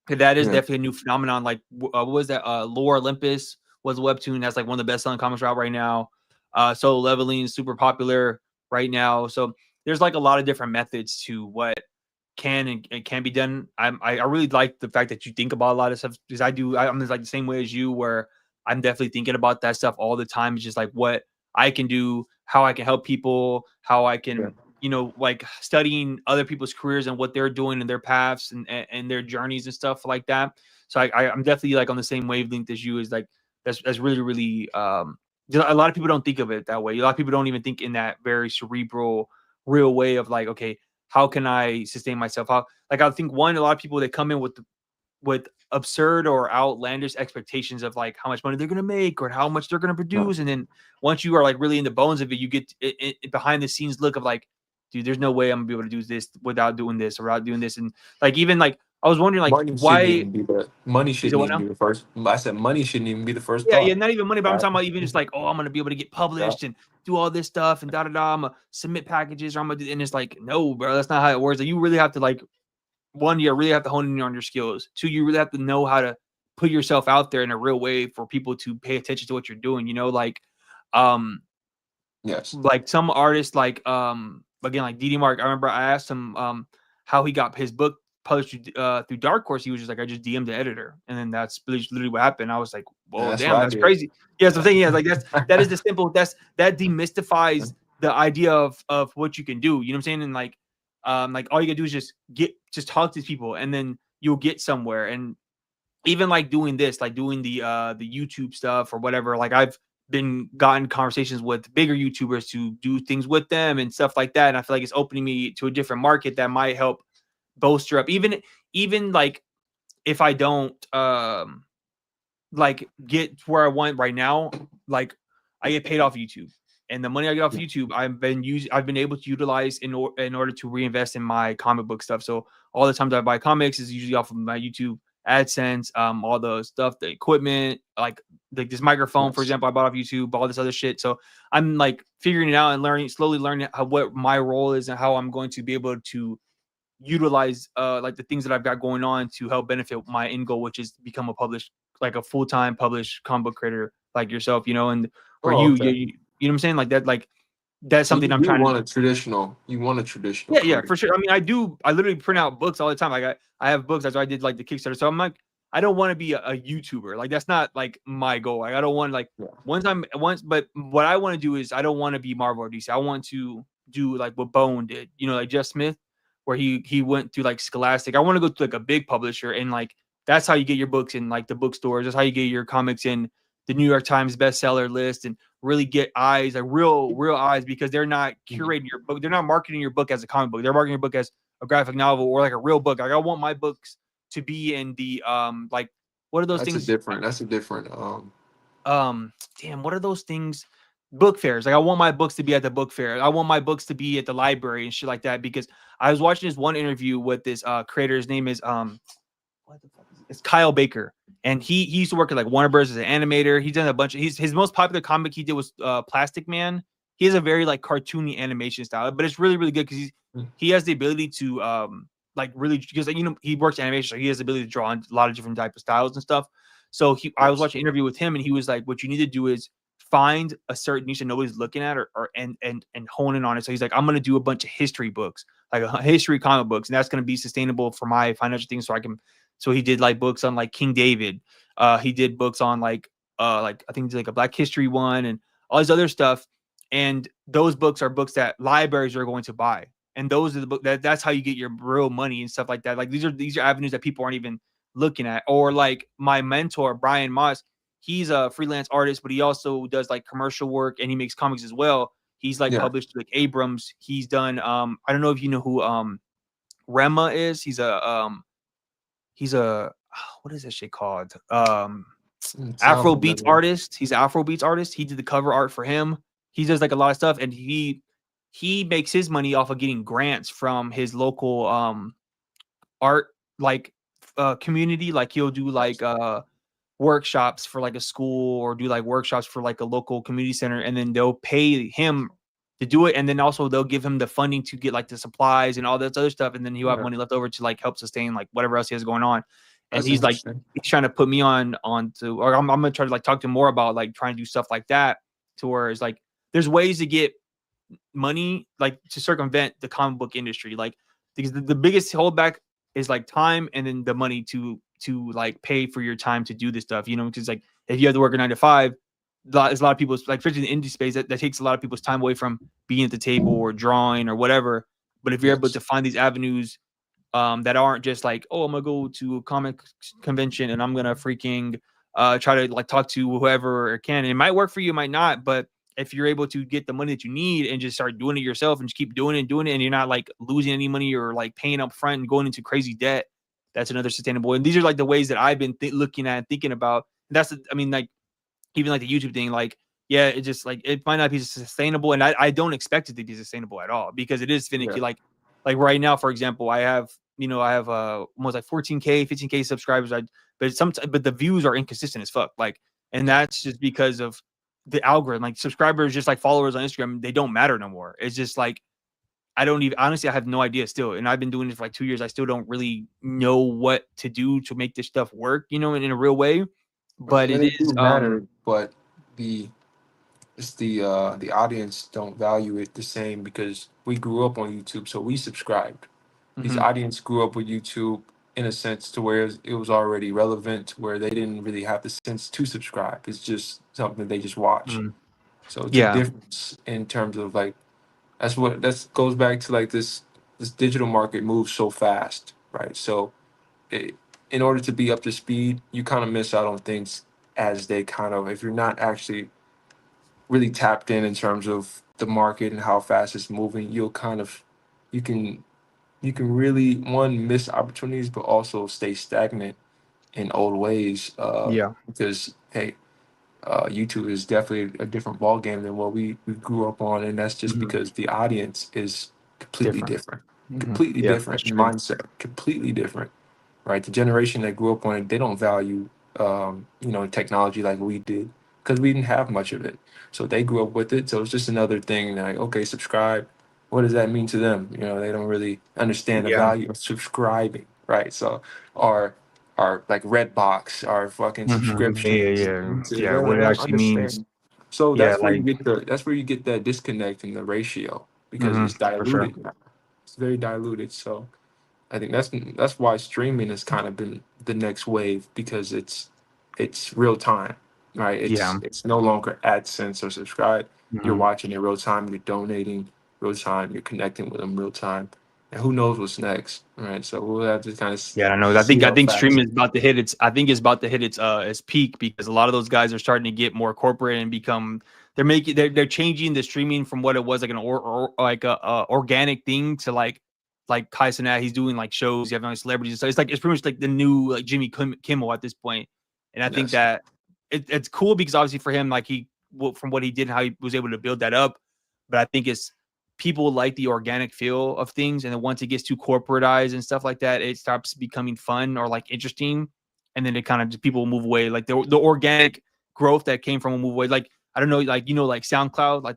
S1: that is
S3: yeah,
S1: definitely a new phenomenon. Like what was that? Lore Olympus was a webtoon that's like one of the best selling comics out right now. Solo Leveling is super popular right now. So there's like a lot of different methods to what can and can be done. I really like the fact that you think about a lot of stuff, because I'm just like the same way as you, where I'm definitely thinking about that stuff all the time. It's just like what I can do, how I can help people, how I
S3: yeah.
S1: can, like studying other people's careers and what they're doing and their paths and their journeys and stuff like that. So I'm definitely like on the same wavelength as you. Is like that's really really a lot of people don't think of it that way. A lot of people don't even think in that very cerebral, real way of like, okay, how can I sustain myself? How, like, I think a lot of people, they come in with absurd or outlandish expectations of like how much money they're going to make or how much they're going to
S3: No.
S1: produce. And then once you are like really in the bones of it, you get it behind the scenes look of like, dude, there's no way I'm gonna be able to do this without doing this or without doing this. And like, even like, I was wondering like why
S3: Money
S1: is it
S3: shouldn't
S1: what
S3: even
S1: now?
S3: be the first. I said money shouldn't even be the first
S1: Yeah,
S3: thought.
S1: not even money, but I'm
S3: Right?
S1: talking about even just like, oh, I'm gonna be able to get
S3: Yeah.
S1: published and do all this stuff and da da da. I'm gonna submit packages, or I'm gonna do, and it's like, no, bro, that's not how it works. Like, you really have to like, one, you really have to hone in on your skills. Two, you really have to know how to put yourself out there in a real way for people to pay attention to what you're doing. Um,
S3: Yes.
S1: like some artists, like again, like DD Mark. I remember I asked him how he got his book published through Dark Horse. He was just like, I just DM'd the editor, and then that's literally what happened. I was like,
S3: Yeah,
S1: well,
S3: that's what
S1: damn,
S3: I
S1: that's
S3: did.
S1: crazy. Yeah, so I'm saying, yeah, like that is the simple. That demystifies the idea of what you can do. You know what I'm saying? And like all you gotta do is just talk to people, and then you'll get somewhere. And even like doing this, like doing the YouTube stuff or whatever, like I've been gotten conversations with bigger YouTubers to do things with them and stuff like that. And I feel like it's opening me to a different market that might help bolster up. Even like if I don't like get to where I want right now, like I get paid off YouTube. And the money I get off YouTube, I've been able to utilize in order to reinvest in my comic book stuff. So all the times I buy comics is usually off of my YouTube AdSense, all the stuff, the equipment, like this microphone, for
S3: Yes.
S1: example, I bought off YouTube, all this other shit. So I'm like figuring it out and slowly learning what my role is and how I'm going to be able to utilize like the things that I've got going on to help benefit my end goal, which is to become a full-time published comic book creator like yourself, and where
S3: Oh, okay.
S1: you know what I'm saying, like that's
S3: So you
S1: something I'm
S3: do
S1: trying to.
S3: want a traditional. You want a traditional
S1: Yeah,
S3: career.
S1: for sure. I mean, I literally print out books all the time. Like I have books. That's why I did like the Kickstarter. So I'm like, I don't want to be a YouTuber. Like that's not like my goal. Like I don't want like
S3: Yeah.
S1: but what I want to do is I don't want to be Marvel or DC. I want to do like what Bone did, like Jeff Smith, where he went through like Scholastic. I want to go to like a big publisher, and like that's how you get your books in like the bookstores. That's how you get your comics in the New York Times bestseller list, and really get eyes, like real eyes, because they're not curating your book. They're not marketing your book as a comic book. They're marketing your book as a graphic novel or like a real book. Like I want my books to be in the like, what are those
S3: That's a
S1: things?
S3: different. That's a different.
S1: Damn, what are those things? Book fairs. Like I want my books to be at the book fair. I want my books to be at the library and shit like that. Because I was watching this one interview with this creator. His name is what the fuck is it? It's Kyle Baker. And he used to work at like Warner Bros. As an animator. He's done a bunch of his most popular comic he did was Plastic Man. He has a very like cartoony animation style, but it's really, really good because he has the ability to like really, because you know he works in animation, so he has the ability to draw on a lot of different type of styles and stuff. So I was watching an interview with him, and he was like, "What you need to do is find a certain niche that nobody's looking at, or and hone in on it." So he's like, "I'm gonna do a bunch of history books, like a history comic books, and that's gonna be sustainable for my financial things, so I can." So he did like books on like King David. He did books on like I think it's like a Black History one and all this other stuff. And those books are books that libraries are going to buy. And those are the book that's how you get your real money and stuff like that. Like these are avenues that people aren't even looking at. Or like my mentor, Brian Moss, he's a freelance artist, but he also does like commercial work and he makes comics as well. He's like published like Abrams. He's done I don't know if you know who Rema is. He's a what is that shit called? Afro beats artist. He's an Afro beats artist. He did the cover art for him. He does like a lot of stuff, and he makes his money off of getting grants from his local art like community. Like he'll do like workshops for like a school or do like workshops for like a local community center, and then they'll pay him to do it, and then also they'll give him the funding to get like the supplies and all that other stuff, and then he'll have money left over to like help sustain like whatever else he has going on. And he's like he's trying to put me on to, or I'm gonna try to like talk to him more about like trying to do stuff like that, to where it's like there's ways to get money like to circumvent the comic book industry, like because the biggest holdback is like time, and then the money to like pay for your time to do this stuff, you know, because like if you have to work a 9 to 5, there's a lot of people like especially in the indie space that takes a lot of people's time away from being at the table or drawing or whatever. But if you're able to find these avenues that aren't just like, oh, I'm gonna go to a comic convention and I'm gonna freaking try to like talk to whoever I can. And it might work for you, it might not, but if you're able to get the money that you need and just start doing it yourself and just keep doing it, and you're not like losing any money or like paying up front and going into crazy debt, that's another sustainable. And these are like the ways that I've been looking at and thinking about. And that's, I mean, like even like the YouTube thing, like, yeah, it just like, it might not be sustainable. And I don't expect it to be sustainable at all because it is finicky. Like right now, for example, I have almost like 14K, 15K subscribers. But the views are inconsistent as fuck. Like, and that's just because of the algorithm. Like subscribers, just like followers on Instagram, they don't matter no more. It's just like, I don't even, honestly, I have no idea still. And I've been doing it for like 2 years. I still don't really know what to do to make this stuff work, you know, in a real way. But it is
S3: matter, but the audience don't value it the same because we grew up on YouTube, so we subscribed. These audience grew up with YouTube in a sense to where it was already relevant, where they didn't really have the sense to subscribe. It's just something they just watch. So it's a difference in terms of like that goes back to like this digital market moves so fast, right? So in order to be up to speed, you kind of miss out on things as they kind of, if you're not actually really tapped in terms of the market and how fast it's moving, you can really miss opportunities, but also stay stagnant in old ways. Because hey, YouTube is definitely a different ball game than what we grew up on, and that's just because the audience is completely different. Completely different mindset, completely different, right? The generation that grew up on it, they don't value technology like we did because we didn't have much of it. So they grew up with it. So it's just another thing like, okay, subscribe. What does that mean to them? You know, they don't really understand the value of subscribing, right? So our like Redbox, our fucking subscriptions. They
S1: what it
S3: don't
S1: actually means.
S3: So that's where you get that disconnect in the ratio because it's diluted now. It's very diluted. So I think that's why streaming has kind of been the next wave because it's real time, right? It's no longer AdSense or subscribe. You're watching in real time. You're donating real time. You're connecting with them real time. And who knows what's next, right? So we'll have to kind of
S1: I know. I think streaming is about to hit its. I think it's about to hit its peak because a lot of those guys are starting to get more corporate and become. They're changing the streaming from what it was like an organic thing to like Kai Cenat, he's doing like shows, you have like celebrities. So it's pretty much like the new like Jimmy Kimmel at this point. And I think that it's cool because obviously for him, like from what he did and how he was able to build that up. But I think it's people like the organic feel of things. And then once it gets too corporatized and stuff like that, it stops becoming fun or like interesting. And then it kind of just people move away. Like the organic growth that came from a move away. Like, I don't know, like, like SoundCloud, like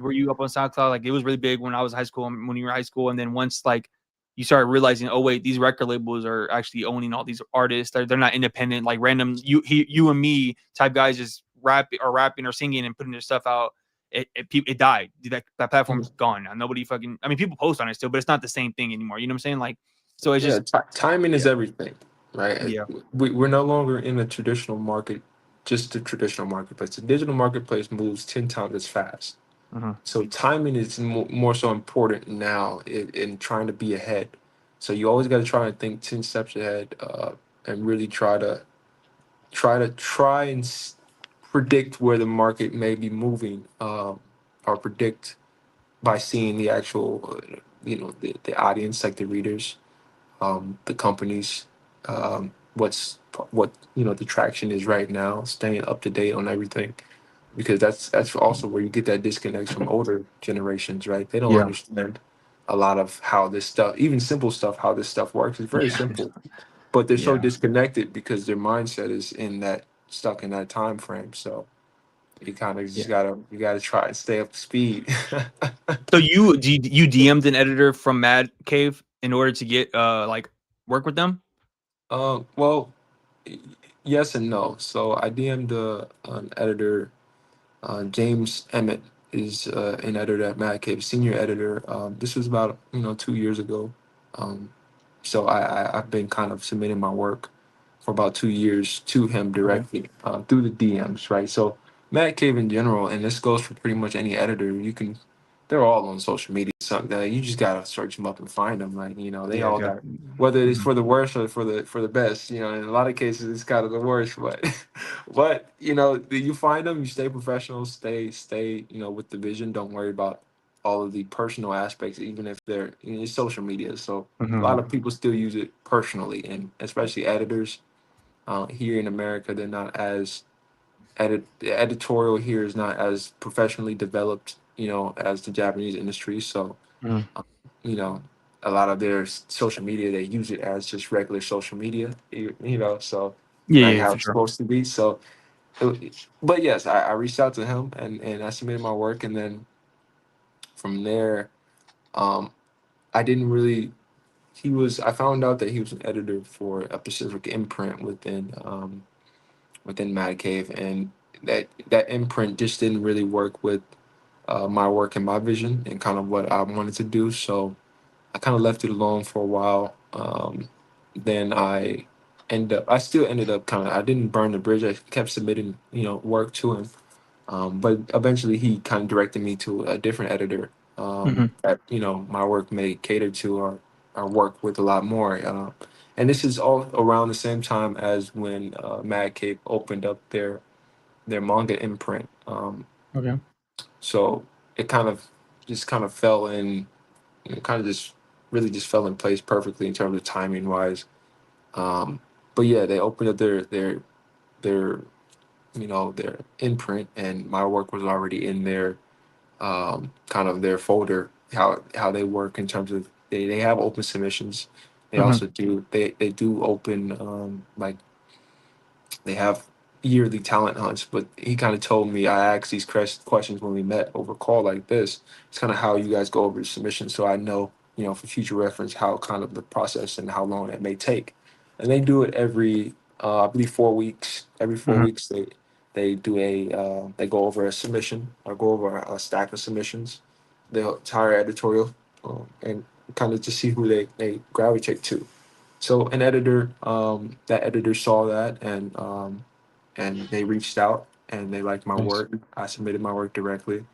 S1: were you up on SoundCloud? Like it was really big when I was in high school, when you were in high school. And then once like, you start realizing, oh wait, these record labels are actually owning all these artists. They're not independent, like random you and me type guys just rapping or singing and putting their stuff out. It died. That platform's gone now. Nobody fucking. I mean, people post on it still, but it's not the same thing anymore. You know what I'm saying? Like, so it's just
S2: timing is everything, right?
S1: Yeah.
S2: We're no longer in the traditional market, just the traditional marketplace. The digital marketplace moves 10 times as fast. So timing is more so important now in trying to be ahead. So you always got to try and think 10 steps ahead, and really try and predict where the market may be moving, or predict by seeing the actual, the audience, like the readers, the companies, what the traction is right now, staying up to date on everything, because that's also where you get that disconnect from older generations, right? They don't
S1: Yeah.
S2: understand a lot of how this stuff, even simple stuff, how this stuff works. It's very simple, but they're so
S1: Yeah.
S2: disconnected because their mindset is stuck in that time frame. So you kind of just gotta try and stay up to speed.
S1: So you DM'd an editor from Mad Cave in order to get like work with them?
S2: Well, yes and no. So I DM'd an editor. James Emmett is an editor at Mad Cave, senior editor. This was about 2 years ago. Um, so I've been kind of submitting my work for about 2 years to him directly, through the DMs, right? So Mad Cave in general, and this goes for pretty much any editor. They're all on social media. Something that you just gotta search them up and find them. Like they all got, whether it's for the worst or for the best. In a lot of cases it's kind of the worst, but but you find them, you stay professional, stay with the vision. Don't worry about all of the personal aspects, even if they're it's social media. So a lot of people still use it personally, and especially editors here in America, they're not as the editorial here is not as professionally developed, as the Japanese industry. So, you know, a lot of their social media, they use it as just regular social media, so like
S1: Yeah,
S2: how
S1: for
S2: it's
S1: sure.
S2: supposed to be. So, but yes, I reached out to him, and I submitted my work. And then from there, um, I didn't really, I found out that he was an editor for a Pacific imprint within Mad Cave, and that imprint just didn't really work with my work and my vision and kind of what I wanted to do. So I kind of left it alone for a while. Then I still ended up I didn't burn the bridge. I kept submitting, work to him. But eventually he kind of directed me to a different editor, that, my work may cater to, or work with a lot more. And this is all around the same time as when Mad Cave opened up their manga imprint.
S1: Okay.
S2: So it kind of fell in, kind of just really just fell in place perfectly in terms of timing wise. But yeah, they opened up their their imprint, and my work was already in their kind of their folder. How they work in terms of they have open submissions. They also they do open, like they have yearly talent hunts. But he kind of told me, I asked these questions when we met over call like this. It's kind of how you guys go over the submission, so I know, for future reference, how kind of the process and how long it may take. And they do it every, I believe, 4 weeks. Every 4 weeks they go over a submission, or go over a stack of submissions, the entire editorial, and kind of to see who they gravitate to. So an editor, that editor saw that, and they reached out and they liked my
S1: Nice.
S2: work. I submitted my work directly.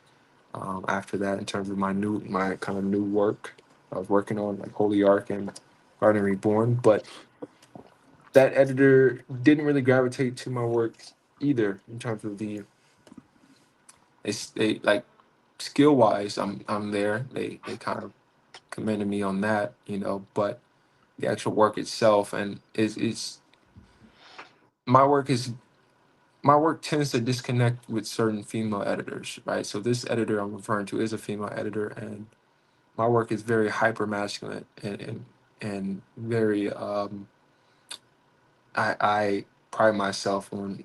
S2: After that, in terms of my kind of new work, I was working on like Holy Ark and Garden Reborn, but that editor didn't really gravitate to my work either. In terms of they like, skill wise, I'm there. They kind of commended me on that, but the actual work itself, and is my work tends to disconnect with certain female editors, right? So this editor I'm referring to is a female editor, and my work is very hyper masculine, and very, I pride myself on,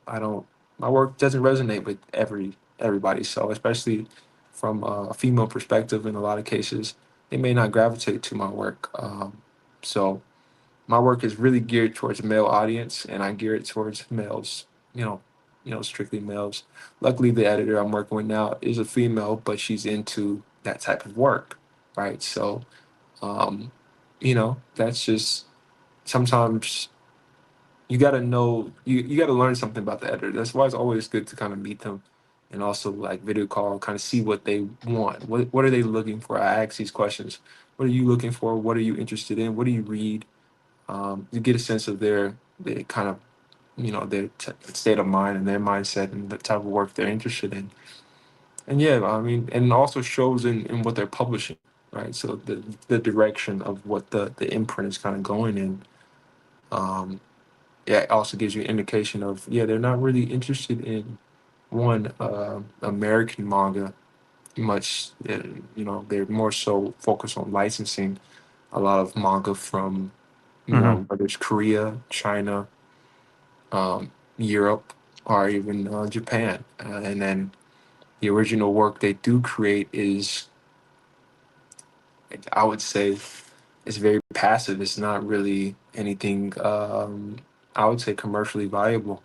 S2: I don't, my work doesn't resonate with everybody. So especially from a female perspective, in a lot of cases,
S3: they may not gravitate to my work. So my work is really geared towards a male audience, and I gear it towards males. You know, strictly males. Luckily, the editor I'm working with now is a female, but she's into that type of work, right? So, um, that's just sometimes you got to know you got to learn something about the editor. That's why it's always good to kind of meet them, and also like video call, kind of see what they want. What are they looking for? I ask these questions. What are you looking for? What are you interested in? What do you read? You get a sense of their kind of their state of mind and their mindset and the type of work they're interested in. And yeah, I mean, and it also shows in what they're publishing, right? So the direction of what the imprint is kind of going in. Um, yeah, it also gives you an indication of, yeah, they're not really interested in one American manga much. They're more so focused on licensing a lot of manga from whether it's Korea, China, Europe, or even Japan. And then the original work they do create is, I would say, it's very passive. It's not really anything, I would say, commercially viable,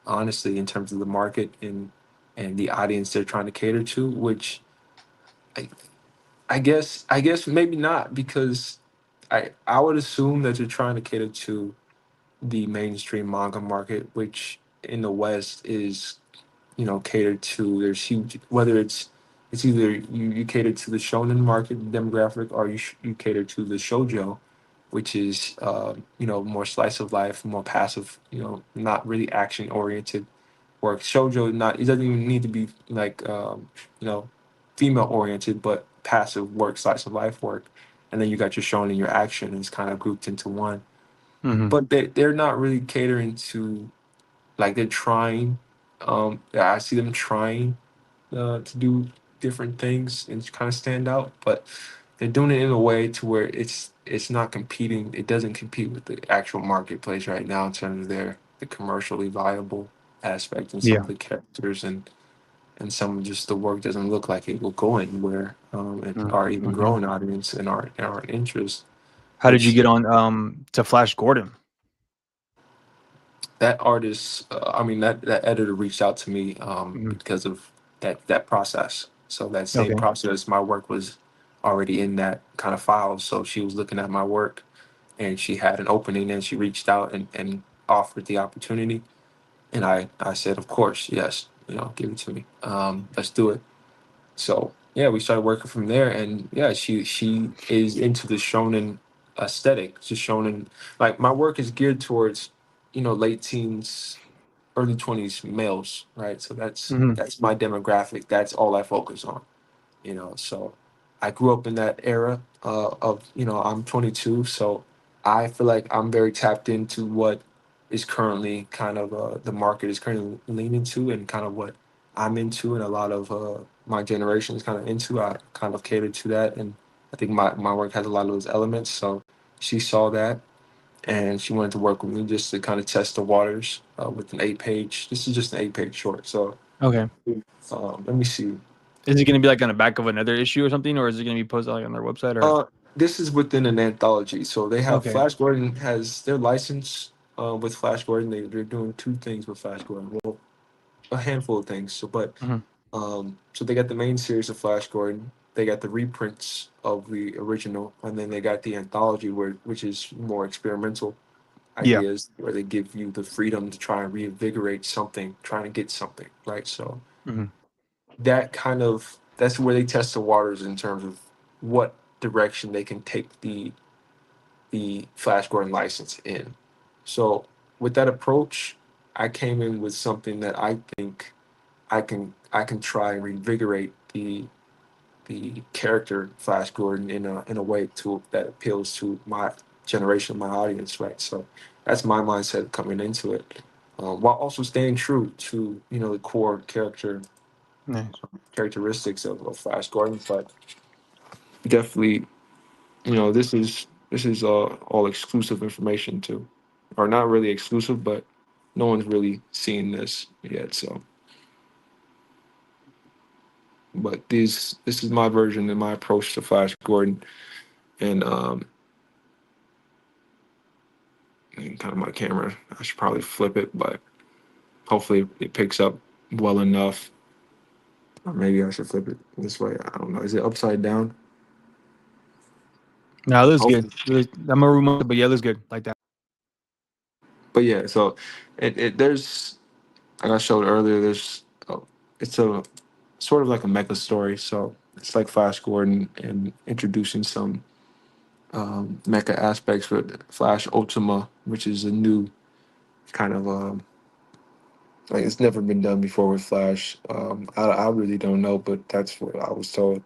S3: honestly, in terms of the market and the audience they're trying to cater to. Which I, I guess maybe not, because I would assume that you're trying to cater to the mainstream manga market, which in the West is catered to. There's huge, whether it's either you cater to the shonen market demographic, or you cater to the shojo, which is more slice of life, more passive, not really action oriented work. Shojo, not, it doesn't even need to be like you know female oriented, but passive work, slice of life work. And then you got your shonen, your action, and it's kind of grouped into one.
S4: Mm-hmm.
S3: But they're not really catering to, like, they're trying. Yeah, I see them trying to do different things and kind of stand out, but they're doing it in a way to where it's not competing. It doesn't compete with the actual marketplace right now in terms of the commercially viable aspect, and some
S4: Yeah.
S3: of the characters, and some of just the work doesn't look like it will go anywhere, and or even
S4: Mm-hmm.
S3: grow an audience and our interest.
S1: How did you
S3: Which
S1: get on to Flash Gordon?
S3: that artist, I mean, that editor reached out to me
S1: Mhm.
S3: because of that process. So that same
S1: Okay.
S3: process, my work was already in that kind of file. So she was looking at my work, and she had an opening, and she reached out and offered the opportunity. And I said, of course, yes, give it to me. Let's do it. So yeah, we started working from there, and yeah, she is into the shonen aesthetic. Just shonen, like, my work is geared towards late teens, early 20s males, right? So that's
S1: Hmm.
S3: that's my demographic. That's all I focus on. So I grew up in that era of, I'm 22, so I feel like I'm very tapped into what is currently kind of the market is currently leaning to, and kind of what I'm into, and a lot of my generation is kind of into. I kind of cater to that, and I think my work has a lot of those elements. So she saw that, and she wanted to work with me just to kind of test the waters with an 8 page. This is just an 8 page short. So
S1: Okay.
S3: let me see.
S1: Is it going to be like on the back of another issue or something, or is it going to be posted like on their website? Or
S3: This is within an anthology. So they have,
S1: okay.
S3: Flash Gordon has their license with Flash Gordon. They're doing two things with Flash Gordon. Well, a handful of things.
S1: Hmm.
S3: So they got the main series of Flash Gordon. They got the reprints of the original, and then they got the anthology, which is more experimental
S1: Yeah.
S3: ideas, where they give you the freedom to try and reinvigorate something, trying to get something right. So
S1: Hmm.
S3: that's where they test the waters in terms of what direction they can take the Flash Gordon license in. So with that approach, I came in with something that I think I can try and reinvigorate the character Flash Gordon in a way that appeals to my generation, my audience, right? So that's my mindset coming into it, while also staying true to the core
S1: Nice.
S3: characteristics of Flash Gordon. But definitely, this is all exclusive information too, or not really exclusive, but no one's really seen this yet. So
S2: But this is my version and my approach to Flash Gordon, and and kind of my camera. I should probably flip it, but hopefully it picks up well enough. Or maybe I should flip it this way. I don't know. Is it upside down?
S1: No, it looks good.
S2: Hopefully.
S1: I'm gonna remove it, but yeah, it looks good like that.
S2: But yeah, so it there's like I showed earlier. It's a sort of like a mecha story. So it's like Flash Gordon and introducing some mecha aspects with Flash Ultima, which is a new kind of like it's never been done before with Flash. I really don't know, but that's what I was told.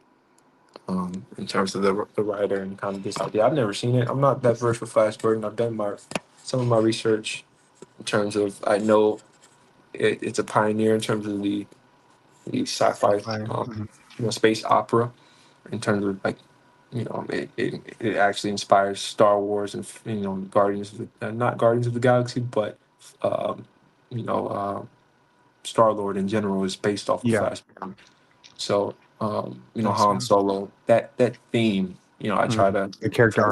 S2: In terms of the writer and kind of this idea, I've never seen it. I'm not that versed with Flash Gordon. I've done some of my research in terms of I know it's a pioneer in terms of the sci-fi,
S1: Mhm.
S2: space opera in terms of like, it actually inspires Star Wars and Guardians of not Guardians of the Galaxy, but um, you know Star Lord in general is based off of
S1: Yeah,
S2: Flash. So
S1: nice
S2: Han
S1: man.
S2: Solo, that theme, I try
S1: Mhm.
S2: to
S1: The character
S2: try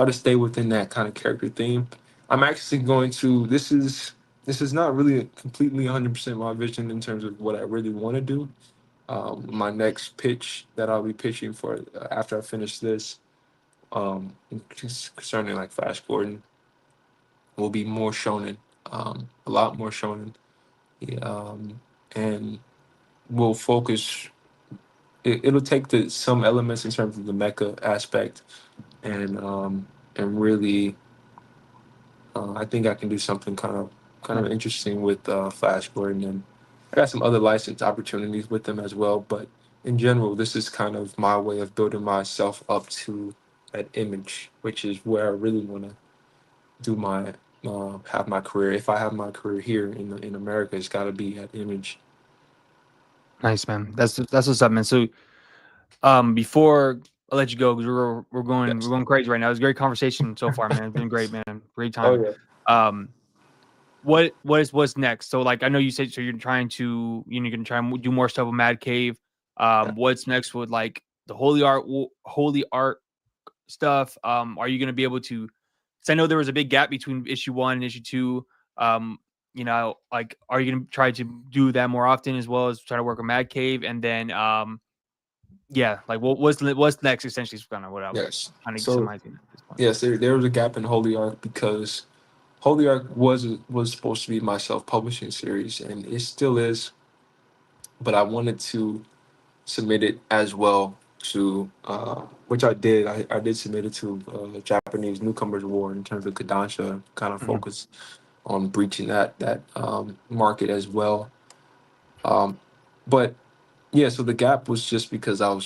S2: to
S1: arc.
S2: stay within that kind of character theme. I'm actually going to this is not really completely 100% my vision in terms of what I really want to do. My next pitch that I'll be pitching for after I finish this, concerning like Flash Gordon, will be more shonen, a lot more shonen, yeah, and we'll focus. It'll take some elements in terms of the mecha aspect, and really, I think I can do something kind of interesting with Flash Gordon, and I got some other license opportunities with them as well. But in general, this is kind of my way of building myself up to that image, which is where I really want to do my have my career. If I have my career here in America, it's got to be at image.
S1: Nice man. That's what's up, man. So before I let you go, because we're
S2: Yes.
S1: going crazy right now. It's a great conversation so far, man. It's been great, man. Great
S2: Oh
S1: time.
S2: yeah.
S1: Um, what's next? So like I know you said so you're trying to you're gonna try and do more stuff with Mad Cave.
S2: Yeah.
S1: What's next with like the holy art stuff? Are you gonna be able to? Because I know there was a big gap between issue 1 and issue 2. Like are you gonna try to do that more often as well as try to work with Mad Cave and then yeah, like what's next essentially is kind of what I'm
S2: Yes.
S1: kind of
S2: So
S1: surmising at this point.
S2: yes, there was a gap in Holy Ark because Holy Ark was supposed to be my self-publishing series, and it still is. But I wanted to submit it as well to which I did. I did submit it to Japanese Newcomers Award in terms of Kodansha, kind of
S1: Mhm.
S2: focus on breaching that market as well. Um, but yeah, so the gap was just because I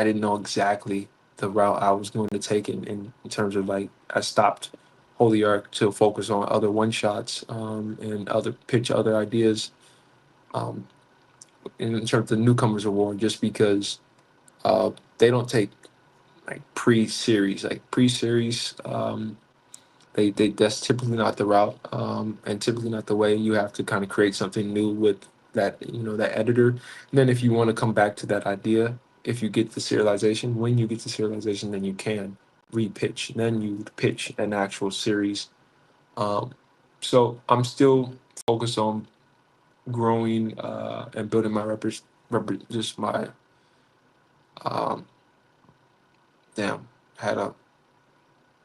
S2: didn't know exactly the route I was going to take in terms of like I stopped Holy Ark to focus on other one shots, and other pitch other ideas, um, in terms of the Newcomers Award, just because they don't take like pre-series. They that's typically not the route, and typically not the way. You have to kind of create something new with that editor. And then if you want to come back to that idea, if you get the serialization, when you get the serialization, then you can repitch. Then you pitch an actual series. Um, so I'm still focused on growing and building my just my um, damn had a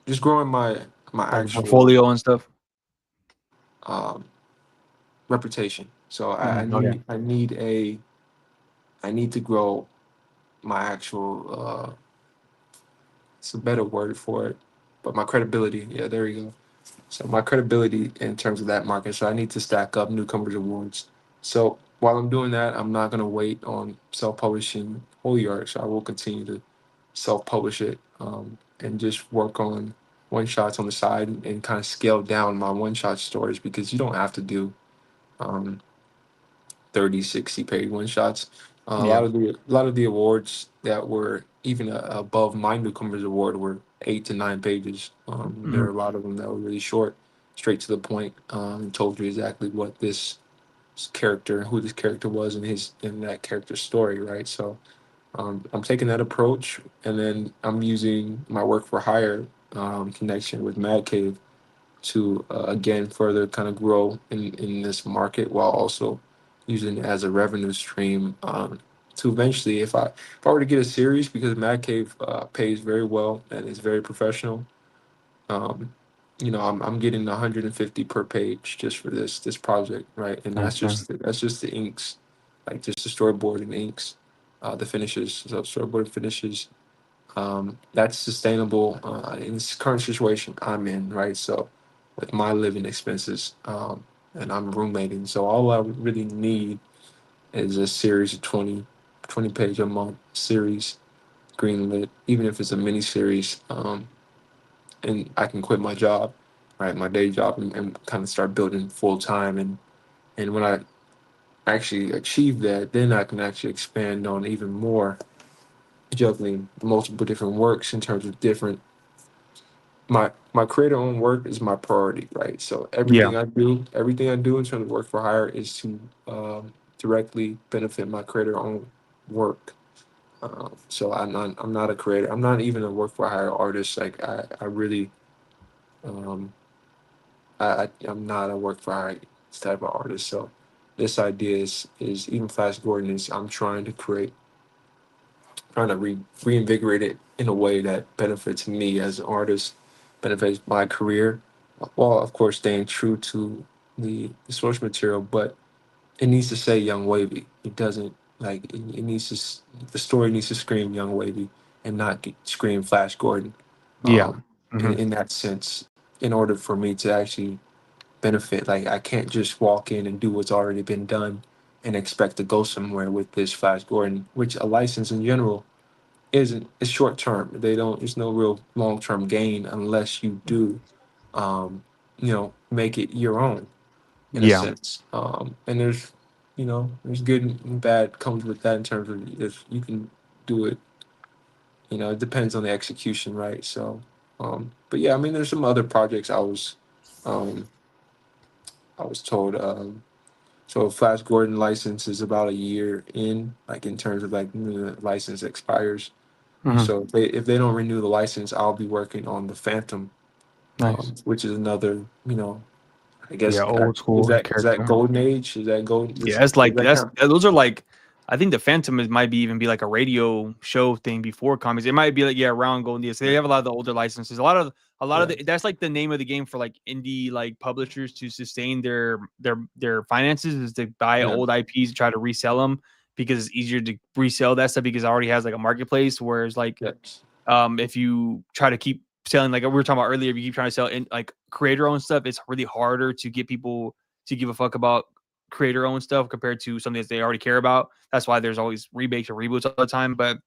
S2: just growing my
S1: Like a
S2: actual
S1: portfolio and stuff.
S2: um, reputation. So I, I
S1: Okay.
S2: need I need a I need to grow my actual it's a better word for it, but my credibility. Yeah, there you go. So my credibility in terms of that market. So I need to stack up newcomers awards. So while I'm doing that, I'm not gonna wait on self-publishing Holy Ark. So I will continue to self-publish it, and just work on one shots on the side and kind of scale down my one shot stories because you don't have to do um, 30, 60 page one shots.
S1: Yeah.
S2: A lot of the awards that were even above my newcomers award were 8 to 9 pages. There
S1: Mhm.
S2: are a lot of them that were really short, straight to the point, and told you exactly what this
S3: character, who this character was in that character's story, right? So I'm taking that approach, and then I'm using my work for hire connection with Mad Cave to again further kind of grow in this market while also using it as a revenue stream to eventually, if I were to get a series, because Mad Cave pays very well and is very professional. Um, I'm getting 150 per page just for this project, right? And
S4: Nice, man.
S3: that's just the inks, like just the storyboard and inks, the finishes, so storyboard and finishes. That's sustainable in this current situation I'm in, right? So with my living expenses, and I'm roommating, so all I would really need is a series of 20 page a month series, greenlit, even if it's a mini series, and I can quit my job, right, my day job, and kind of start building full time. And when I actually achieve that, then I can actually expand on even more, juggling multiple different works in terms of different. My creator owned work is my priority, right? So
S4: Yeah.
S3: everything I do in terms of work for hire is to directly benefit my creator owned work. So I'm not a creator. I'm not even a work for hire artist. Like I really um, I'm not a work for hire type of artist. So this idea is even Flash Gordon is I'm trying to reinvigorate it in a way that benefits me as an artist, benefits my career, while of course staying true to the source material. But it needs to say Young Wavy. It doesn't like it needs to. The story needs to scream Young Wavy and not scream Flash Gordon.
S4: Yeah.
S3: Um,
S4: Hmm.
S3: in that sense, in order for me to actually benefit, like I can't just walk in and do what's already been done and expect to go somewhere with this Flash Gordon, which a license in general isn't. It's short term. They don't. There's no real long term gain unless you do, make it your own in a
S4: Yeah.
S3: sense. And there's good and bad comes with that in terms of if you can do it. It depends on the execution, right? So, but yeah, I mean, there's some other projects um, I was told. So Flash Gordon license is about a year in, like in terms of like when the license expires.
S4: Hmm.
S3: So if they don't renew the license, I'll be working on the Phantom,
S4: Nice.
S3: which is another, I
S4: Yeah.
S3: guess
S4: Old
S3: is
S4: school
S3: that
S4: character.
S3: Golden Age? Is that Golden?
S1: Yeah,
S3: Does that count?
S1: those are like I think the Phantom might be even be like a radio show thing before comics. It might be like around Golden Years. They have a lot of the older licenses. A lot of
S3: Yeah.
S1: that's like the name of the game for like indie like publishers to sustain their finances is to buy
S3: Yeah.
S1: old IPs and try to resell them because it's easier to resell that stuff because it already has like a marketplace. Whereas like
S3: Yes.
S1: if you try to keep selling like we were talking about earlier, if you keep trying to sell in like creator owned stuff, it's really harder to get people to give a fuck about creator owned stuff compared to something that they already care about. That's why there's always rebates or reboots all the time. But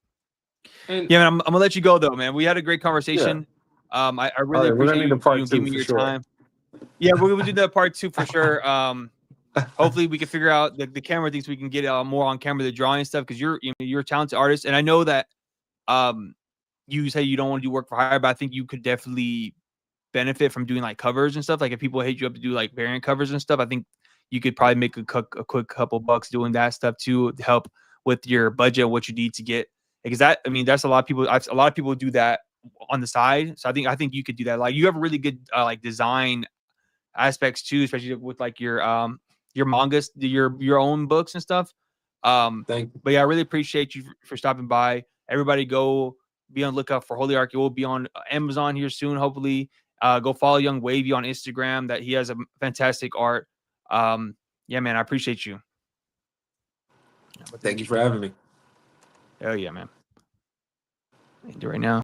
S3: And
S1: yeah, man, I'm gonna let you go though, man. We had a great
S3: yeah.
S1: conversation. I
S3: All
S1: really
S3: right, we're gonna
S1: appreciate
S3: need a
S1: you
S3: part
S1: giving
S3: two
S1: me
S3: for
S1: your
S3: sure.
S1: time. Yeah, we're gonna do that part 2 for sure. Hopefully we can figure out the camera things. We can get more on camera, the drawing stuff, because you're a talented artist, and I know that um you say you don't want to do work for hire, but I think you could definitely benefit from doing like covers and stuff. Like if people hit you up to do like variant covers and stuff, I think you could probably make a quick couple bucks doing that stuff too to help with your budget, what you need to get. Because that's a lot of people. A lot of people do that on the side. So I think you could do that. Like you have really good like design aspects too, especially with like your mangas, your own books and stuff.
S3: Thank you.
S1: But yeah, I really appreciate you for stopping by. Everybody go be on the lookout for Holy Ark. It will be on Amazon here soon, hopefully. Go follow Young Wavy on Instagram. That he has a fantastic art. Yeah, man, I appreciate you. Yeah, but
S3: Thank you for having me.
S1: hell yeah, man. I can do it right now.